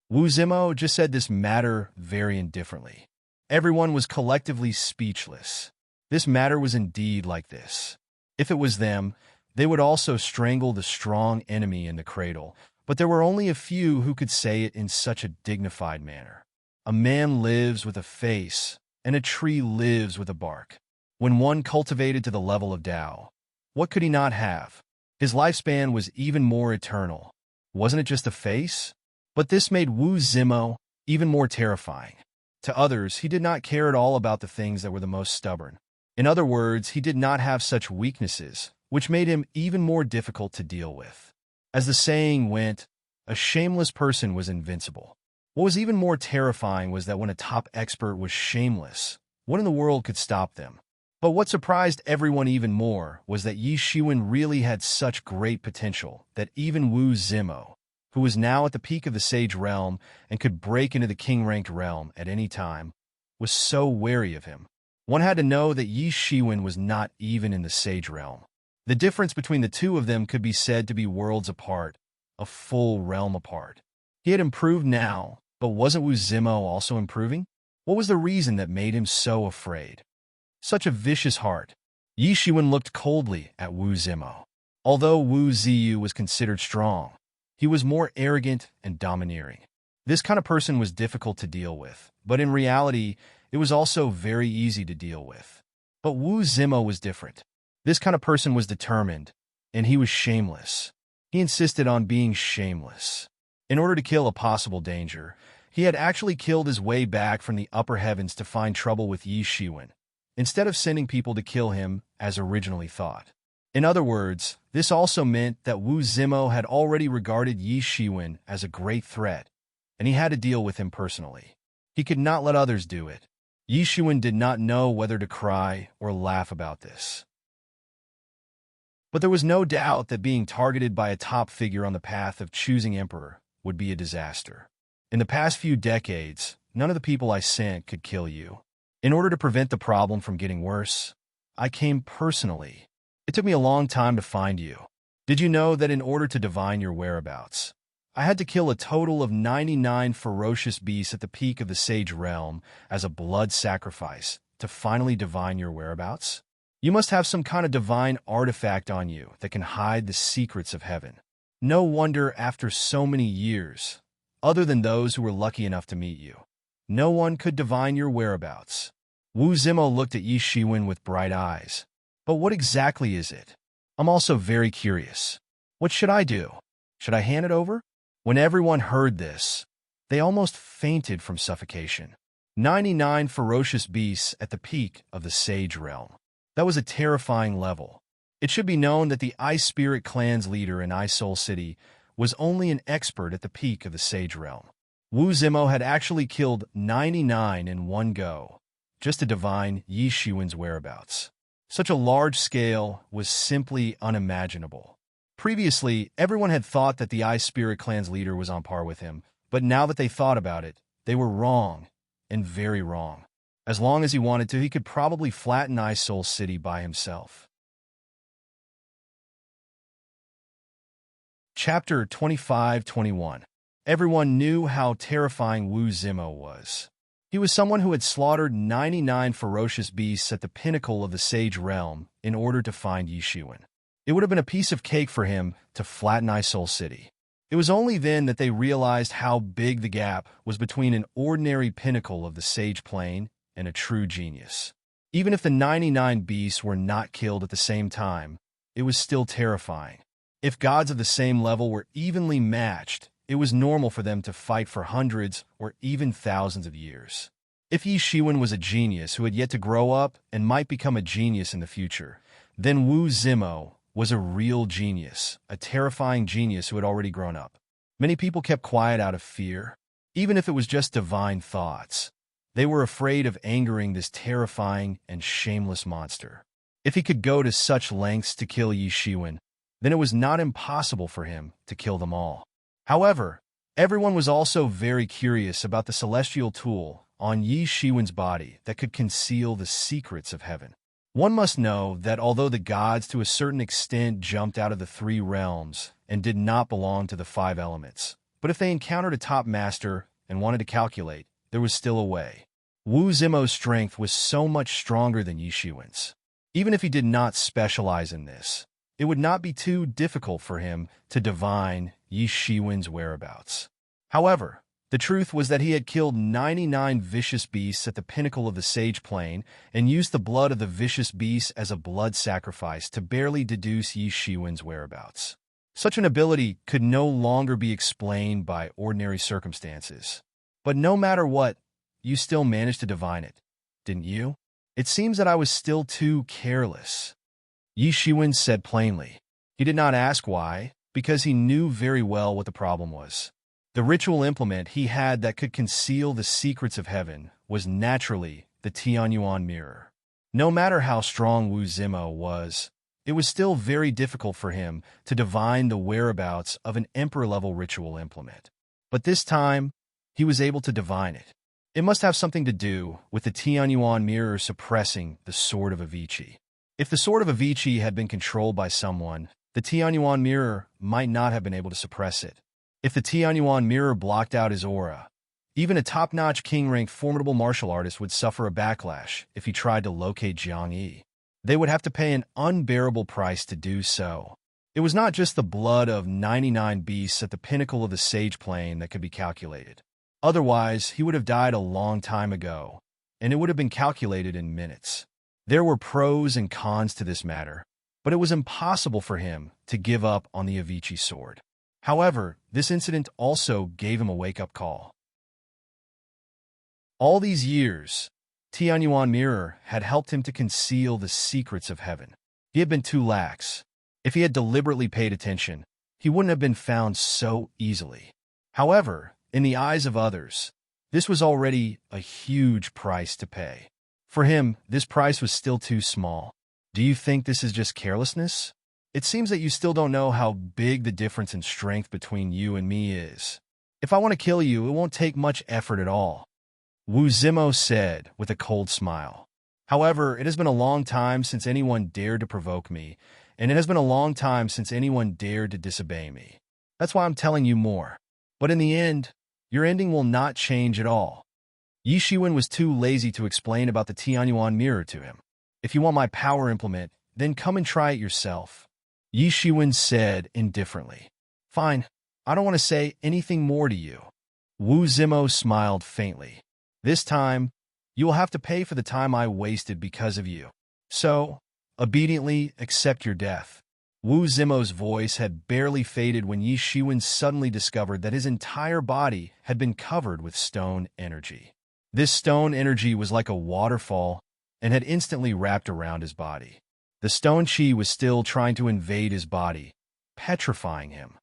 Wu Zimo just said this matter very indifferently. Everyone was collectively speechless. This matter was indeed like this. If it was them, they would also strangle the strong enemy in the cradle, but there were only a few who could say it in such a dignified manner. A man lives with a face, and a tree lives with a bark. When one cultivated to the level of Tao, what could he not have? His lifespan was even more eternal. Wasn't it just a face? But this made Wu Zimo even more terrifying. To others, he did not care at all about the things that were the most stubborn. In other words, he did not have such weaknesses, which made him even more difficult to deal with. As the saying went, a shameless person was invincible. What was even more terrifying was that when a top expert was shameless, what in the world could stop them? But what surprised everyone even more was that Yi Shiwen really had such great potential that even Wu Zimo, who was now at the peak of the Sage realm and could break into the King-ranked realm at any time, was so wary of him. One had to know that Yi Shiwen was not even in the Sage realm. The difference between the two of them could be said to be worlds apart, a full realm apart. He had improved now, but wasn't Wu Zimo also improving? What was the reason that made him so afraid? Such a vicious heart. Yi Shiwen looked coldly at Wu Zimo. Although Wu Ziyu was considered strong, he was more arrogant and domineering. This kind of person was difficult to deal with, but in reality, it was also very easy to deal with. But Wu Zimo was different. This kind of person was determined, and he was shameless. He insisted on being shameless. In order to kill a possible danger, he had actually killed his way back from the upper heavens to find trouble with Yi Shiwen, instead of sending people to kill him as originally thought. In other words, this also meant that Wu Zimo had already regarded Yi Shiwen as a great threat, and he had to deal with him personally. He could not let others do it. Yi Shiwen did not know whether to cry or laugh about this. But there was no doubt that being targeted by a top figure on the path of choosing emperor would be a disaster. In the past few decades, none of the people I sent could kill you. In order to prevent the problem from getting worse, I came personally. It took me a long time to find you. Did you know that in order to divine your whereabouts, I had to kill a total of 99 ferocious beasts at the peak of the Sage realm as a blood sacrifice to finally divine your whereabouts? You must have some kind of divine artifact on you that can hide the secrets of heaven. No wonder after so many years, other than those who were lucky enough to meet you, no one could divine your whereabouts. Wu Zimo looked at Yi Shiwen with bright eyes. But what exactly is it? I'm also very curious. What should I do? Should I hand it over? When everyone heard this, they almost fainted from suffocation. 99 ferocious beasts at the peak of the Sage realm. That was a terrifying level. It should be known that the Ice Spirit clan's leader in Ice Soul City was only an expert at the peak of the Sage realm. Wu Zimo had actually killed 99 in one go, just to divine Yi Shiwen's whereabouts. Such a large scale was simply unimaginable. Previously, everyone had thought that the Ice Spirit clan's leader was on par with him, but now that they thought about it, they were wrong, and very wrong. As long as he wanted to, he could probably flatten Ice Soul City by himself. Chapter 25-21. Everyone knew how terrifying Wu Zimo was. He was someone who had slaughtered 99 ferocious beasts at the pinnacle of the Sage realm in order to find Yi Shiwen. It would have been a piece of cake for him to flatten Ice Soul City. It was only then that they realized how big the gap was between an ordinary pinnacle of the Sage Plane and a true genius. Even if the 99 beasts were not killed at the same time, it was still terrifying. If gods of the same level were evenly matched, it was normal for them to fight for hundreds or even thousands of years. If Yi Shiwen was a genius who had yet to grow up and might become a genius in the future, then Wu Zimo was a real genius, a terrifying genius who had already grown up. Many people kept quiet out of fear, even if it was just divine thoughts. They were afraid of angering this terrifying and shameless monster. If he could go to such lengths to kill Yi Shiwen, then it was not impossible for him to kill them all. However, everyone was also very curious about the celestial tool on Yi Shiwen's body that could conceal the secrets of heaven. One must know that although the gods to a certain extent jumped out of the three realms and did not belong to the five elements, but if they encountered a top master and wanted to calculate, there was still a way. Wu Zimo's strength was so much stronger than Yi Shiwen's. Even if he did not specialize in this, it would not be too difficult for him to divine Yi Shiwen's whereabouts. However, the truth was that he had killed 99 vicious beasts at the pinnacle of the Sage Plane and used the blood of the vicious beasts as a blood sacrifice to barely deduce Yi Shiwen's whereabouts. Such an ability could no longer be explained by ordinary circumstances. But no matter what, you still managed to divine it, didn't you? It seems that I was still too careless. Yi Shiwen said plainly. He did not ask why, because he knew very well what the problem was. The ritual implement he had that could conceal the secrets of heaven was naturally the Tianyuan mirror. No matter how strong Wu Zimo was, it was still very difficult for him to divine the whereabouts of an emperor-level ritual implement. But this time, he was able to divine it. It must have something to do with the Tianyuan mirror suppressing the Sword of Avicii. If the Sword of Avicii had been controlled by someone, the Tianyuan mirror might not have been able to suppress it. If the Tianyuan mirror blocked out his aura, even a top-notch king-ranked formidable martial artist would suffer a backlash if he tried to locate Jiang Yi. They would have to pay an unbearable price to do so. It was not just the blood of 99 beasts at the pinnacle of the Sage Plane that could be calculated. Otherwise, he would have died a long time ago, and it would have been calculated in minutes. There were pros and cons to this matter, but it was impossible for him to give up on the Avicii sword. However, this incident also gave him a wake-up call. All these years, Tianyuan Mirror had helped him to conceal the secrets of heaven. He had been too lax. If he had deliberately paid attention, he wouldn't have been found so easily. However, in the eyes of others, this was already a huge price to pay. For him, this price was still too small. Do you think this is just carelessness? It seems that you still don't know how big the difference in strength between you and me is. If I want to kill you, it won't take much effort at all. Wu Zimo said with a cold smile. However, it has been a long time since anyone dared to provoke me, and it has been a long time since anyone dared to disobey me. That's why I'm telling you more. But in the end, your ending will not change at all. Yi Shiwen was too lazy to explain about the Tianyuan mirror to him. If you want my power implement, then come and try it yourself. Yi Shiwen said indifferently. Fine, I don't want to say anything more to you. Wu Zimo smiled faintly. This time, you will have to pay for the time I wasted because of you. So, obediently accept your death. Wu Zimo's voice had barely faded when Yi Shiwen suddenly discovered that his entire body had been covered with stone energy. This stone energy was like a waterfall and had instantly wrapped around his body. The stone chi was still trying to invade his body, petrifying him.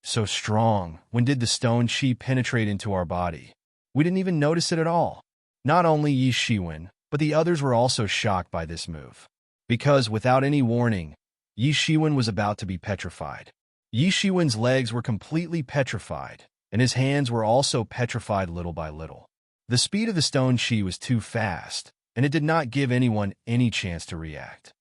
So strong, when did the stone chi penetrate into our body? We didn't even notice it at all. Not only Yi Shiwen, but the others were also shocked by this move. Because, without any warning, Yi Shiwen was about to be petrified. Yi Shiwen's legs were completely petrified, and his hands were also petrified little by little. The speed of the stone chi was too fast, and it did not give anyone any chance to react.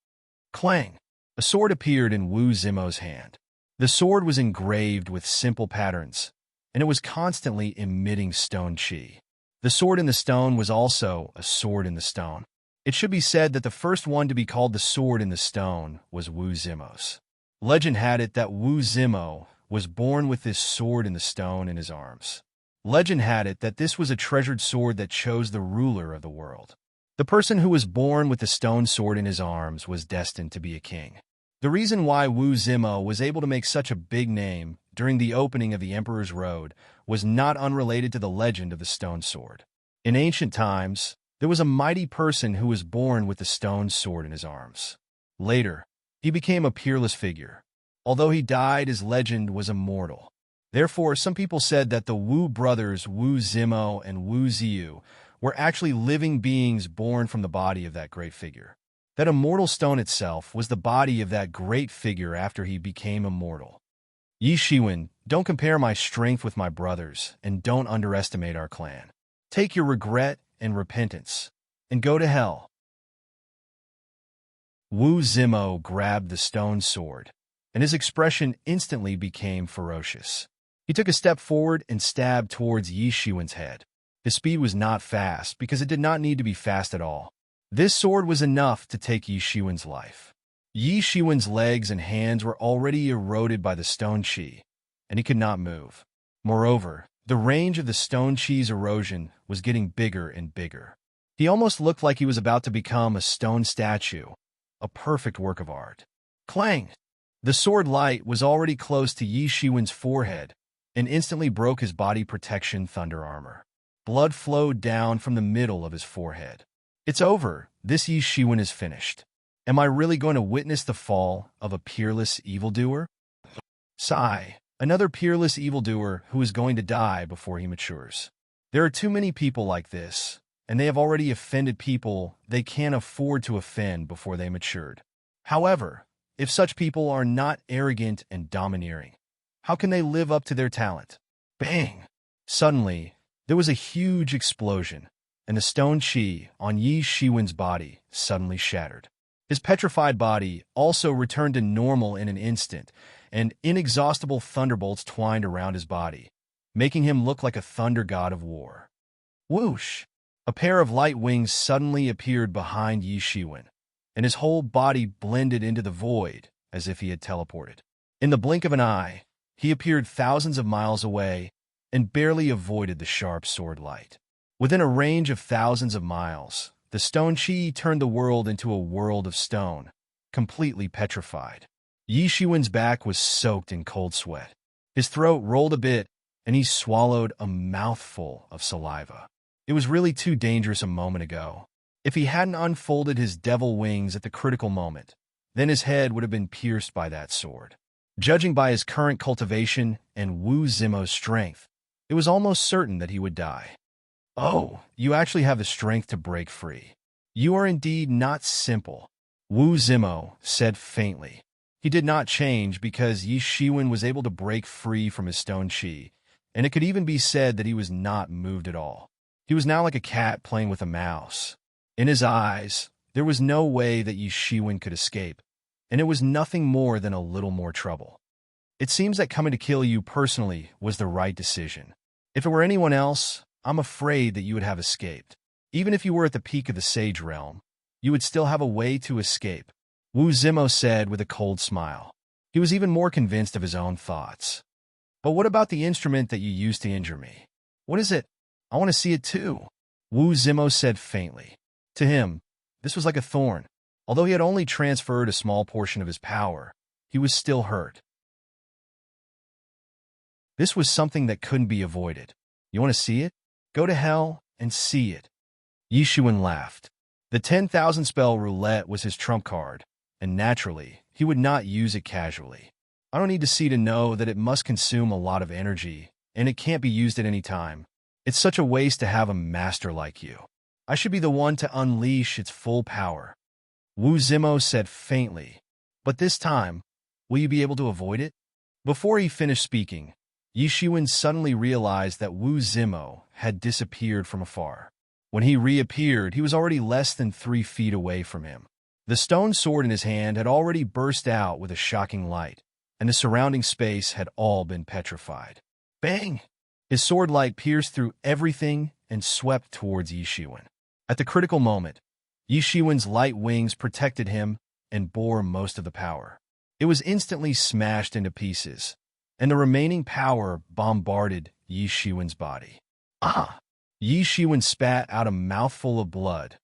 Clang! A sword appeared in Wu Zimo's hand. The sword was engraved with simple patterns, and it was constantly emitting stone chi. The sword in the stone was also a sword in the stone. It should be said that the first one to be called the sword in the stone was Wu Zimo's. Legend had it that Wu Zimo was born with this sword in the stone in his arms. Legend had it that this was a treasured sword that chose the ruler of the world. The person who was born with the stone sword in his arms was destined to be a king. The reason why Wu Zimo was able to make such a big name during the opening of the Emperor's Road was not unrelated to the legend of the stone sword. In ancient times, there was a mighty person who was born with the stone sword in his arms. Later, he became a peerless figure. Although he died, his legend was immortal. Therefore, some people said that the Wu brothers Wu Zimo and Wu Ziyu were actually living beings born from the body of that great figure. That immortal stone itself was the body of that great figure after he became immortal. Yi Shiwen, don't compare my strength with my brother's, and don't underestimate our clan. Take your regret and repentance, and go to hell. Wu Zimo grabbed the stone sword, and his expression instantly became ferocious. He took a step forward and stabbed towards Yi Shiwen's head. His speed was not fast because it did not need to be fast at all. This sword was enough to take Yi Shiwen's life. Yi Shiwen's legs and hands were already eroded by the stone chi, and he could not move. Moreover, the range of the stone chi's erosion was getting bigger and bigger. He almost looked like he was about to become a stone statue, a perfect work of art. Clang! The sword light was already close to Yi Shiwen's forehead and instantly broke his body protection thunder armor. Blood flowed down from the middle of his forehead. It's over. This Yi Shiwen is finished. Am I really going to witness the fall of a peerless evildoer? Sigh. Another peerless evildoer who is going to die before he matures. There are too many people like this, and they have already offended people they can't afford to offend before they matured. However, if such people are not arrogant and domineering, how can they live up to their talent? Bang! Suddenly, there was a huge explosion, and the stone chi on Yi Shiwen's body suddenly shattered. His petrified body also returned to normal in an instant, and inexhaustible thunderbolts twined around his body, making him look like a thunder god of war. Whoosh! A pair of light wings suddenly appeared behind Yi Shiwen, and his whole body blended into the void as if he had teleported. In the blink of an eye, he appeared thousands of miles away and barely avoided the sharp sword light. Within a range of thousands of miles, the stone chi turned the world into a world of stone, completely petrified. Yi Shiwen's back was soaked in cold sweat. His throat rolled a bit, and he swallowed a mouthful of saliva. It was really too dangerous a moment ago. If he hadn't unfolded his devil wings at the critical moment, then his head would have been pierced by that sword. Judging by his current cultivation and Wu Zimo's strength, it was almost certain that he would die. Oh, you actually have the strength to break free. You are indeed not simple, Wu Zimo said faintly. He did not change because Yi Shiwen was able to break free from his stone chi, and it could even be said that he was not moved at all. He was now like a cat playing with a mouse. In his eyes, there was no way that Yi Shiwen could escape, and it was nothing more than a little more trouble. It seems that coming to kill you personally was the right decision. If it were anyone else, I'm afraid that you would have escaped. Even if you were at the peak of the Sage Realm, you would still have a way to escape, Wu Zimo said with a cold smile. He was even more convinced of his own thoughts. But what about the instrument that you used to injure me? What is it? I want to see it too, Wu Zimo said faintly. To him, this was like a thorn. Although he had only transferred a small portion of his power, he was still hurt. This was something that couldn't be avoided. You want to see it? Go to hell and see it. Yi Shiwen laughed. The 10,000 spell roulette was his trump card, and naturally, he would not use it casually. I don't need to see to know that it must consume a lot of energy, and it can't be used at any time. It's such a waste to have a master like you. I should be the one to unleash its full power, Wu Zimo said faintly. But this time, will you be able to avoid it? Before he finished speaking, Yi Shiwen suddenly realized that Wu Zimo had disappeared from afar. When he reappeared, he was already less than 3 feet away from him. The stone sword in his hand had already burst out with a shocking light, and the surrounding space had all been petrified. Bang! His sword light pierced through everything and swept towards Yi Shiwen. At the critical moment, Yi Shiwen's light wings protected him and bore most of the power. It was instantly smashed into pieces, and the remaining power bombarded Yi Shiwen's body. Ah! Yi Shiwen spat out a mouthful of blood,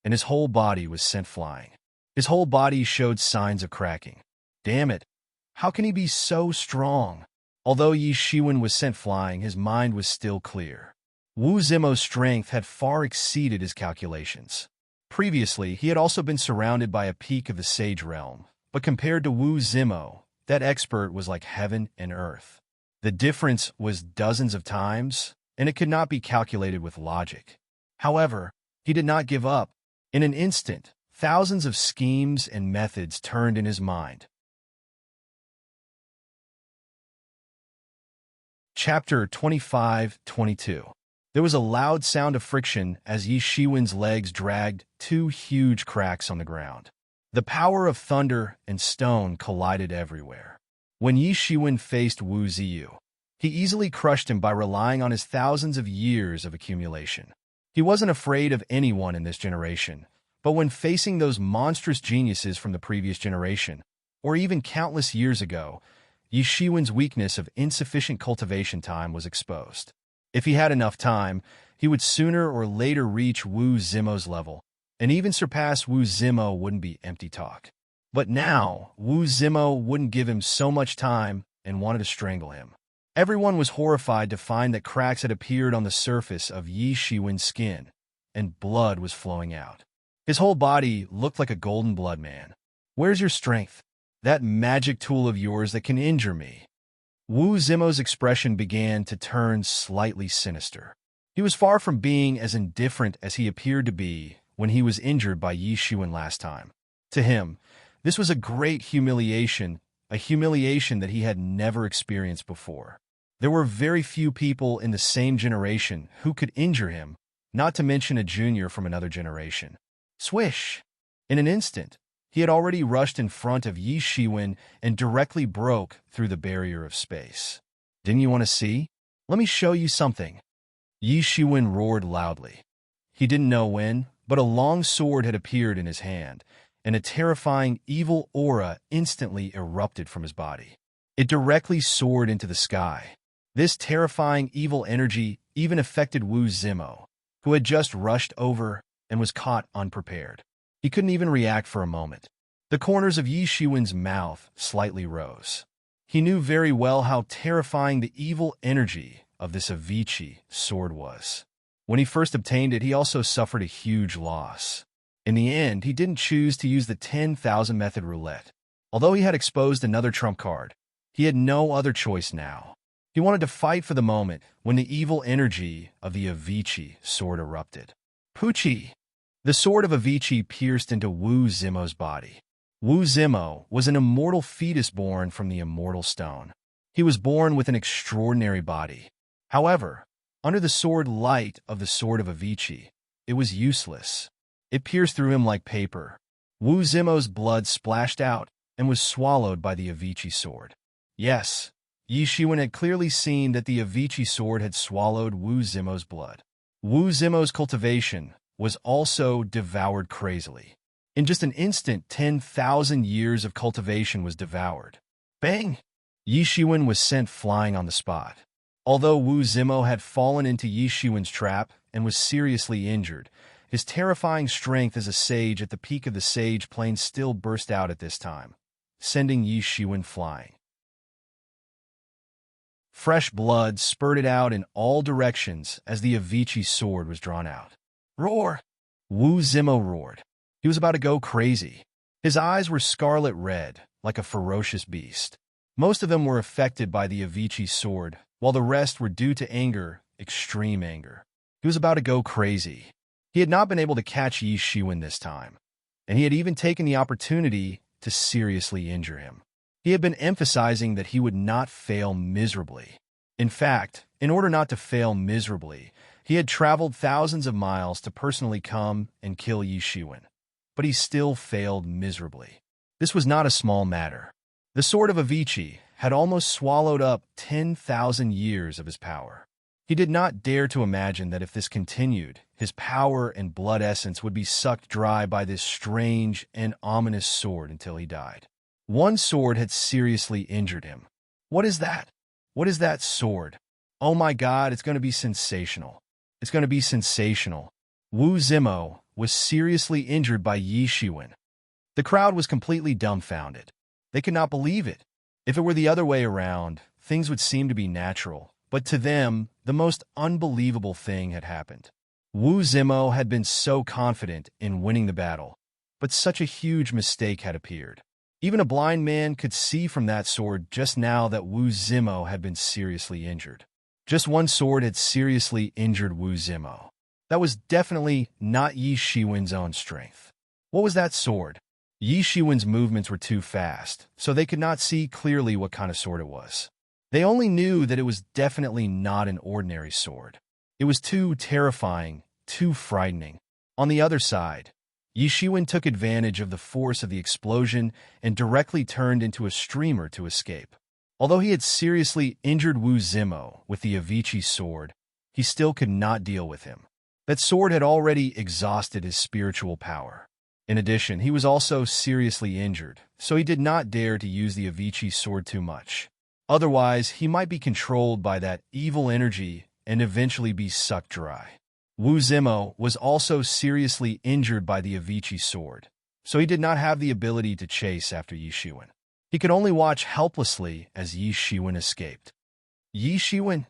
and his whole body was sent flying. His whole body showed signs of cracking. Damn it! How can he be so strong? Although Yi Shiwen was sent flying, his mind was still clear. Wu Zimo's strength had far exceeded his calculations. Previously, he had also been surrounded by a peak of the Sage Realm, but compared to Wu Zimo, that expert was like heaven and earth. The difference was dozens of times, and it could not be calculated with logic. However, he did not give up. In an instant, Thousands of schemes and methods turned in his mind. Chapter 25-22. There was a loud sound of friction as Yi Shiwen's legs dragged two huge cracks on the ground. The power of thunder and stone collided everywhere. When Yi Shiwen faced Wu Ziyu, he easily crushed him by relying on his thousands of years of accumulation. He wasn't afraid of anyone in this generation, but when facing those monstrous geniuses from the previous generation, or even countless years ago, Yi Shiwen's weakness of insufficient cultivation time was exposed. If he had enough time, he would sooner or later reach Wu Zimo's level, and even surpass Wu Zimo wouldn't be empty talk. But now, Wu Zimo wouldn't give him so much time and wanted to strangle him. Everyone was horrified to find that cracks had appeared on the surface of Yi Shiwen's skin, and blood was flowing out. His whole body looked like a golden blood man. "Where's your strength? That magic tool of yours that can injure me?" Wu Zimo's expression began to turn slightly sinister. He was far from being as indifferent as he appeared to be when he was injured by Yi Shiwen last time. To him, this was a great humiliation, a humiliation that he had never experienced before. There were very few people in the same generation who could injure him, not to mention a junior from another generation. Swish! In an instant, he had already rushed in front of Yi Shiwen and directly broke through the barrier of space. "Didn't you want to see? Let me show you something." Yi Shiwen roared loudly. He didn't know when, but a long sword had appeared in his hand, and a terrifying evil aura instantly erupted from his body. It directly soared into the sky. This terrifying evil energy even affected Wu Zimo, who had just rushed over and was caught unprepared. He couldn't even react for a moment. The corners of Yi Shiwen's mouth slightly rose. He knew very well how terrifying the evil energy of this Avicii sword was. When he first obtained it, he also suffered a huge loss. In the end, he didn't choose to use the 10,000 method roulette. Although he had exposed another trump card, he had no other choice now. He wanted to fight for the moment when the evil energy of the Avicii sword erupted. Poochie! The sword of Avicii pierced into Wu Zimo's body. Wu Zimo was an immortal fetus born from the immortal stone. He was born with an extraordinary body. However, under the sword light of the sword of Avicii, it was useless. It pierced through him like paper. Wu Zimo's blood splashed out and was swallowed by the Avicii sword. Yes, Yi Shiwen had clearly seen that the Avicii sword had swallowed Wu Zimo's blood. Wu Zimo's cultivation was also devoured crazily. In just an instant, 10,000 years of cultivation was devoured. Bang! Yi Shiwen was sent flying on the spot. Although Wu Zimo had fallen into Yi Shiwen's trap and was seriously injured, his terrifying strength as a sage at the peak of the sage plane still burst out at this time, sending Yi Shiwen flying. Fresh blood spurted out in all directions as the Avicii sword was drawn out. Roar! Wu Zimo roared. He was about to go crazy. His eyes were scarlet red, like a ferocious beast. Most of them were affected by the Avicii sword, while the rest were due to anger, extreme anger. He was about to go crazy. He had not been able to catch Yi Shiwen this time, and he had even taken the opportunity to seriously injure him. He had been emphasizing that he would not fail miserably. In fact, in order not to fail miserably, he had traveled thousands of miles to personally come and kill Yi Shiwen. But he still failed miserably. This was not a small matter. The sword of Avicii had almost swallowed up 10,000 years of his power. He did not dare to imagine that if this continued, his power and blood essence would be sucked dry by this strange and ominous sword until he died. One sword had seriously injured him. What is that? What is that sword? Oh my God, it's going to be sensational. It's going to be sensational. Wu Zimo was seriously injured by Yi Shiwen. The crowd was completely dumbfounded. They could not believe it. If it were the other way around, things would seem to be natural. But to them, the most unbelievable thing had happened. Wu Zimo had been so confident in winning the battle, but such a huge mistake had appeared. Even a blind man could see from that sword just now that Wu Zimo had been seriously injured. Just one sword had seriously injured Wu Zimo. That was definitely not Yi Shiwen's own strength. What was that sword? Yi Shiwen's movements were too fast, so they could not see clearly what kind of sword it was. They only knew that it was definitely not an ordinary sword. It was too terrifying, too frightening. On the other side, Yi Shiwen took advantage of the force of the explosion and directly turned into a streamer to escape. Although he had seriously injured Wu Zimo with the Avicii sword, he still could not deal with him. That sword had already exhausted his spiritual power. In addition, he was also seriously injured, so he did not dare to use the Avicii sword too much. Otherwise, he might be controlled by that evil energy and eventually be sucked dry. Wu Zimo was also seriously injured by the Avicii sword, so he did not have the ability to chase after Yi Shiwen. He could only watch helplessly as Yi Shiwen escaped. Yi Shiwen?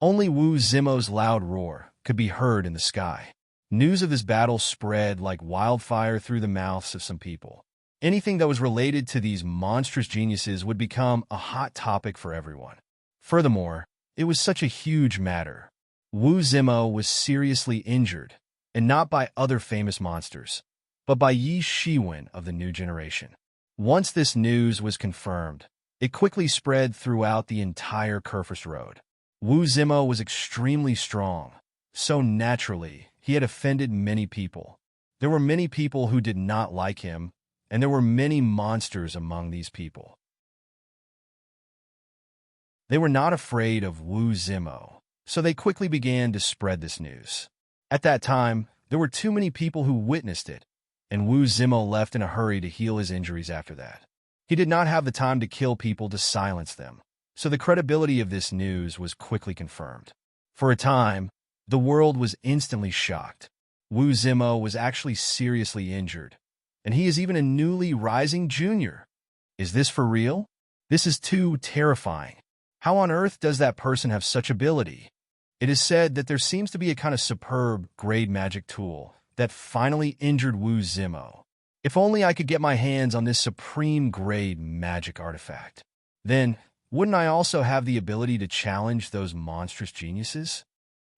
Only Wu Zimo's loud roar could be heard in the sky. News of this battle spread like wildfire through the mouths of some people. Anything that was related to these monstrous geniuses would become a hot topic for everyone. Furthermore, it was such a huge matter. Wu Zimo was seriously injured, and not by other famous monsters, but by Yi Shiwen of the new generation. Once this news was confirmed, it quickly spread throughout the entire Kurfürst Road. Wu Zimo was extremely strong, so naturally, he had offended many people. There were many people who did not like him, and there were many monsters among these people. They were not afraid of Wu Zimo, so they quickly began to spread this news. At that time, there were too many people who witnessed it, and Wu Zimo left in a hurry to heal his injuries after that. He did not have the time to kill people to silence them, so the credibility of this news was quickly confirmed. For a time, the world was instantly shocked. Wu Zimo was actually seriously injured, and he is even a newly rising junior. Is this for real? This is too terrifying. How on earth does that person have such ability? It is said that there seems to be a kind of superb grade magic tool that finally injured Wu Zimo. If only I could get my hands on this supreme grade magic artifact. Then, wouldn't I also have the ability to challenge those monstrous geniuses?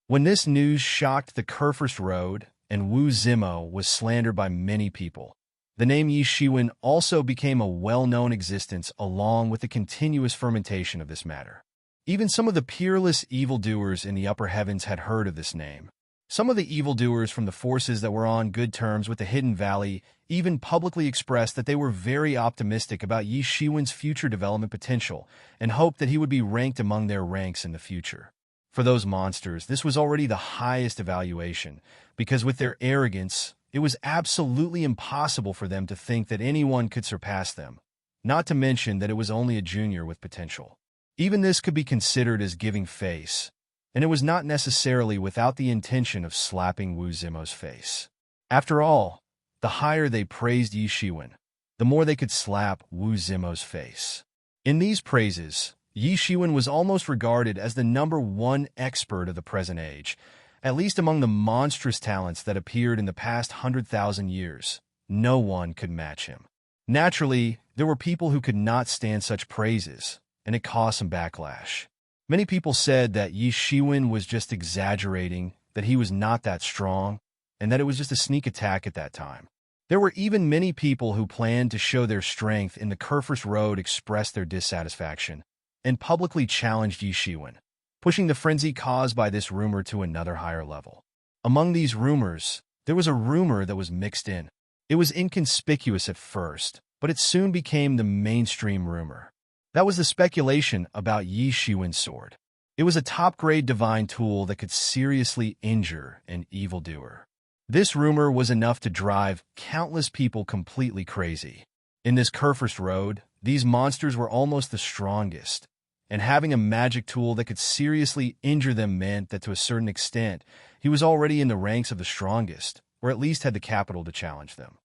When this news shocked the Kurfürst Road, and Wu Zimo was slandered by many people, the name Yi Shiwen also became a well-known existence along with the continuous fermentation of this matter. Even some of the peerless evildoers in the upper heavens had heard of this name. Some of the evildoers from the forces that were on good terms with the Hidden Valley even publicly expressed that they were very optimistic about Yi Shiwen's future development potential and hoped that he would be ranked among their ranks in the future. For those monsters, this was already the highest evaluation, because with their arrogance, it was absolutely impossible for them to think that anyone could surpass them, not to mention that it was only a junior with potential. Even this could be considered as giving face, and it was not necessarily without the intention of slapping Wu Zimo's face. After all, the higher they praised Yi Shiwen, the more they could slap Wu Zimo's face. In these praises, Yi Shiwen was almost regarded as the #1 expert of the present age, at least among the monstrous talents that appeared in the past 100,000 years. No one could match him. Naturally, there were people who could not stand such praises, and it caused some backlash. Many people said that Yi Shiwen was just exaggerating, that he was not that strong, and that it was just a sneak attack at that time. There were even many people who planned to show their strength in the Kurfürst Road expressed their dissatisfaction, and publicly challenged Yi Shiwen, pushing the frenzy caused by this rumor to another higher level. Among these rumors, there was a rumor that was mixed in. It was inconspicuous at first, but it soon became the mainstream rumor. That was the speculation about Yi Shiwen's sword. It was a top-grade divine tool that could seriously injure an evildoer. This rumor was enough to drive countless people completely crazy. In this Kurfürst Road, these monsters were almost the strongest, and having a magic tool that could seriously injure them meant that to a certain extent, he was already in the ranks of the strongest, or at least had the capital to challenge them.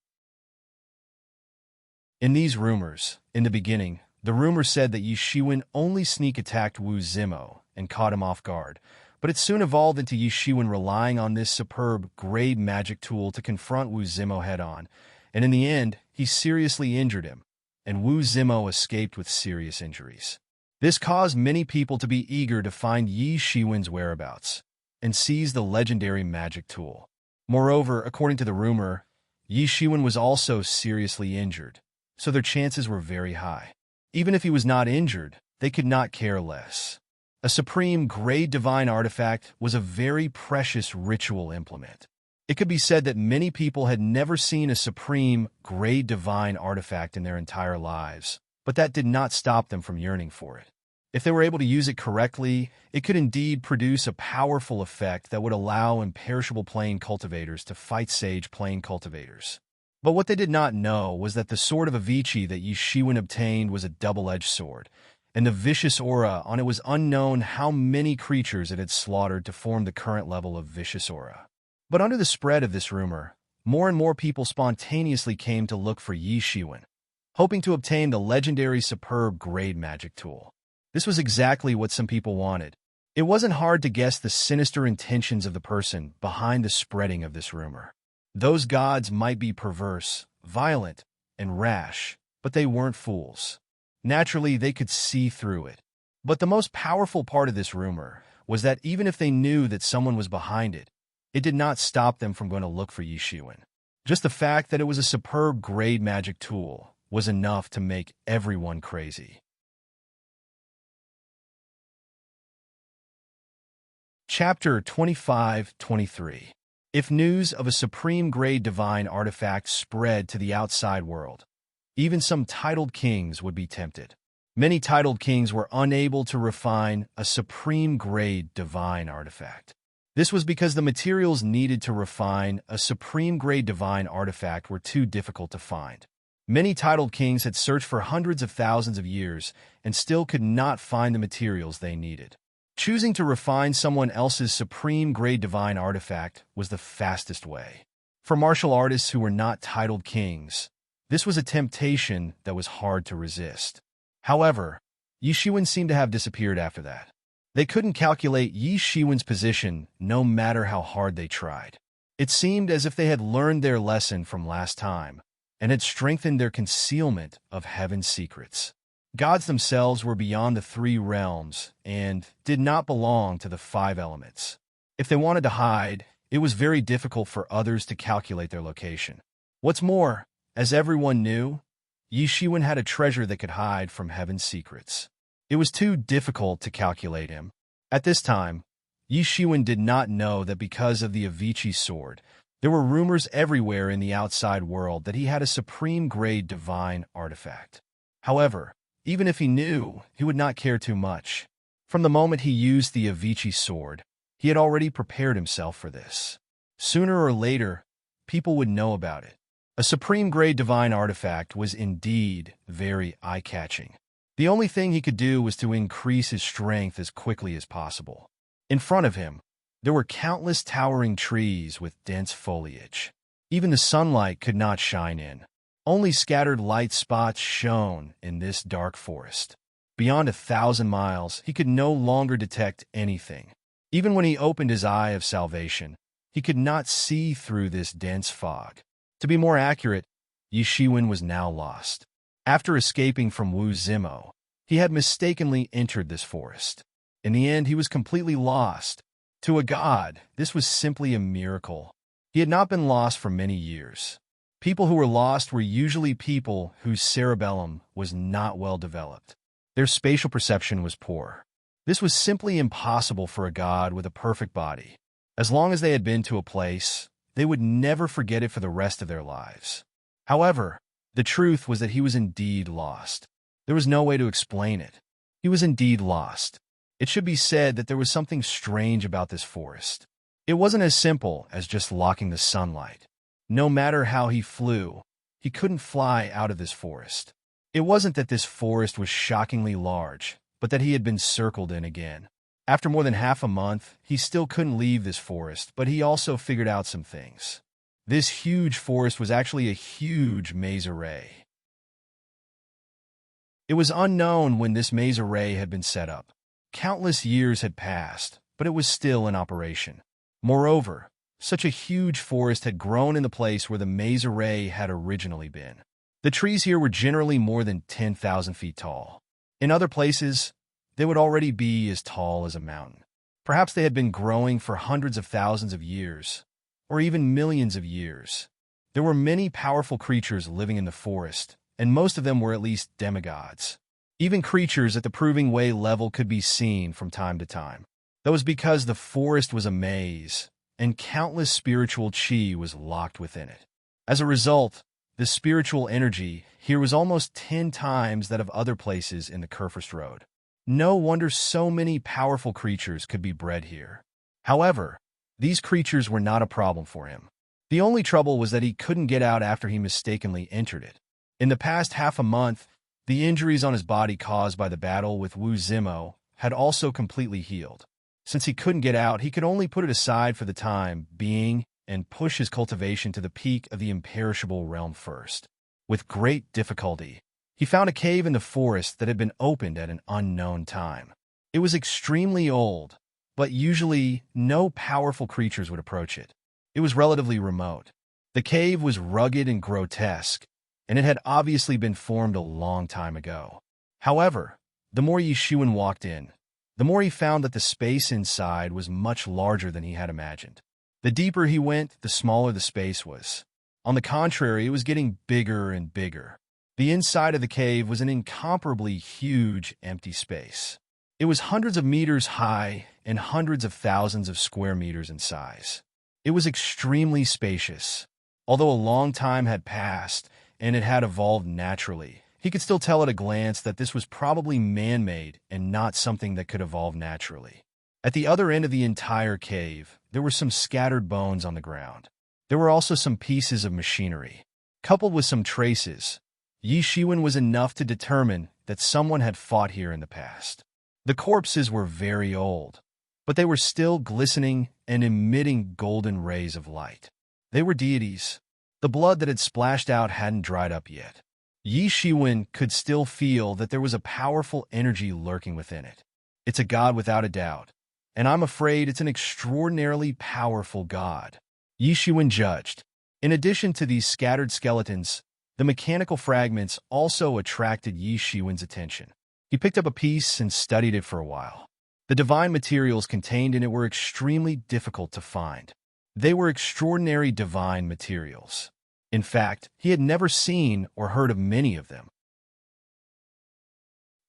In these rumors, in the beginning, the rumor said that Yi Shiwen only sneak-attacked Wu Zimo and caught him off guard, but it soon evolved into Yi Shiwen relying on this superb grade magic tool to confront Wu Zimo head-on, and in the end, he seriously injured him, and Wu Zimo escaped with serious injuries. This caused many people to be eager to find Yi Shiwen's whereabouts and seize the legendary magic tool. Moreover, according to the rumor, Yi Shiwen was also seriously injured, so their chances were very high. Even if he was not injured, they could not care less. A supreme grade divine artifact was a very precious ritual implement. It could be said that many people had never seen a supreme grade divine artifact in their entire lives, but that did not stop them from yearning for it. If they were able to use it correctly, it could indeed produce a powerful effect that would allow imperishable plane cultivators to fight sage plane cultivators. But what they did not know was that the sword of Avicii that Yi Shiwen obtained was a double-edged sword, and the vicious aura on it was unknown how many creatures it had slaughtered to form the current level of vicious aura. But under the spread of this rumor, more and more people spontaneously came to look for Yi Shiwen, hoping to obtain the legendary superb grade magic tool. This was exactly what some people wanted. It wasn't hard to guess the sinister intentions of the person behind the spreading of this rumor. Those gods might be perverse, violent, and rash, but they weren't fools. Naturally, they could see through it. But the most powerful part of this rumor was that even if they knew that someone was behind it, it did not stop them from going to look for Yi Shiwen. Just the fact that it was a superb grade magic tool was enough to make everyone crazy. Chapter 25-23. If news of a supreme grade divine artifact spread to the outside world, even some titled kings would be tempted. Many titled kings were unable to refine a supreme grade divine artifact. This was because the materials needed to refine a supreme grade divine artifact were too difficult to find. Many titled kings had searched for hundreds of thousands of years and still could not find the materials they needed. Choosing to refine someone else's supreme grade divine artifact was the fastest way. For martial artists who were not titled kings, this was a temptation that was hard to resist. However, Yi Shiwen seemed to have disappeared after that. They couldn't calculate Yi Shiwen's position no matter how hard they tried. It seemed as if they had learned their lesson from last time and had strengthened their concealment of heaven's secrets. Gods themselves were beyond the three realms and did not belong to the five elements. If they wanted to hide, it was very difficult for others to calculate their location. What's more, as everyone knew, Yi Shiwen had a treasure that could hide from heaven's secrets. It was too difficult to calculate him. At this time, Yi Shiwen did not know that because of the Avicii sword, there were rumors everywhere in the outside world that he had a supreme grade divine artifact. However, even if he knew, he would not care too much. From the moment he used the Avicii sword, he had already prepared himself for this. Sooner or later, people would know about it. A supreme grade divine artifact was indeed very eye-catching. The only thing he could do was to increase his strength as quickly as possible. In front of him, there were countless towering trees with dense foliage. Even the sunlight could not shine in. Only scattered light spots shone in this dark forest. Beyond 1,000 miles, he could no longer detect anything. Even when he opened his eye of salvation, he could not see through this dense fog. To be more accurate, Yi Shiwen was now lost. After escaping from Wu Zimo, he had mistakenly entered this forest. In the end, he was completely lost. To a god, this was simply a miracle. He had not been lost for many years. People who were lost were usually people whose cerebellum was not well developed. Their spatial perception was poor. This was simply impossible for a god with a perfect body. As long as they had been to a place, they would never forget it for the rest of their lives. However, the truth was that he was indeed lost. There was no way to explain it. He was indeed lost. It should be said that there was something strange about this forest. It wasn't as simple as just blocking the sunlight. No matter how he flew, he couldn't fly out of this forest. It wasn't that this forest was shockingly large, but that he had been circled in again. After more than half a month, he still couldn't leave this forest, but he also figured out some things. This huge forest was actually a huge maze array. It was unknown when this maze array had been set up. Countless years had passed, but it was still in operation. Moreover, such a huge forest had grown in the place where the maze array had originally been. The trees here were generally more than 10,000 feet tall. In other places, they would already be as tall as a mountain. Perhaps they had been growing for hundreds of thousands of years, or even millions of years. There were many powerful creatures living in the forest, and most of them were at least demigods. Even creatures at the Proving Way level could be seen from time to time. That was because the forest was a maze, and countless spiritual chi was locked within it. As a result, the spiritual energy here was almost 10 times that of other places in the Kerfist Road. No wonder so many powerful creatures could be bred here. However, these creatures were not a problem for him. The only trouble was that he couldn't get out after he mistakenly entered it. In the past half a month, the injuries on his body caused by the battle with Wu Zimo had also completely healed. Since he couldn't get out, he could only put it aside for the time being and push his cultivation to the peak of the imperishable realm first. With great difficulty, he found a cave in the forest that had been opened at an unknown time. It was extremely old, but usually no powerful creatures would approach it. It was relatively remote. The cave was rugged and grotesque, and it had obviously been formed a long time ago. However, the more Yishuan walked in, the more he found that the space inside was much larger than he had imagined. The deeper he went, the smaller the space was. On the contrary, it was getting bigger and bigger. The inside of the cave was an incomparably huge empty space. It was hundreds of meters high and hundreds of thousands of square meters in size. It was extremely spacious. Although a long time had passed, and it had evolved naturally, he could still tell at a glance that this was probably man-made and not something that could evolve naturally. At the other end of the entire cave, there were some scattered bones on the ground. There were also some pieces of machinery. Coupled with some traces, Yi Shiwen was enough to determine that someone had fought here in the past. The corpses were very old, but they were still glistening and emitting golden rays of light. They were deities. The blood that had splashed out hadn't dried up yet. Yi Shiwen could still feel that there was a powerful energy lurking within it. It's a god without a doubt, and I'm afraid it's an extraordinarily powerful god. Yi Shiwen judged. In addition to these scattered skeletons, the mechanical fragments also attracted Yi Shiwen's attention. He picked up a piece and studied it for a while. The divine materials contained in it were extremely difficult to find. They were extraordinary divine materials. In fact, he had never seen or heard of many of them.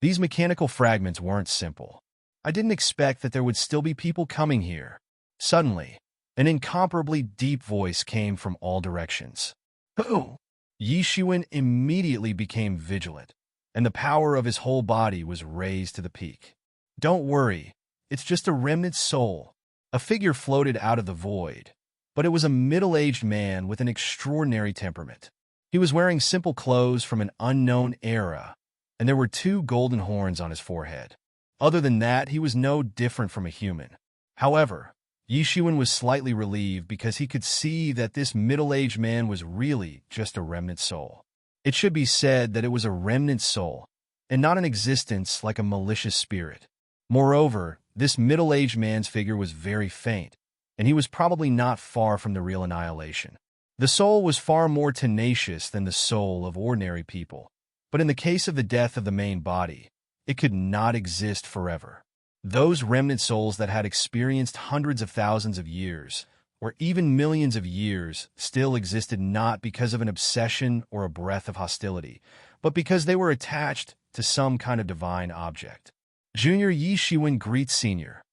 These mechanical fragments weren't simple. I didn't expect that there would still be people coming here. Suddenly, an incomparably deep voice came from all directions. Who? Yi Shiwen immediately became vigilant, and the power of his whole body was raised to the peak. Don't worry, it's just a remnant soul. A figure floated out of the void, but it was a middle-aged man with an extraordinary temperament. He was wearing simple clothes from an unknown era, and there were 2 golden horns on his forehead. Other than that, he was no different from a human. However, Yi Shiwen was slightly relieved because he could see that this middle-aged man was really just a remnant soul. It should be said that it was a remnant soul, and not an existence like a malicious spirit. Moreover, this middle-aged man's figure was very faint, and he was probably not far from the real annihilation. The soul was far more tenacious than the soul of ordinary people, but in the case of the death of the main body, it could not exist forever. Those remnant souls that had experienced hundreds of thousands of years, or even millions of years, still existed not because of an obsession or a breath of hostility, but because they were attached to some kind of divine object. Junior Yi Shiwen greets Senior.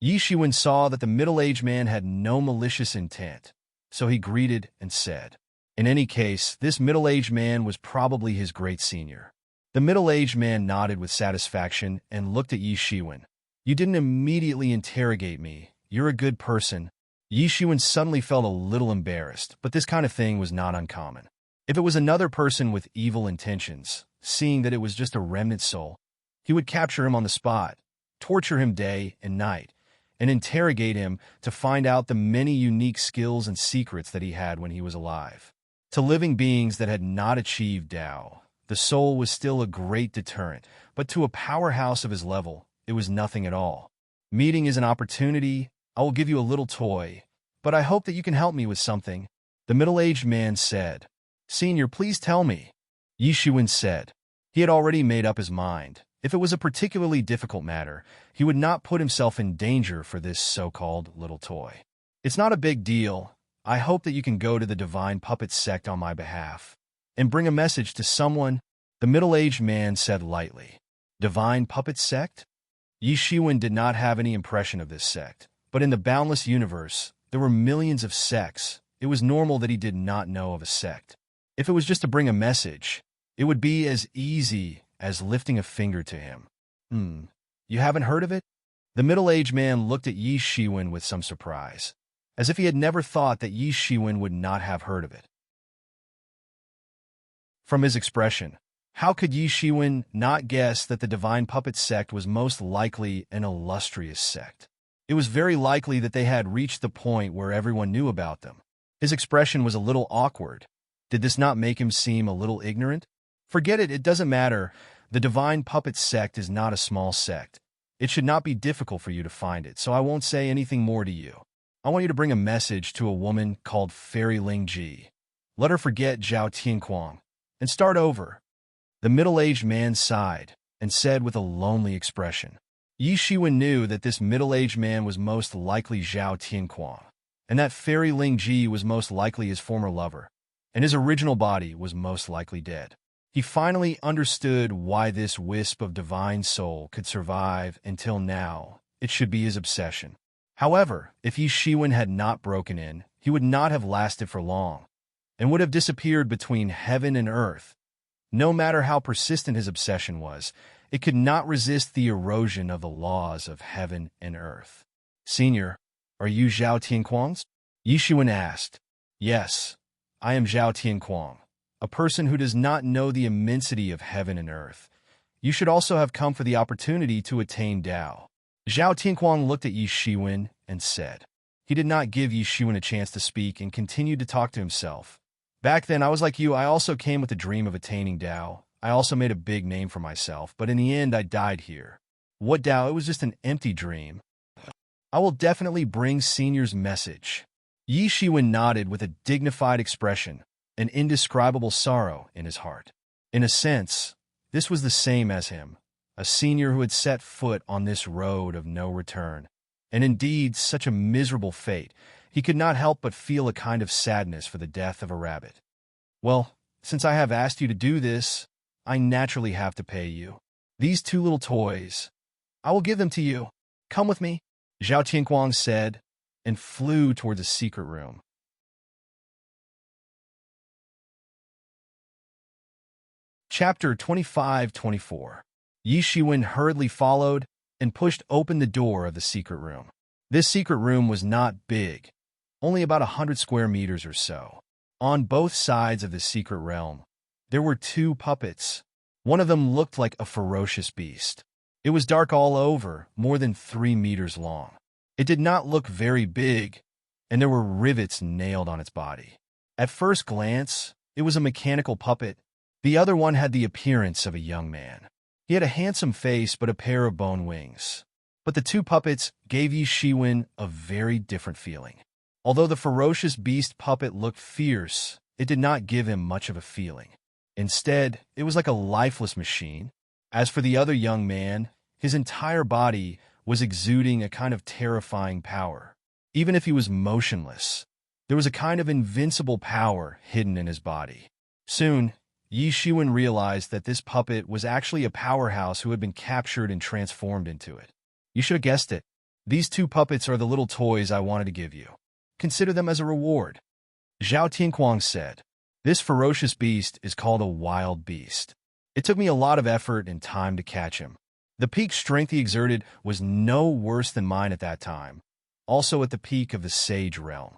Yi Shiwen saw that the middle-aged man had no malicious intent, so he greeted and said, in any case, this middle-aged man was probably his great senior. The middle-aged man nodded with satisfaction and looked at Yi Shiwen. You didn't immediately interrogate me. You're a good person. Yi Shiwen suddenly felt a little embarrassed, but this kind of thing was not uncommon. If it was another person with evil intentions, seeing that it was just a remnant soul, he would capture him on the spot, torture him day and night, and interrogate him to find out the many unique skills and secrets that he had when he was alive. To living beings that had not achieved Tao, the soul was still a great deterrent, but to a powerhouse of his level, it was nothing at all. Meeting is an opportunity. I will give you a little toy, but I hope that you can help me with something. The middle-aged man said. Senior, please tell me. Yi Shiwen said. He had already made up his mind. If it was a particularly difficult matter, he would not put himself in danger for this so-called little toy. It's not a big deal. I hope that you can go to the divine puppet sect on my behalf and bring a message to someone, the middle-aged man said lightly. Divine puppet sect? Yi Shiwen did not have any impression of this sect, but in the boundless universe, there were millions of sects. It was normal that he did not know of a sect. If it was just to bring a message, it would be as easy as lifting a finger to him. You haven't heard of it? The middle-aged man looked at Yi Shiwen with some surprise, as if he had never thought that Yi Shiwen would not have heard of it. From his expression, how could Yi Shiwen not guess that the divine puppet sect was most likely an illustrious sect? It was very likely that they had reached the point where everyone knew about them. His expression was a little awkward. Did this not make him seem a little ignorant? Forget it, it doesn't matter. The divine puppet sect is not a small sect. It should not be difficult for you to find it, so I won't say anything more to you. I want you to bring a message to a woman called Fairy Ling Ji. Let her forget Zhao Tianquang and start over. The middle-aged man sighed and said with a lonely expression. Yi Shiwen knew that this middle-aged man was most likely Zhao Tianquang, and that Fairy Ling Ji was most likely his former lover, and his original body was most likely dead. He finally understood why this wisp of divine soul could survive until now. It should be his obsession. However, if Yi Shiwen had not broken in, he would not have lasted for long, and would have disappeared between heaven and earth. No matter how persistent his obsession was, it could not resist the erosion of the laws of heaven and earth. Senior, are you Zhao Tianquang? Yi Shiwen asked. Yes, I am Zhao Tianquang, a person who does not know the immensity of heaven and earth. You should also have come for the opportunity to attain Tao. Zhao Tianquang looked at Yi Shiwen and said. He did not give Yi Shiwen a chance to speak and continued to talk to himself. Back then, I was like you. I also came with the dream of attaining Tao. I also made a big name for myself, but in the end, I died here. What Tao? It was just an empty dream. I will definitely bring Senior's message. Yi Shiwen nodded with a dignified expression, an indescribable sorrow in his heart. In a sense, this was the same as him, a senior who had set foot on this road of no return. And indeed, such a miserable fate. He could not help but feel a kind of sadness for the death of a rabbit. Well, since I have asked you to do this, I naturally have to pay you. These two little toys, I will give them to you. Come with me, Zhao Tianquang said, and flew toward the secret room. Chapter 25-24. Yi Shiwen hurriedly followed and pushed open the door of the secret room. This secret room was not big, only about 100 square meters or so. On both sides of the secret realm, there were two puppets. One of them looked like a ferocious beast. It was dark all over, more than 3 meters long. It did not look very big, and there were rivets nailed on its body. At first glance, it was a mechanical puppet. The other one had the appearance of a young man. He had a handsome face but a pair of bone wings. But the two puppets gave Yi Shiwen a very different feeling. Although the ferocious beast puppet looked fierce, it did not give him much of a feeling. Instead, it was like a lifeless machine. As for the other young man, his entire body was exuding a kind of terrifying power. Even if he was motionless, there was a kind of invincible power hidden in his body. Soon, Yi Shiwen realized that this puppet was actually a powerhouse who had been captured and transformed into it. You should have guessed it. These two puppets are the little toys I wanted to give you. Consider them as a reward. Zhao Tianquang said. This ferocious beast is called a wild beast. It took me a lot of effort and time to catch him. The peak strength he exerted was no worse than mine at that time, also at the peak of the sage realm.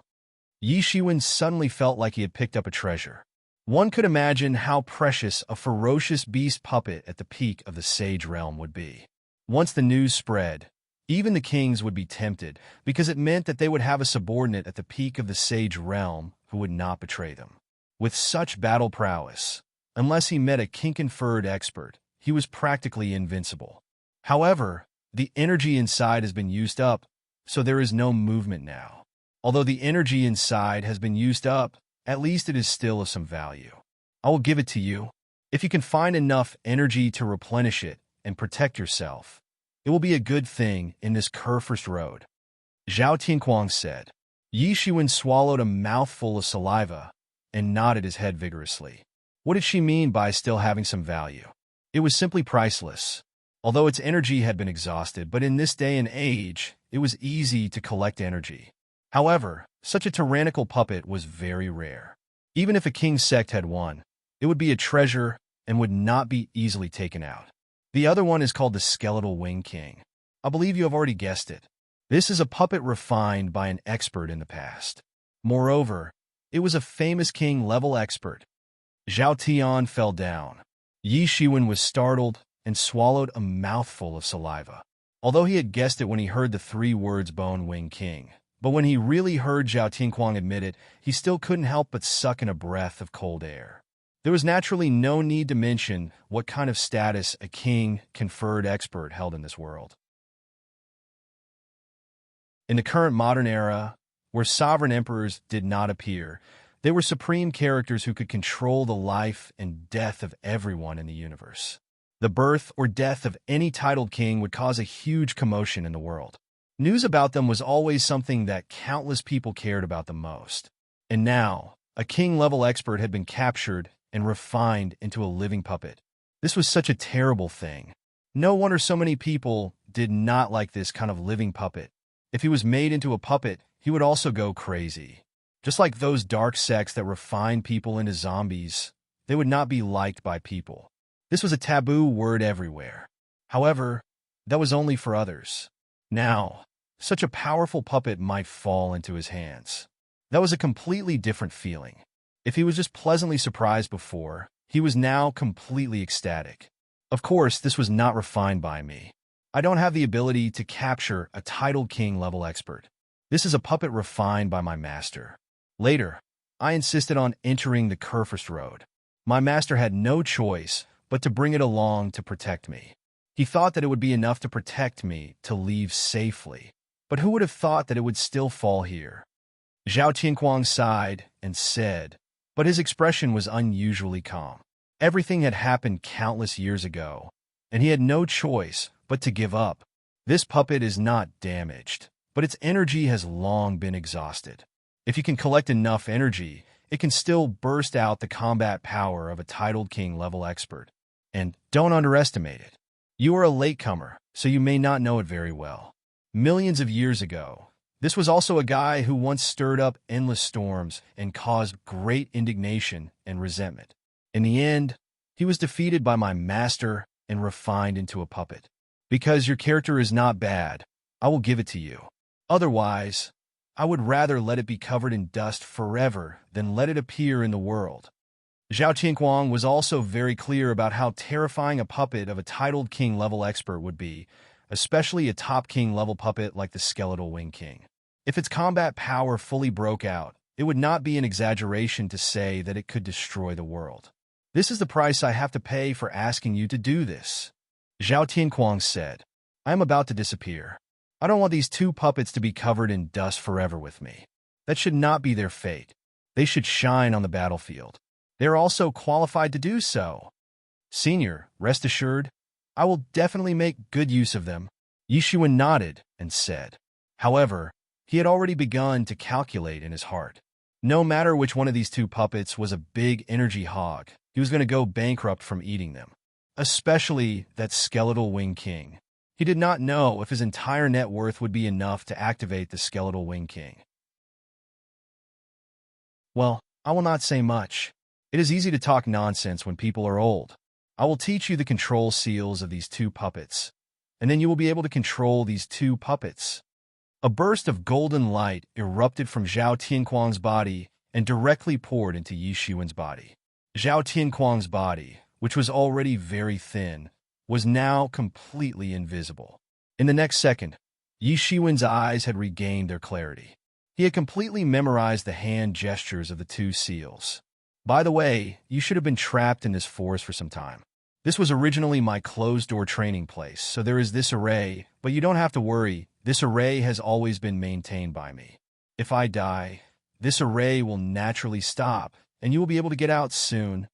Yi Shiwen suddenly felt like he had picked up a treasure. One could imagine how precious a ferocious beast puppet at the peak of the sage realm would be. Once the news spread, even the kings would be tempted, because it meant that they would have a subordinate at the peak of the sage realm who would not betray them. With such battle prowess, unless he met a kink-conferred expert, he was practically invincible. However, the energy inside has been used up, so there is no movement now. Although the energy inside has been used up, at least it is still of some value. I will give it to you. If you can find enough energy to replenish it and protect yourself, it will be a good thing in this cursed road. Zhao Tianquang said. Yi Shiwen swallowed a mouthful of saliva and nodded his head vigorously. What did she mean by still having some value? It was simply priceless. Although its energy had been exhausted, but in this day and age, it was easy to collect energy. However, such a tyrannical puppet was very rare. Even if a king's sect had one, it would be a treasure and would not be easily taken out. The other one is called the Skeletal Wing King. I believe you have already guessed it. This is a puppet refined by an expert in the past. Moreover, it was a famous king-level expert. Zhao Tian fell down. Yi Shiwen was startled and swallowed a mouthful of saliva. Although he had guessed it when he heard the three words Bone Wing King, but when he really heard Zhao Tianquang admit it, he still couldn't help but suck in a breath of cold air. There was naturally no need to mention what kind of status a king-conferred expert held in this world. In the current modern era, where sovereign emperors did not appear, they were supreme characters who could control the life and death of everyone in the universe. The birth or death of any titled king would cause a huge commotion in the world. News about them was always something that countless people cared about the most. And now, a king-level expert had been captured and refined into a living puppet. This was such a terrible thing. No wonder so many people did not like this kind of living puppet. If he was made into a puppet, he would also go crazy. Just like those dark sects that refine people into zombies, they would not be liked by people. This was a taboo word everywhere. However, that was only for others. Now, such a powerful puppet might fall into his hands. That was a completely different feeling. If he was just pleasantly surprised before, he was now completely ecstatic. Of course, this was not refined by me. I don't have the ability to capture a titled king-level expert. This is a puppet refined by my master. Later, I insisted on entering the Kurfürst Road. My master had no choice but to bring it along to protect me. He thought that it would be enough to protect me to leave safely. But who would have thought that it would still fall here? Zhao Tianquang sighed and said, but his expression was unusually calm. Everything had happened countless years ago, and he had no choice but to give up. This puppet is not damaged, but its energy has long been exhausted. If you can collect enough energy, it can still burst out the combat power of a titled king-level expert. And don't underestimate it. You are a latecomer, so you may not know it very well. Millions of years ago, this was also a guy who once stirred up endless storms and caused great indignation and resentment. In the end, he was defeated by my master and refined into a puppet. Because your character is not bad, I will give it to you. Otherwise, I would rather let it be covered in dust forever than let it appear in the world. Zhao Tianquang was also very clear about how terrifying a puppet of a titled king-level expert would be, especially a top king-level puppet like the Skeletal Wing King. If its combat power fully broke out, it would not be an exaggeration to say that it could destroy the world. This is the price I have to pay for asking you to do this. Zhao Tianquang said, I am about to disappear. I don't want these two puppets to be covered in dust forever with me. That should not be their fate. They should shine on the battlefield. They are also qualified to do so. Senior, rest assured, I will definitely make good use of them. Yi Shiwen nodded and said. However, he had already begun to calculate in his heart. No matter which one of these two puppets was a big energy hog, he was going to go bankrupt from eating them. Especially that Skeletal Wing King. He did not know if his entire net worth would be enough to activate the Skeletal Wing King. Well, I will not say much. It is easy to talk nonsense when people are old. I will teach you the control seals of these two puppets, and then you will be able to control these two puppets. A burst of golden light erupted from Zhao Tianquang's body and directly poured into Yi Shiwen's body. Zhao Tianquang's body, which was already very thin, was now completely invisible. In the next second, Yi Shiwen's eyes had regained their clarity. He had completely memorized the hand gestures of the two seals. By the way, you should have been trapped in this forest for some time. This was originally my closed-door training place, so there is this array, but you don't have to worry, this array has always been maintained by me. If I die, this array will naturally stop, and you will be able to get out soon.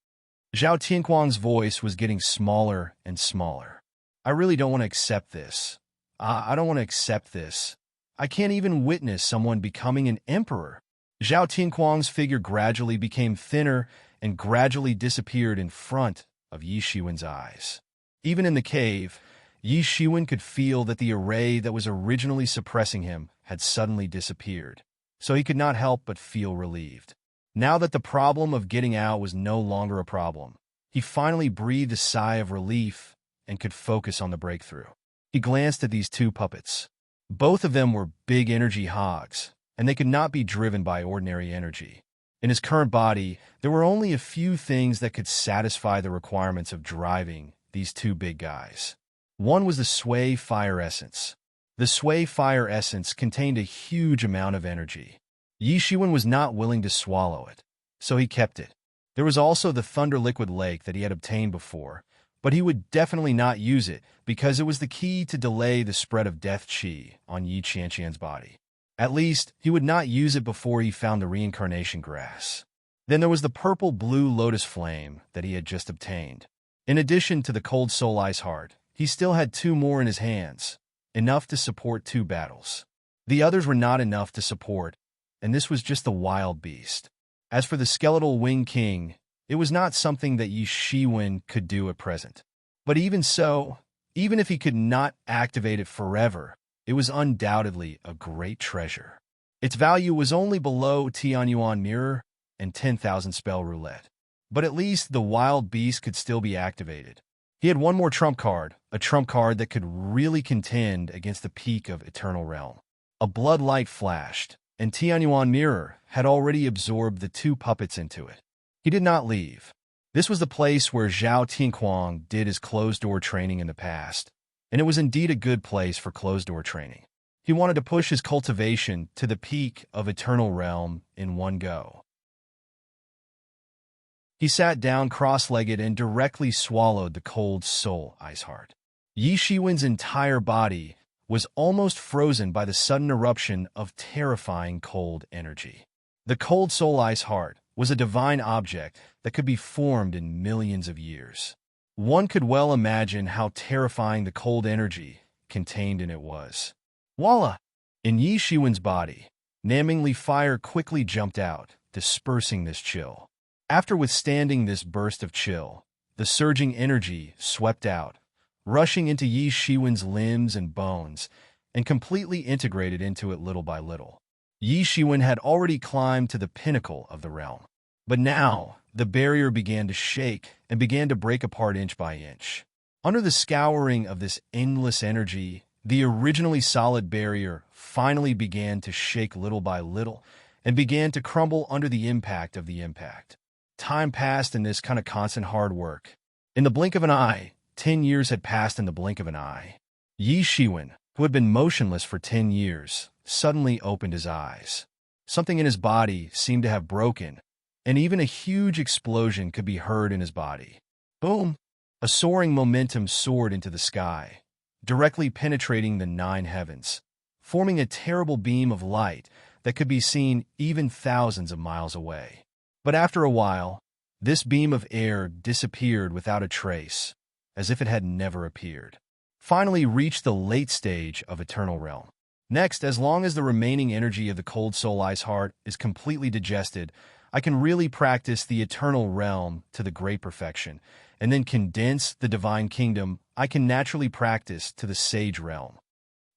Zhao Tianquang's voice was getting smaller and smaller. I really don't want to accept this. I don't want to accept this. I can't even witness someone becoming an emperor. Zhao Tianquang's figure gradually became thinner and gradually disappeared in front of Yi Shiwen's eyes. Even in the cave, Yi Shiwen could feel that the array that was originally suppressing him had suddenly disappeared, so he could not help but feel relieved. Now that the problem of getting out was no longer a problem, he finally breathed a sigh of relief and could focus on the breakthrough. He glanced at these two puppets. Both of them were big energy hogs, and they could not be driven by ordinary energy. In his current body, there were only a few things that could satisfy the requirements of driving these two big guys. One was the Sway Fire Essence. The Sway Fire Essence contained a huge amount of energy. Yi Shiwen was not willing to swallow it, so he kept it. There was also the Thunder Liquid Lake that he had obtained before, but he would definitely not use it because it was the key to delay the spread of Death Qi on Yi Qianqian's body. At least, he would not use it before he found the reincarnation grass. Then there was the purple-blue lotus flame that he had just obtained. In addition to the cold soul ice heart, he still had two more in his hands, enough to support 2 battles. The others were not enough to support, and this was just the wild beast. As for the skeletal wing king, it was not something that Yi Shiwen could do at present. But even so, even if he could not activate it forever, it was undoubtedly a great treasure. Its value was only below Tianyuan Mirror and 10,000 Spell Roulette. But at least the wild beast could still be activated. He had one more trump card, a trump card that could really contend against the peak of Eternal Realm. A blood light flashed, and Tianyuan Mirror had already absorbed the 2 puppets into it. He did not leave. This was the place where Zhao Tianquang did his closed-door training in the past, and it was indeed a good place for closed-door training. He wanted to push his cultivation to the peak of Eternal Realm in one go. He sat down cross-legged and directly swallowed the cold soul ice heart. Yi Shiwen's entire body was almost frozen by the sudden eruption of terrifying cold energy. The cold soul ice heart was a divine object that could be formed in millions of years. One could well imagine how terrifying the cold energy contained in it was. Voila! In Yi Shiwen's body, Namingly fire quickly jumped out, dispersing this chill. After withstanding this burst of chill, the surging energy swept out, rushing into Yi Shiwen's limbs and bones, and completely integrated into it little by little. Yi Shiwen had already climbed to the pinnacle of the realm. But now, the barrier began to shake and began to break apart inch by inch. Under the scouring of this endless energy, the originally solid barrier finally began to shake little by little and began to crumble under the impact of the impact. Time passed in this kind of constant hard work. In the blink of an eye, 10 years had passed in the blink of an eye. Yi Shiwen, who had been motionless for 10 years, suddenly opened his eyes. Something in his body seemed to have broken, and even a huge explosion could be heard in his body. Boom! A soaring momentum soared into the sky, directly penetrating the 9 heavens, forming a terrible beam of light that could be seen even thousands of miles away. But after a while, this beam of air disappeared without a trace, as if it had never appeared. Finally reached the late stage of Eternal Realm. Next, as long as the remaining energy of the Cold Soul Ice Heart is completely digested, I can really practice the Eternal Realm to the great perfection, and then condense the Divine Kingdom I can naturally practice to the Sage Realm.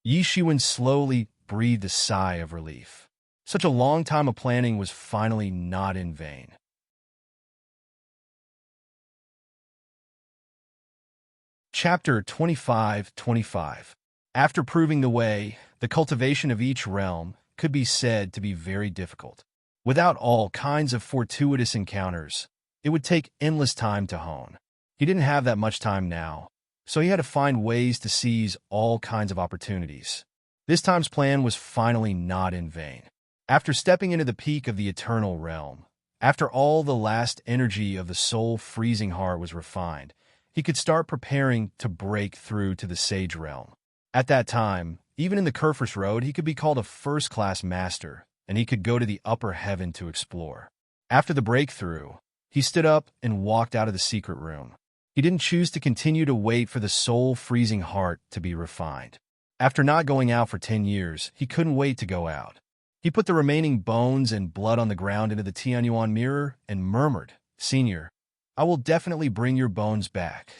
Yi Shiwen slowly breathed a sigh of relief. Such a long time of planning was finally not in vain. Chapter 25:25. After proving the way, the cultivation of each realm could be said to be very difficult. Without all kinds of fortuitous encounters, it would take endless time to hone. He didn't have that much time now, so he had to find ways to seize all kinds of opportunities. This time's plan was finally not in vain. After stepping into the peak of the Eternal Realm, after all the last energy of the soul-freezing heart was refined, he could start preparing to break through to the Sage Realm. At that time, even in the Kerfus Road, he could be called a first-class master, and he could go to the upper heaven to explore. After the breakthrough, he stood up and walked out of the secret room. He didn't choose to continue to wait for the soul-freezing heart to be refined. After not going out for 10 years, he couldn't wait to go out. He put the remaining bones and blood on the ground into the Tianyuan mirror and murmured, "Senior, I will definitely bring your bones back."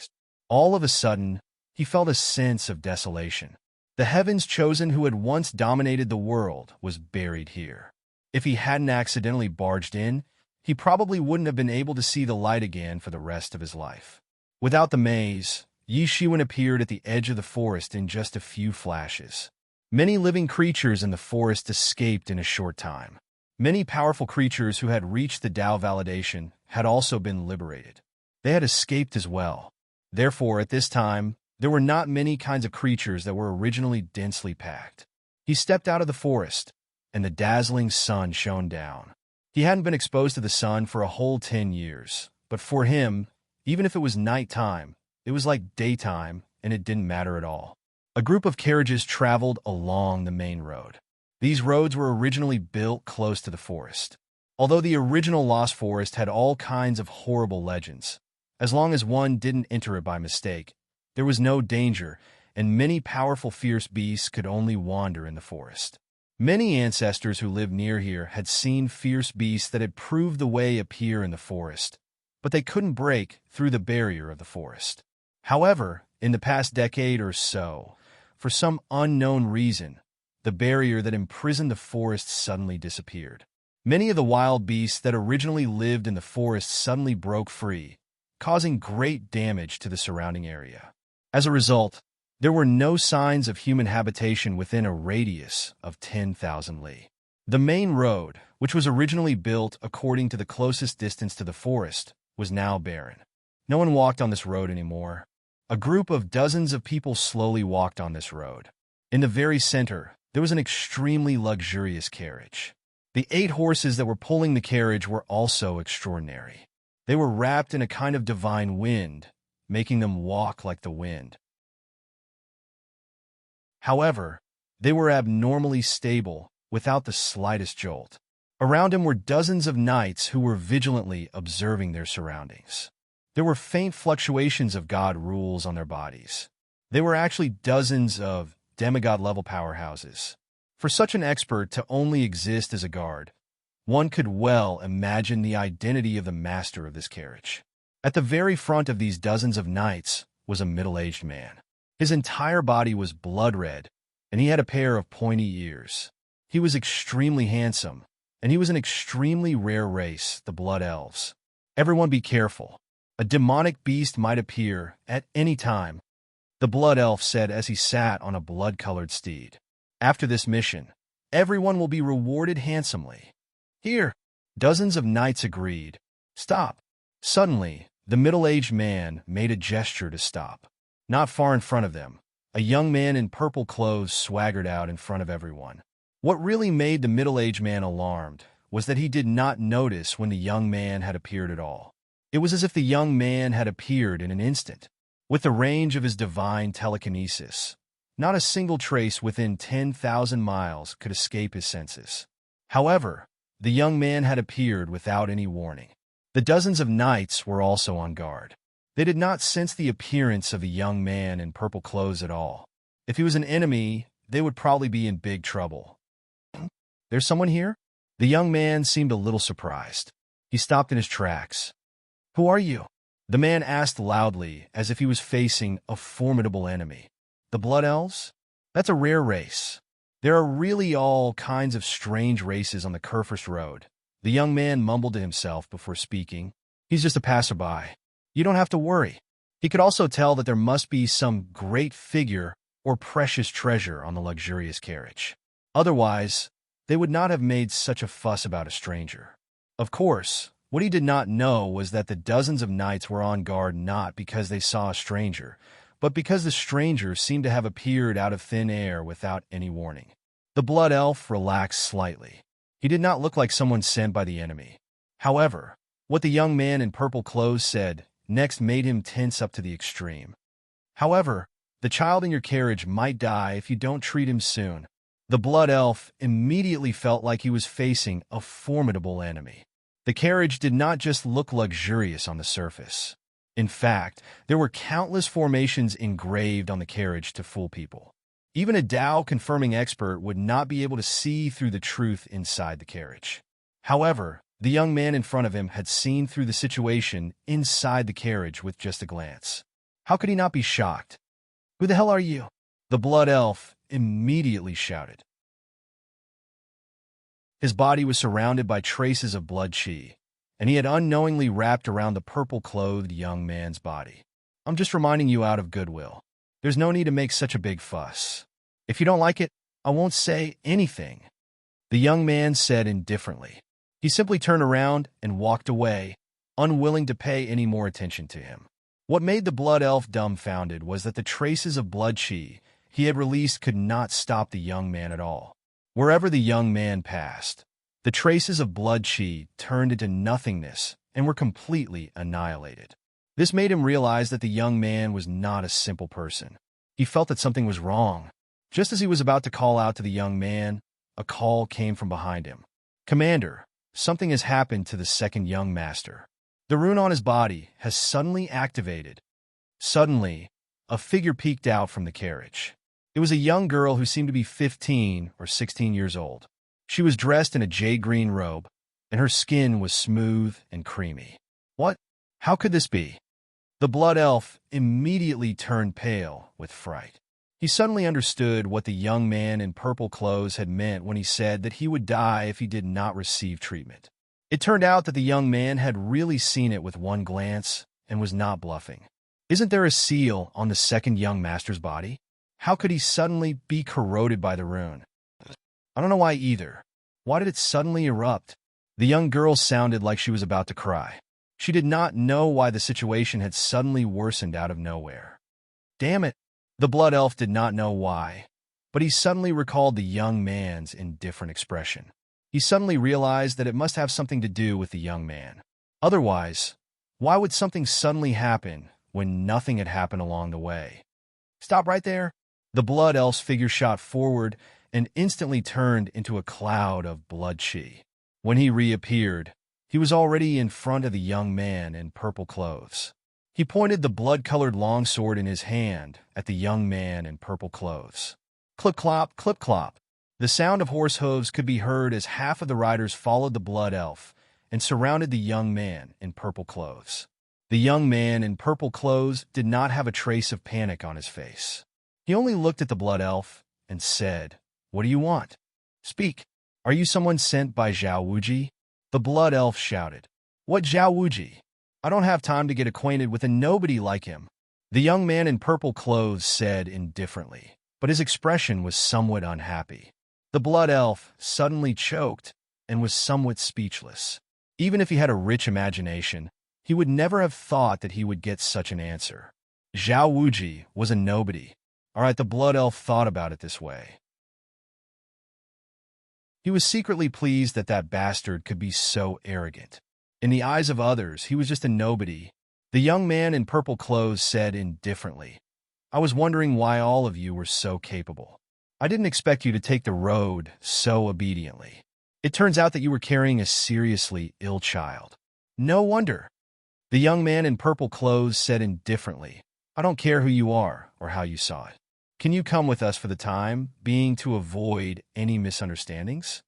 All of a sudden, he felt a sense of desolation. The heaven's chosen who had once dominated the world was buried here. If he hadn't accidentally barged in, he probably wouldn't have been able to see the light again for the rest of his life. Without the maze, Yi Shiwen appeared at the edge of the forest in just a few flashes. Many living creatures in the forest escaped in a short time. Many powerful creatures who had reached the Tao validation had also been liberated. They had escaped as well. Therefore, at this time, there were not many kinds of creatures that were originally densely packed. He stepped out of the forest, and the dazzling sun shone down. He hadn't been exposed to the sun for a whole 10 years, but for him, even if it was nighttime, it was like daytime, and it didn't matter at all. A group of carriages traveled along the main road. These roads were originally built close to the forest. Although the original Lost Forest had all kinds of horrible legends, as long as one didn't enter it by mistake, there was no danger, and many powerful fierce beasts could only wander in the forest. Many ancestors who lived near here had seen fierce beasts that had proved the way appear in the forest, but they couldn't break through the barrier of the forest. However, in the past decade or so, for some unknown reason, the barrier that imprisoned the forest suddenly disappeared. Many of the wild beasts that originally lived in the forest suddenly broke free, causing great damage to the surrounding area. As a result, there were no signs of human habitation within a radius of 10,000 li. The main road, which was originally built according to the closest distance to the forest, was now barren. No one walked on this road anymore. A group of dozens of people slowly walked on this road. In the very center, there was an extremely luxurious carriage. The 8 horses that were pulling the carriage were also extraordinary. They were wrapped in a kind of divine wind, making them walk like the wind. However, they were abnormally stable, without the slightest jolt. Around him were dozens of knights who were vigilantly observing their surroundings. There were faint fluctuations of god rules on their bodies. They were actually dozens of demigod-level powerhouses. For such an expert to only exist as a guard, one could well imagine the identity of the master of this carriage. At the very front of these dozens of knights was a middle-aged man. His entire body was blood red, and he had a pair of pointy ears. He was extremely handsome, and he was an extremely rare race, the Blood Elves. Everyone be careful. A demonic beast might appear at any time, the Blood Elf said as he sat on a blood-colored steed. After this mission, everyone will be rewarded handsomely. Here, dozens of knights agreed. Stop. Suddenly, the middle-aged man made a gesture to stop. Not far in front of them, a young man in purple clothes swaggered out in front of everyone. What really made the middle-aged man alarmed was that he did not notice when the young man had appeared at all. It was as if the young man had appeared in an instant. With the range of his divine telekinesis, not a single trace within 10,000 miles could escape his senses. However, the young man had appeared without any warning. The dozens of knights were also on guard. They did not sense the appearance of the young man in purple clothes at all. If he was an enemy, they would probably be in big trouble. There's someone here? The young man seemed a little surprised. He stopped in his tracks. Who are you? The man asked loudly, as if he was facing a formidable enemy. The Blood Elves? That's a rare race. There are really all kinds of strange races on the Kerfus Road. The young man mumbled to himself before speaking. He's just a passerby. You don't have to worry. He could also tell that there must be some great figure or precious treasure on the luxurious carriage. Otherwise, they would not have made such a fuss about a stranger. Of course, what he did not know was that the dozens of knights were on guard not because they saw a stranger, but because the stranger seemed to have appeared out of thin air without any warning. The Blood Elf relaxed slightly. He did not look like someone sent by the enemy. However, what the young man in purple clothes said next made him tense up to the extreme. However, the child in your carriage might die if you don't treat him soon. The Blood Elf immediately felt like he was facing a formidable enemy. The carriage did not just look luxurious on the surface. In fact, there were countless formations engraved on the carriage to fool people. Even a Tao-confirming expert would not be able to see through the truth inside the carriage. However, the young man in front of him had seen through the situation inside the carriage with just a glance. How could he not be shocked? "Who the hell are you?" the blood elf immediately shouted. His body was surrounded by traces of blood chi, and he had unknowingly wrapped around the purple-clothed young man's body. "I'm just reminding you out of goodwill. There's no need to make such a big fuss. If you don't like it, I won't say anything," the young man said indifferently. He simply turned around and walked away, unwilling to pay any more attention to him. What made the blood elf dumbfounded was that the traces of blood chi he had released could not stop the young man at all. Wherever the young man passed, the traces of blood chi turned into nothingness and were completely annihilated. This made him realize that the young man was not a simple person. He felt that something was wrong. Just as he was about to call out to the young man, a call came from behind him. "Commander, something has happened to the second young master. The rune on his body has suddenly activated." Suddenly, a figure peeked out from the carriage. It was a young girl who seemed to be 15 or 16 years old. She was dressed in a jade-green robe, and her skin was smooth and creamy. "What? How could this be?" The blood elf immediately turned pale with fright. He suddenly understood what the young man in purple clothes had meant when he said that he would die if he did not receive treatment. It turned out that the young man had really seen it with one glance and was not bluffing. Isn't there a seal on the second young master's body? How could he suddenly be corroded by the rune? I don't know why either. Why did it suddenly erupt? The young girl sounded like she was about to cry. She did not know why the situation had suddenly worsened out of nowhere. Damn it! The blood elf did not know why, but he suddenly recalled the young man's indifferent expression. He suddenly realized that it must have something to do with the young man. Otherwise, why would something suddenly happen when nothing had happened along the way? "Stop right there!" The blood elf's figure shot forward and instantly turned into a cloud of blood chi. When he reappeared, he was already in front of the young man in purple clothes. He pointed the blood-colored longsword in his hand at the young man in purple clothes. Clip-clop, clip-clop. The sound of horse hooves could be heard as half of the riders followed the blood elf and surrounded the young man in purple clothes. The young man in purple clothes did not have a trace of panic on his face. He only looked at the blood elf and said, "What do you want? Speak. Are you someone sent by Zhao Wuji?" The blood elf shouted. "What Zhao Wuji? I don't have time to get acquainted with a nobody like him," the young man in purple clothes said indifferently, but his expression was somewhat unhappy. The blood elf suddenly choked and was somewhat speechless. Even if he had a rich imagination, he would never have thought that he would get such an answer. Zhao Wuji was a nobody. All right, the blood elf thought about it this way. He was secretly pleased that that bastard could be so arrogant. In the eyes of others, he was just a nobody. The young man in purple clothes said indifferently, "I was wondering why all of you were so capable. I didn't expect you to take the road so obediently. It turns out that you were carrying a seriously ill child. No wonder." The young man in purple clothes said indifferently, "I don't care who you are or how you saw it. Can you come with us for the time being to avoid any misunderstandings?"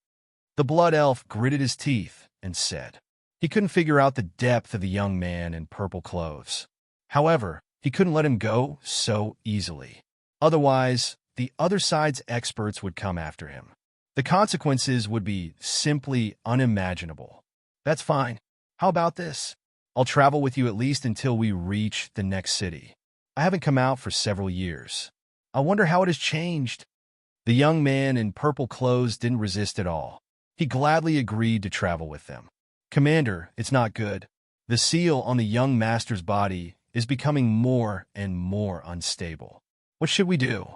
The blood elf gritted his teeth and said. He couldn't figure out the depth of the young man in purple clothes. However, he couldn't let him go so easily. Otherwise, the other side's experts would come after him. The consequences would be simply unimaginable. "That's fine. How about this? I'll travel with you at least until we reach the next city. I haven't come out for several years. I wonder how it has changed." The young man in purple clothes didn't resist at all. He gladly agreed to travel with them. "Commander, it's not good. The seal on the young master's body is becoming more and more unstable. What should we do?"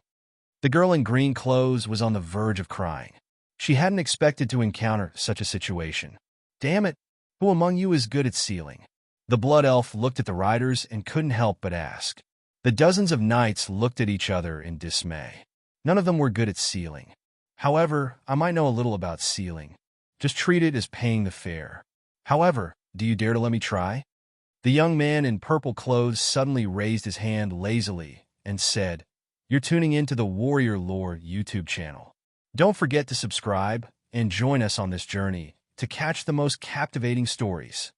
The girl in green clothes was on the verge of crying. She hadn't expected to encounter such a situation. "Damn it, who among you is good at sealing?" The blood elf looked at the riders and couldn't help but ask. The dozens of knights looked at each other in dismay. None of them were good at sealing. "However, I might know a little about sealing. Just treat it as paying the fare. However, do you dare to let me try?" The young man in purple clothes suddenly raised his hand lazily and said, You're tuning into the Warrior Lore YouTube channel. Don't forget to subscribe and join us on this journey to catch the most captivating stories.